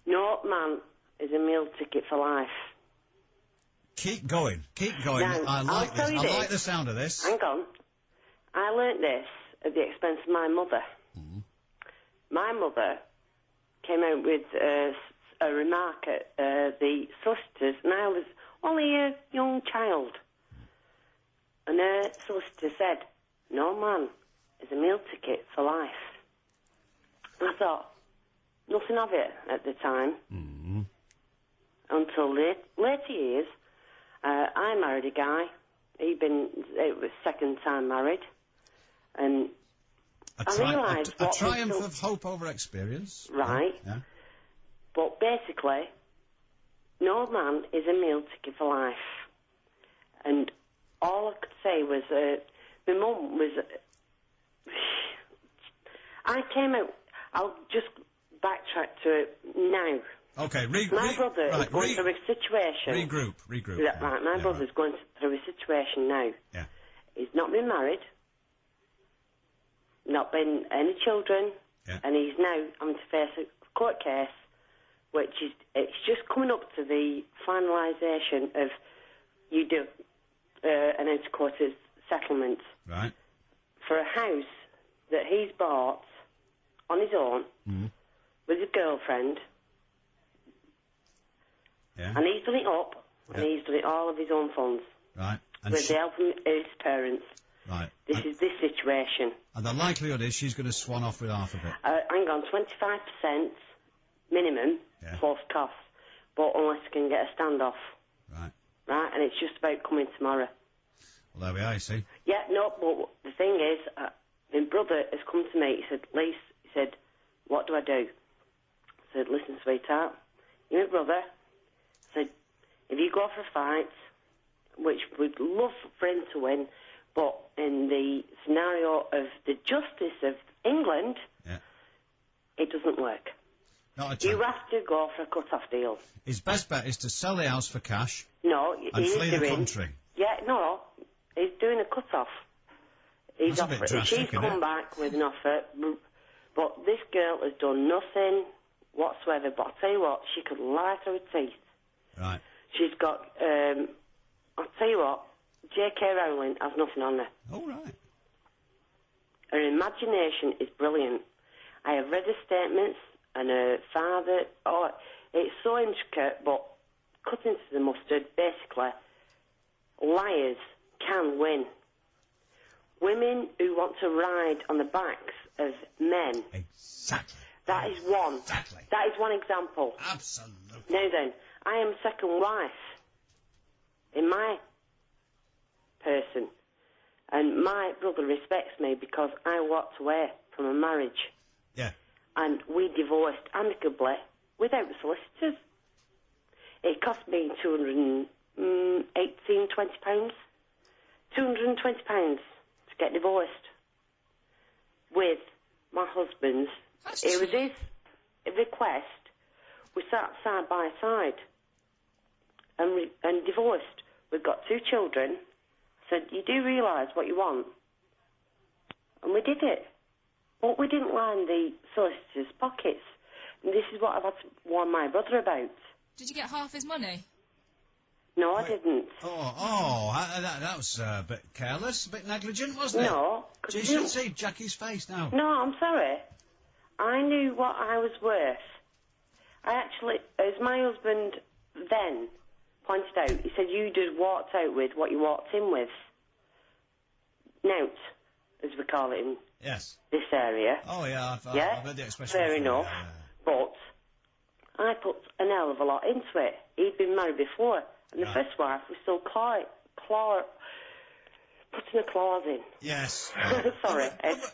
No man is a meal ticket for life. Keep going. Keep going. Now, I like I'll tell this. you I like the sound of this. Hang on. I learnt this at the expense of my mother. My mother came out with a remark at the solicitors, and I was only a young child. And her solicitor said, no man is a meal ticket for life. And I thought, nothing of it at the time. Until later years, I married a guy. It was second time married. And I realised a triumph of hope over experience. Right. Yeah. But basically, no man is a meal ticket for life. And all I could say was, my mum was... I came out... I'll just backtrack to it now. Okay, my brother is going through a situation... Regroup. Yeah, right, my brother's going through a situation now. Yeah. He's not been married, not been any children, and he's now having to face a court case, which is, it's just coming up to the finalisation of you do an out-of-court settlement. Right. For a house that he's bought on his own with his girlfriend. Yeah. And he's done it up, and he's done it all of his own funds. Right. And with the help of his parents. Right. This is this situation. And the likelihood is she's going to swan off with half of it. Hang on, 25% minimum plus costs, but unless you can get a standoff. Right. Right, and it's just about coming tomorrow. Well, there we are, you see. Yeah, no, but the thing is, my brother has come to me, he said, Lise, he said, what do I do? I said, listen, sweetheart, you're my brother. I said, if you go for a fight, which we'd love for him to win, but in the scenario of the justice of England, it doesn't work. You have to go for a cut-off deal. His best bet is to sell the house for cash. No, and he's flee the country. Yeah, no, he's doing a cut-off. He's That's a bit drastic, she's come back with an offer, but this girl has done nothing whatsoever. But I'll tell you what, she could lie through her teeth. Right. She's got. I'll tell you what, J.K. Rowling has nothing on her. Oh, right. Her imagination is brilliant. I have read her statements, and her father... Oh, it's so intricate, but cutting to the mustard, basically, liars can win. Women who want to ride on the backs of men. Exactly. That is one. Exactly. That is one example. Absolutely. Now then, I am second wife in my person, and my brother respects me because I walked away from a marriage. Yeah. And we divorced amicably without solicitors. It cost me £220 to get divorced with my husband's. It was his request. We sat side by side and divorced. We've got 2 children. I said, you do realise what you want? And we did it. But we didn't line the solicitor's pockets. And this is what I've had to warn my brother about. Did you get half his money? No, I didn't. That was a bit careless, a bit negligent, wasn't it? No. You should see Jackie's face now. No, I'm sorry. I knew what I was worth. I actually, as my husband then pointed out, he said, you just walked out with what you walked in with. Nout, as we call it in this area. Oh, yeah, I've heard the expression. Fair before, enough. yeah. But I put an hell of a lot into it. He'd been married before, and the first wife was still putting a clause in. Yes. Sorry,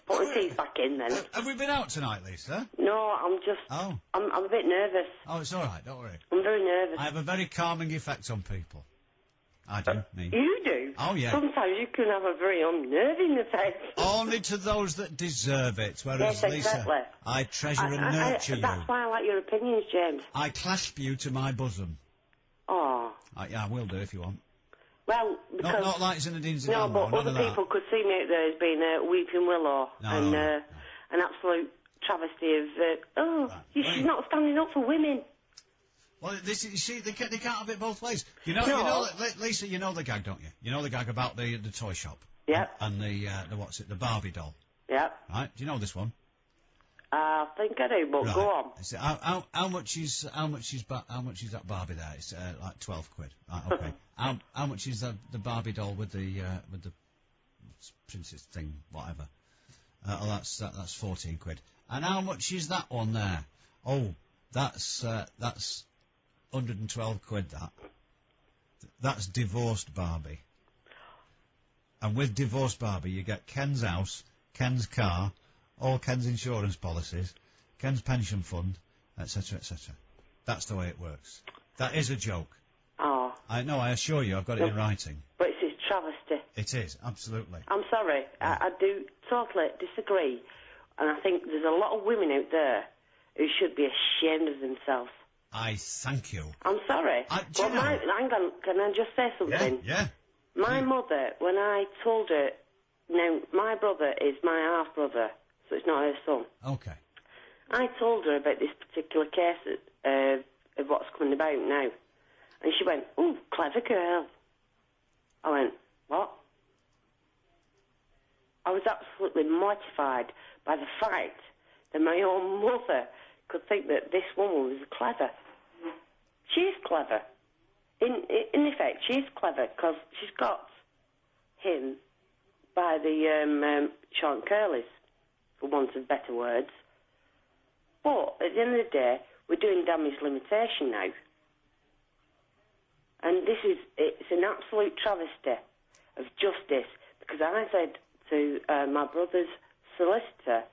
put my teeth back in then. Have we been out tonight, Lisa? No, I'm just... Oh. I'm a bit nervous. Oh, it's all right, don't worry. I'm very nervous. I have a very calming effect on people. I do, me. You do? Oh, yeah. Sometimes you can have a very unnerving effect. Only to those that deserve it, whereas, yes, exactly. Lisa, I treasure and nurture you. That's why I like your opinions, James. I clasp you to my bosom. Oh. Yeah, I will do if you want. Well, because... Not like Zinedine Zidane. No, but other people could see me out there as being a weeping willow and an absolute travesty of, she's not standing up for women. Well, you see, they can't have it both ways. Lisa, you know the gag, don't you? You know the gag about the toy shop. Yeah. And the Barbie doll. Yeah. Right? Do you know this one? I think I do, but go on. So how much is that Barbie there? It's like 12 quid. Right, okay. How much is the Barbie doll with the princess thing, whatever? That's 14 quid. And how much is that one there? Oh, that's 112 quid. That's divorced Barbie. And with divorced Barbie, you get Ken's house, Ken's car, all Ken's insurance policies, Ken's pension fund, etc., etc. That's the way it works. That is a joke. Oh. I know, I assure you, I've got it in writing. But it's a travesty. It is, absolutely. I'm sorry, I do totally disagree, and I think there's a lot of women out there who should be ashamed of themselves. I thank you. I'm sorry. Hang on, can I just say something? Yeah. My mother, when I told her, now, my brother is my half-brother, so it's not her son. Okay. I told her about this particular case of what's coming about now. And she went, "Ooh, clever girl." I went, "What?" I was absolutely mortified by the fact that my own mother could think that this woman was clever. She is clever. In effect, she's clever because she's got him by the short and curlies, for want of better words. But at the end of the day, we're doing damage limitation now. And it's an absolute travesty of justice, because I said to my brother's solicitor,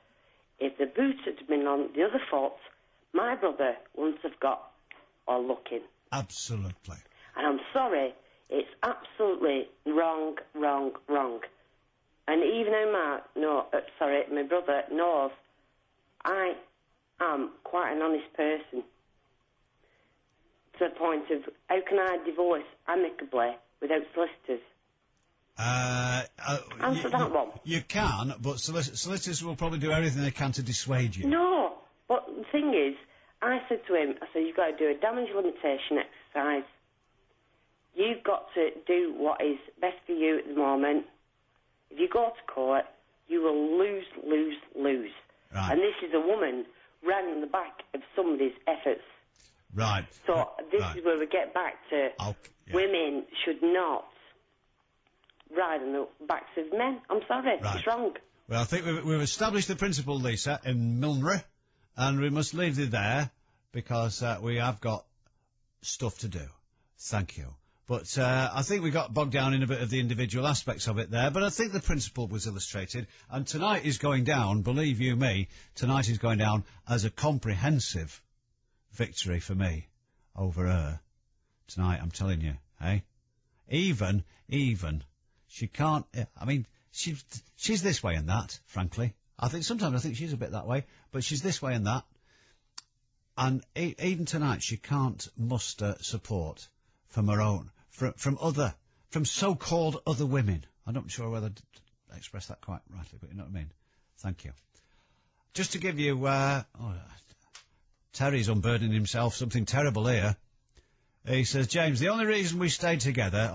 if the boot had been on the other foot, my brother wouldn't have got or looking. Absolutely. And I'm sorry, it's absolutely wrong. And even though my brother knows I am quite an honest person, to the point of, how can I divorce amicably without solicitors? Answer that one. You can, but solicitors will probably do everything they can to dissuade you. No, but the thing is, I said to him, you've got to do a damage limitation exercise. You've got to do what is best for you at the moment. If you go to court, you will lose. Right. And this is a woman running the back of somebody's efforts. Right. So this is where we get back to women should not ride on the backs of men. I'm sorry, it's wrong. Well, I think we've established the principle, Lisa, in millinery, and we must leave it there because we have got stuff to do. Thank you. But I think we got bogged down in a bit of the individual aspects of it there, but I think the principle was illustrated, and tonight is going down, believe you me, tonight is going down as a comprehensive victory for me over her. Tonight, I'm telling you, eh? Even, she can't, I mean, she's this way and that, frankly. Sometimes I think she's a bit that way, but she's this way and that. And even tonight, she can't muster support from her own, from so-called other women. I'm not sure whether I expressed that quite rightly, but you know what I mean. Thank you. Just to give you, Terry's unburdening himself, something terrible here. He says, James, the only reason we stayed together,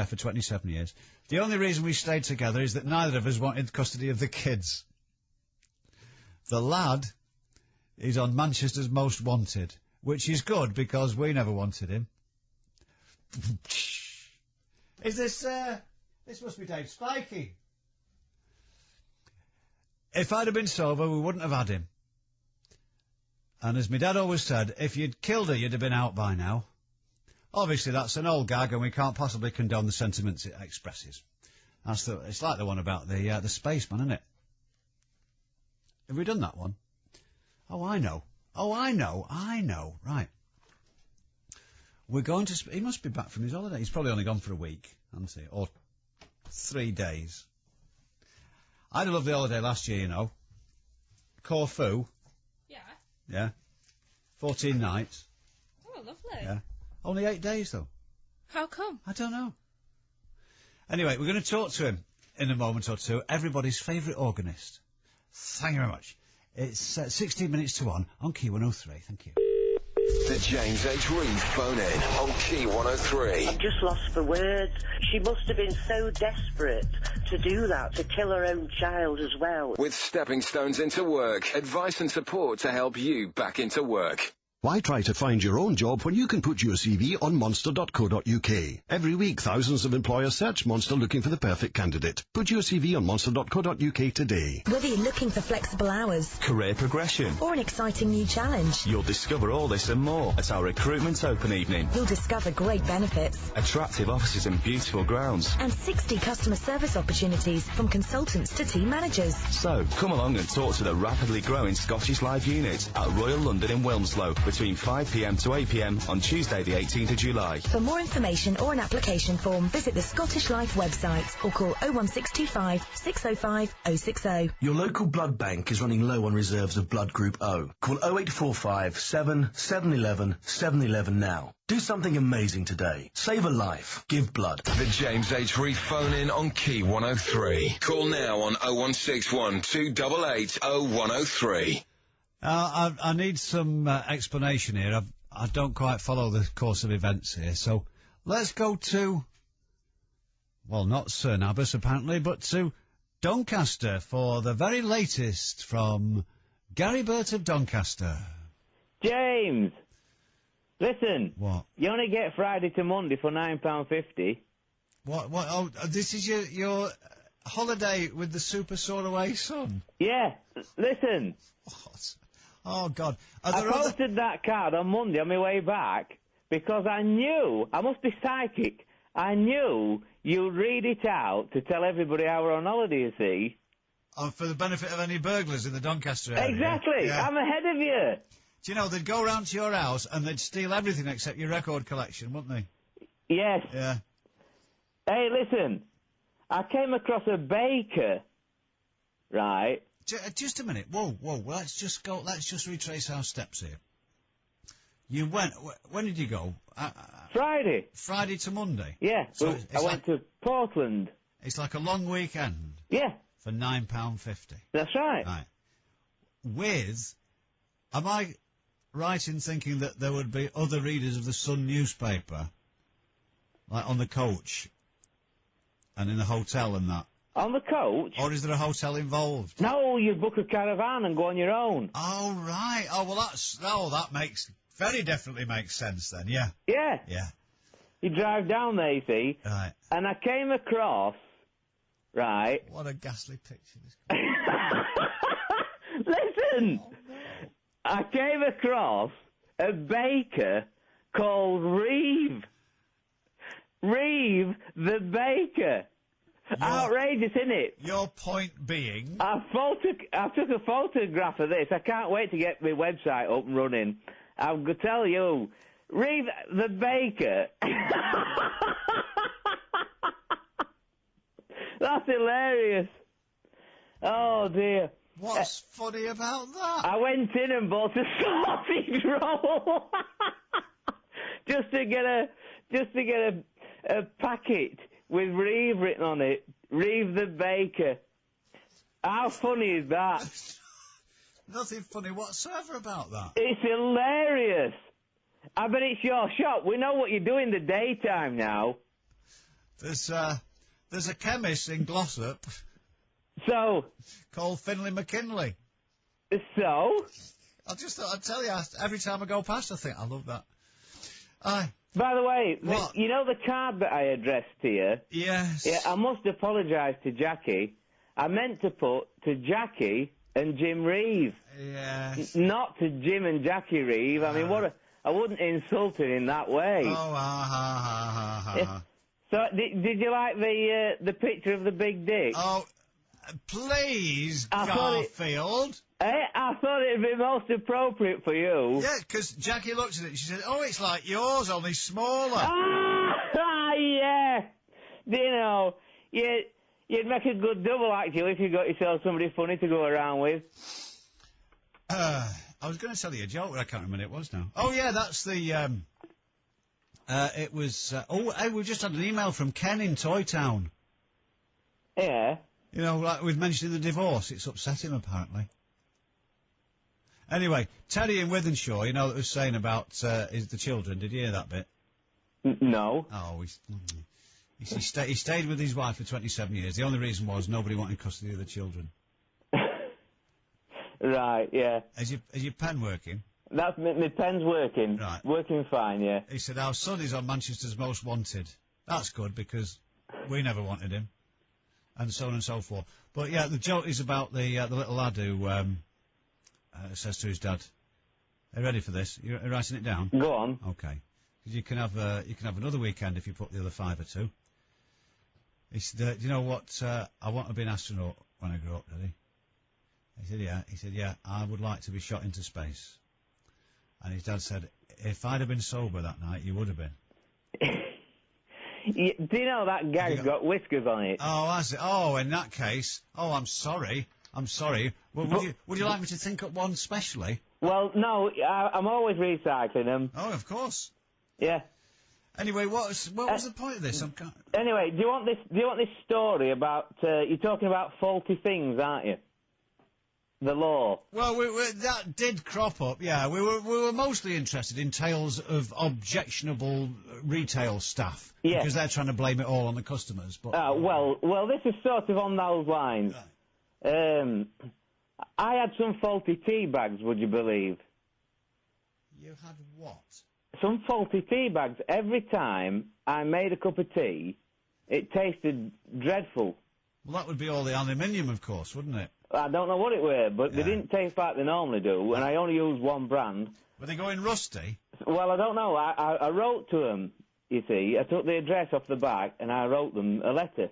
for 27 years, the only reason we stayed together is that neither of us wanted custody of the kids. The lad is on Manchester's Most Wanted, which is good because we never wanted him. Is this must be Dave Spikey. If I'd have been sober, we wouldn't have had him. And as my dad always said, if you'd killed her, you'd have been out by now. Obviously, that's an old gag, and we can't possibly condone the sentiments it expresses. It's like the one about the spaceman, isn't it? Have we done that one? Oh, I know. Right. We're going to... He must be back from his holiday. He's probably only gone for a week, hasn't he? Or 3 days. I had a lovely holiday last year, you know. Corfu. Yeah. Yeah. 14 nights. Oh, lovely. Yeah. Only 8 days, though. How come? I don't know. Anyway, we're going to talk to him in a moment or two. Everybody's favourite organist. Thank you very much. It's 16 minutes to 1 on Key 103. Thank you. The James H. Reeve phone-in on Key 103. I'm just lost for words. She must have been so desperate to do that, to kill her own child as well. With stepping stones into work, advice and support to help you back into work. Why try to find your own job when you can put your CV on monster.co.uk? Every week, thousands of employers search Monster looking for the perfect candidate. Put your CV on monster.co.uk today. Whether you're looking for flexible hours, Career progression, or an exciting new challenge, you'll discover all this and more at our recruitment open evening. You'll discover great benefits, attractive offices and beautiful grounds, and 60 customer service opportunities from consultants to team managers. So, come along and talk to the rapidly growing Scottish Live unit at Royal London in Wilmslow between 5 p.m. to 8 p.m. on Tuesday the 18th of July. For more information or an application form, visit the Scottish Life website or call 01625 605 060. Your local blood bank is running low on reserves of blood group O. Call 0845 711 711 now. Do something amazing today. Save a life. Give blood. The James H. Reeve phone-in on Key 103. Call now on 0161 288 0103. I need some explanation here. I don't quite follow the course of events here, so let's go to, well, not Sir Nabbas apparently, but to Doncaster for the very latest from Gary Burt of Doncaster. James, listen. What? You only get Friday to Monday for £9.50. What? Oh, this is your holiday with the super soaraway son? Yeah, listen. What? Oh, God. I posted that card on Monday on my way back because I knew, I must be psychic, I knew you'd read it out to tell everybody how we're on holiday, you see. Oh, for the benefit of any burglars in the Doncaster area. Exactly. Yeah. I'm ahead of you. Do you know, they'd go round to your house and they'd steal everything except your record collection, wouldn't they? Yes. Yeah. Hey, listen. I came across a baker, right? Just a minute. Whoa. Let's just retrace our steps here. You went, when did you go? Friday. Friday to Monday? Yeah. So I went to Portland. It's like a long weekend? Yeah. For £9.50. That's right. Right. Am I right in thinking that there would be other readers of the Sun newspaper, like on the coach, and in the hotel and that? On the coach? Or is there a hotel involved? No, you book a caravan and go on your own. Oh, right. Oh, well, that very definitely makes sense then, yeah. Yeah. Yeah. You drive down there, you see. Right. And I came across, right? What a ghastly picture this. Listen! Oh, no. I came across a baker called Reeve. Reeve the baker. Outrageous, isn't it? Your point being? I took a photograph of this. I can't wait to get my website up and running. I'll tell you, Reeve the baker. That's hilarious. Oh dear. What's funny about that? I went in and bought a sausage roll just to get a packet with Reeve written on it. Reeve the baker. How funny is that? Nothing funny whatsoever about that. It's hilarious. I bet it's your shop. We know what you do in the daytime now. There's a chemist in Glossop. So? Called Finlay McKinley. So? I just thought I'd tell you, every time I go past I think, I love that. By the way, you know the card that I addressed to you? Yes. Yeah, I must apologise to Jackie. I meant to put to Jackie and Jim Reeve. Yes. Not to Jim and Jackie Reeve. I mean, I wouldn't insult it in that way. Oh, So, did you like the picture of the big dick? Oh, please, Garfield. I thought it'd be most appropriate for you. Yeah, because Jackie looked at it and she said, oh, it's like yours, only smaller. Yeah. You know, you'd make a good double, actually, if you got yourself somebody funny to go around with. I was going to tell you a joke, but I can't remember what it was now. Oh, yeah, that's the, it was, hey, we just had an email from Ken in Toy Town. Yeah. You know, like we've mentioned the divorce, it's upset him, apparently. Anyway, Terry in Withenshaw, you know, that was saying about the children. Did you hear that bit? No. Oh, he stayed with his wife for 27 years. The only reason was nobody wanted custody of the children. Right, yeah. Is your pen working? That's my pen's working. Right. Working fine, yeah. He said, our son is on Manchester's Most Wanted. That's good, because we never wanted him. And so on and so forth. But, yeah, the joke is about the little lad who says to his dad, are you ready for this? You're writing it down? Go on. Okay. Because you can have another weekend if you put the other £5 or £2. He said, do you know what, I want to be an astronaut when I grow up, did he? He said, yeah. He said, yeah, I would like to be shot into space. And his dad said, if I'd have been sober that night, you would have been. Do you know that gag's got whiskers on it? Oh, has it? Oh, in that case, I'm sorry. Well, would you like me to think up one specially? Well, no, I'm always recycling them. Oh, of course. Yeah. Anyway, what was the point of this? Anyway, do you want this story about? You're talking about faulty things, aren't you? The law. Well, that did crop up. Yeah, we were mostly interested in tales of objectionable retail staff. Yeah. Because they're trying to blame it all on the customers. But well, this is sort of on those lines. Right. I had some faulty tea bags. Would you believe? You had what? Some faulty tea bags. Every time I made a cup of tea, it tasted dreadful. Well, that would be all the aluminium, of course, wouldn't it? I don't know what it were, but they didn't taste like they normally do, and I only used one brand. Were they going rusty? Well, I don't know. I wrote to them, you see. I took the address off the back, and I wrote them a letter.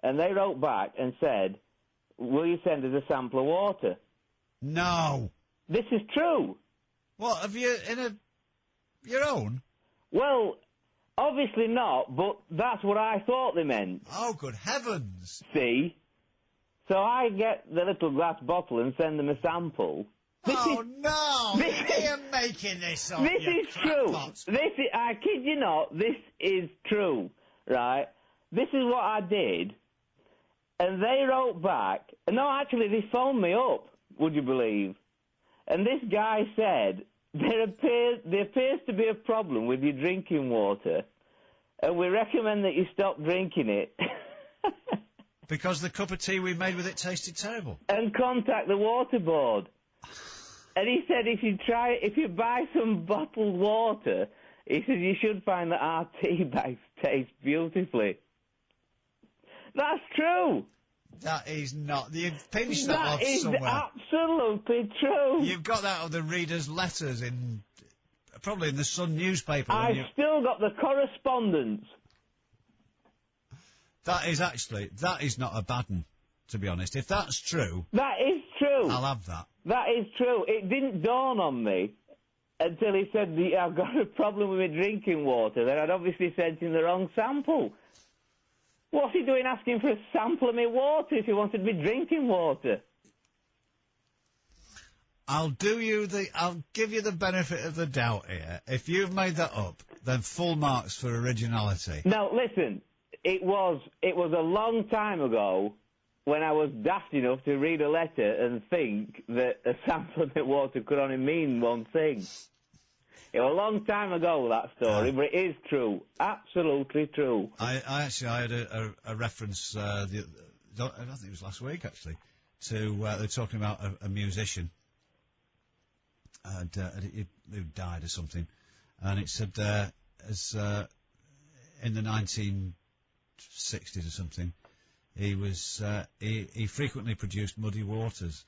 And they wrote back and said, will you send us a sample of water? No. This is true. What, have you your own? Well, obviously not, but that's what I thought they meant. Oh, good heavens. See? So I get the little glass bottle and send them a sample. You're making this up. This is true. I kid you not, this is true, right? This is what I did, and they wrote back. No, actually, they phoned me up, would you believe? And this guy said, there appears to be a problem with your drinking water, and we recommend that you stop drinking it. Because the cup of tea we made with it tasted terrible. And contact the water board. And he said if you buy some bottled water, he said you should find that our tea bags taste beautifully. That's true. That is not. You've pinched that off That is somewhere. absolutely true. You've got that out of the readers' letters probably in the Sun newspaper. I've still got the correspondence. That is not a bad one, to be honest. If that's true... That is true. I'll have that. That is true. It didn't dawn on me until he said, I've got a problem with my drinking water. Then I'd obviously sent him the wrong sample. What's he doing asking for a sample of my water if he wanted me drinking water? I'll give you the benefit of the doubt here. If you've made that up, then full marks for originality. No, listen. It was a long time ago when I was daft enough to read a letter and think that a sample of my water could only mean one thing. It was a long time ago, that story, but it is true. Absolutely true. I had a reference, I think it was last week, actually, to, they're talking about a musician who died or something, and it said, in the 1960s or something, he was, he frequently produced muddy waters.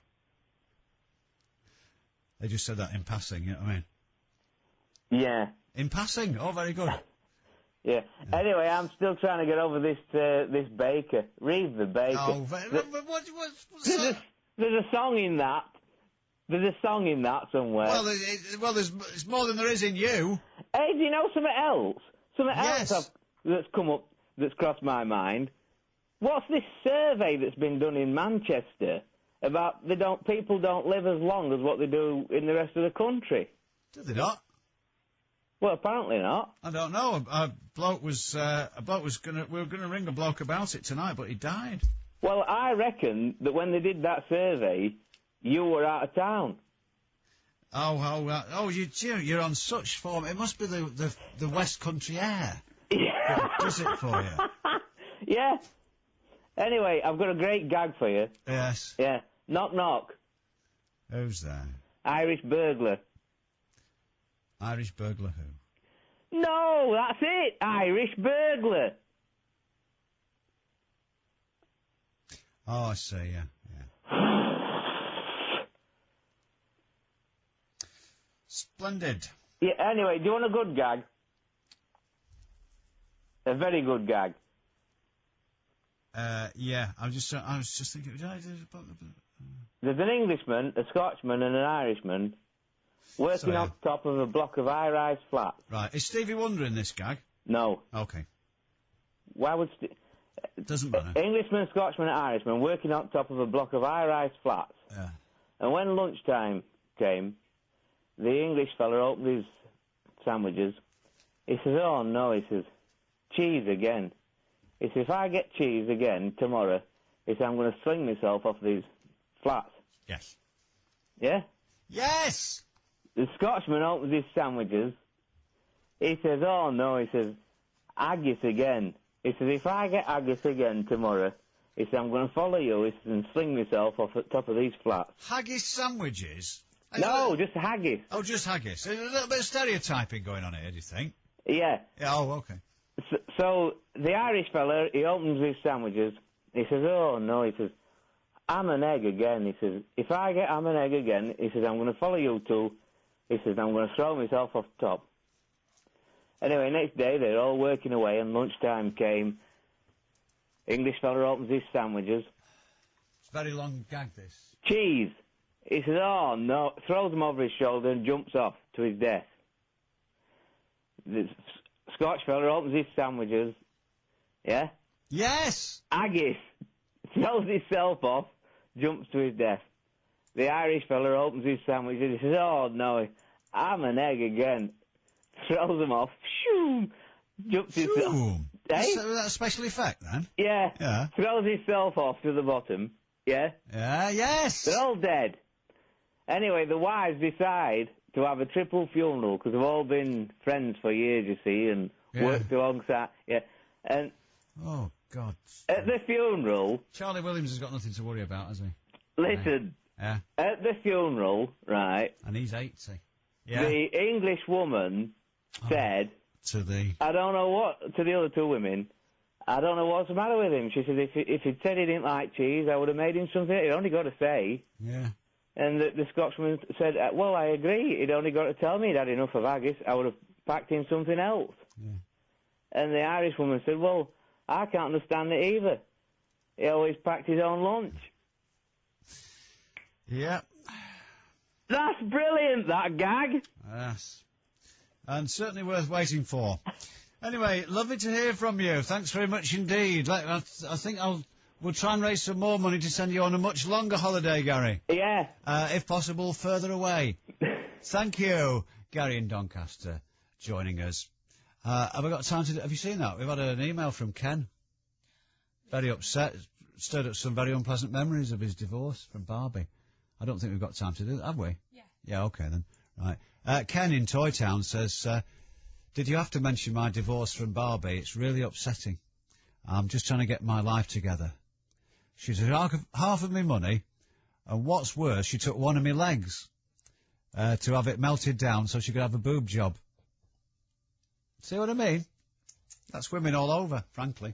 They just said that in passing, you know what I mean? Yeah. In passing? Oh, very good. Yeah. Anyway, I'm still trying to get over this baker. Reeve the baker. Oh, there's a song in that. There's a song in that somewhere. Well, there's more than there is in you. Hey, do you know something else? Something Yes. else that's come up, that's crossed my mind. What's this survey that's been done in Manchester about people don't live as long as what they do in the rest of the country? Do they not? Well, apparently not. I don't know. We were gonna ring a bloke about it tonight, but he died. Well, I reckon that when they did that survey, you were out of town. You're on such form. It must be the West Country air. That does it for you. Yeah. Anyway, I've got a great gag for you. Yes. Yeah. Knock, knock. Who's there? Irish burglar. Irish burglar who? No, that's it. Irish burglar. Oh, I see, yeah. Splendid. Yeah, anyway, do you want a good gag? A very good gag. Yeah, I was just thinking... There's an Englishman, a Scotsman and an Irishman working on top of a block of high-rise flats. Right. Is Stevie Wonder in this gag? No. Okay. Why would... Doesn't matter. Englishman, Scotsman and Irishman working on top of a block of high-rise flats. Yeah. And when lunchtime came, the English fella opened his sandwiches. He says, oh, no, he says, cheese again. He says, if I get cheese again tomorrow, he says, I'm going to sling myself off these flats. Yes. Yeah? Yes! The Scotsman opens his sandwiches. He says, oh, no, he says, haggis again. He says, if I get haggis again tomorrow, he says, I'm going to follow you, he says, and sling myself off the top of these flats. Haggis sandwiches? No, just haggis. Oh, just haggis. There's a little bit of stereotyping going on here, do you think? Yeah. Oh, okay. So the Irish fella, he opens his sandwiches. He says, oh, no, he says, ham and egg again. He says, if I get ham and egg again, he says, I'm going to follow you two. He says, I'm going to throw myself off the top. Anyway, next day, they're all working away, and lunchtime came. English fella opens his sandwiches. It's a very long gag, this. Cheese. He says, oh, no, throws them over his shoulder and jumps off to his death. The Scotch fella opens his sandwiches. Yeah? Yes! Haggis. Throws himself off, jumps to his death. The Irish fella opens his sandwiches. He says, oh, no, ham and egg again. Throws them off. Shoo! Jumps himself. Is that a special effect, then? Yeah. Yeah. Throws himself off to the bottom. Yeah? Yeah, yes! They're all dead. Anyway, the wives decide to have a triple funeral because they've all been friends for years, you see, and worked alongside. Yeah. And oh, God. At the funeral... Charlie Williams has got nothing to worry about, has he? Listen. Yeah. At the funeral, right... And he's 80. Yeah. The English woman said... To the... I don't know what... To the other two women... I don't know what's the matter with him. She said if he'd said he didn't like cheese, I would have made him something. He'd only got to say. Yeah. And the Scotsman said, well, I agree. He'd only got to tell me he'd had enough of haggis. I would have packed him something else. Yeah. And the Irish woman said, well, I can't understand it either. He always packed his own lunch. Yeah. That's brilliant, that gag. Yes. And certainly worth waiting for. Anyway, lovely to hear from you. Thanks very much indeed. I think we'll try and raise some more money to send you on a much longer holiday, Gary. Yeah. If possible, further away. Thank you, Gary in Doncaster, joining us. Have I got time to... Have you seen that? We've had an email from Ken. Very upset. Stirred up some very unpleasant memories of his divorce from Barbie. I don't think we've got time to do that, have we? Yeah. Yeah, OK then. Right. Ken in Toy Town says, did you have to mention my divorce from Barbie? It's really upsetting. I'm just trying to get my life together. She took half of my money, and what's worse, she took one of my legs to have it melted down so she could have a boob job. See what I mean? That's women all over, frankly.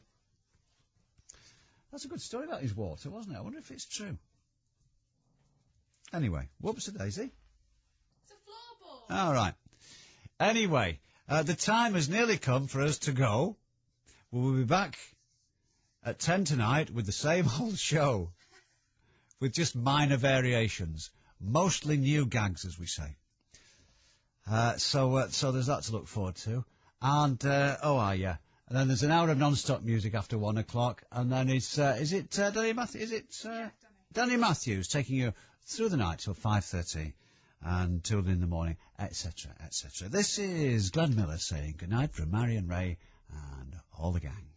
That's a good story about his water, wasn't it? I wonder if it's true. Anyway, whoops-a-daisy. It's a floorboard. All right. Anyway, the time has nearly come for us to go. We'll be back at 10 tonight with the same old show, with just minor variations, mostly new gags, as we say. So there's that to look forward to. And, yeah. And then there's an hour of non-stop music after 1 o'clock, and then is it Danny Matthews? Is it Danny Matthews taking you through the night till 5:30 and till in the morning, etc., etc. This is Glenn Miller saying goodnight from Marion Ray and all the gang.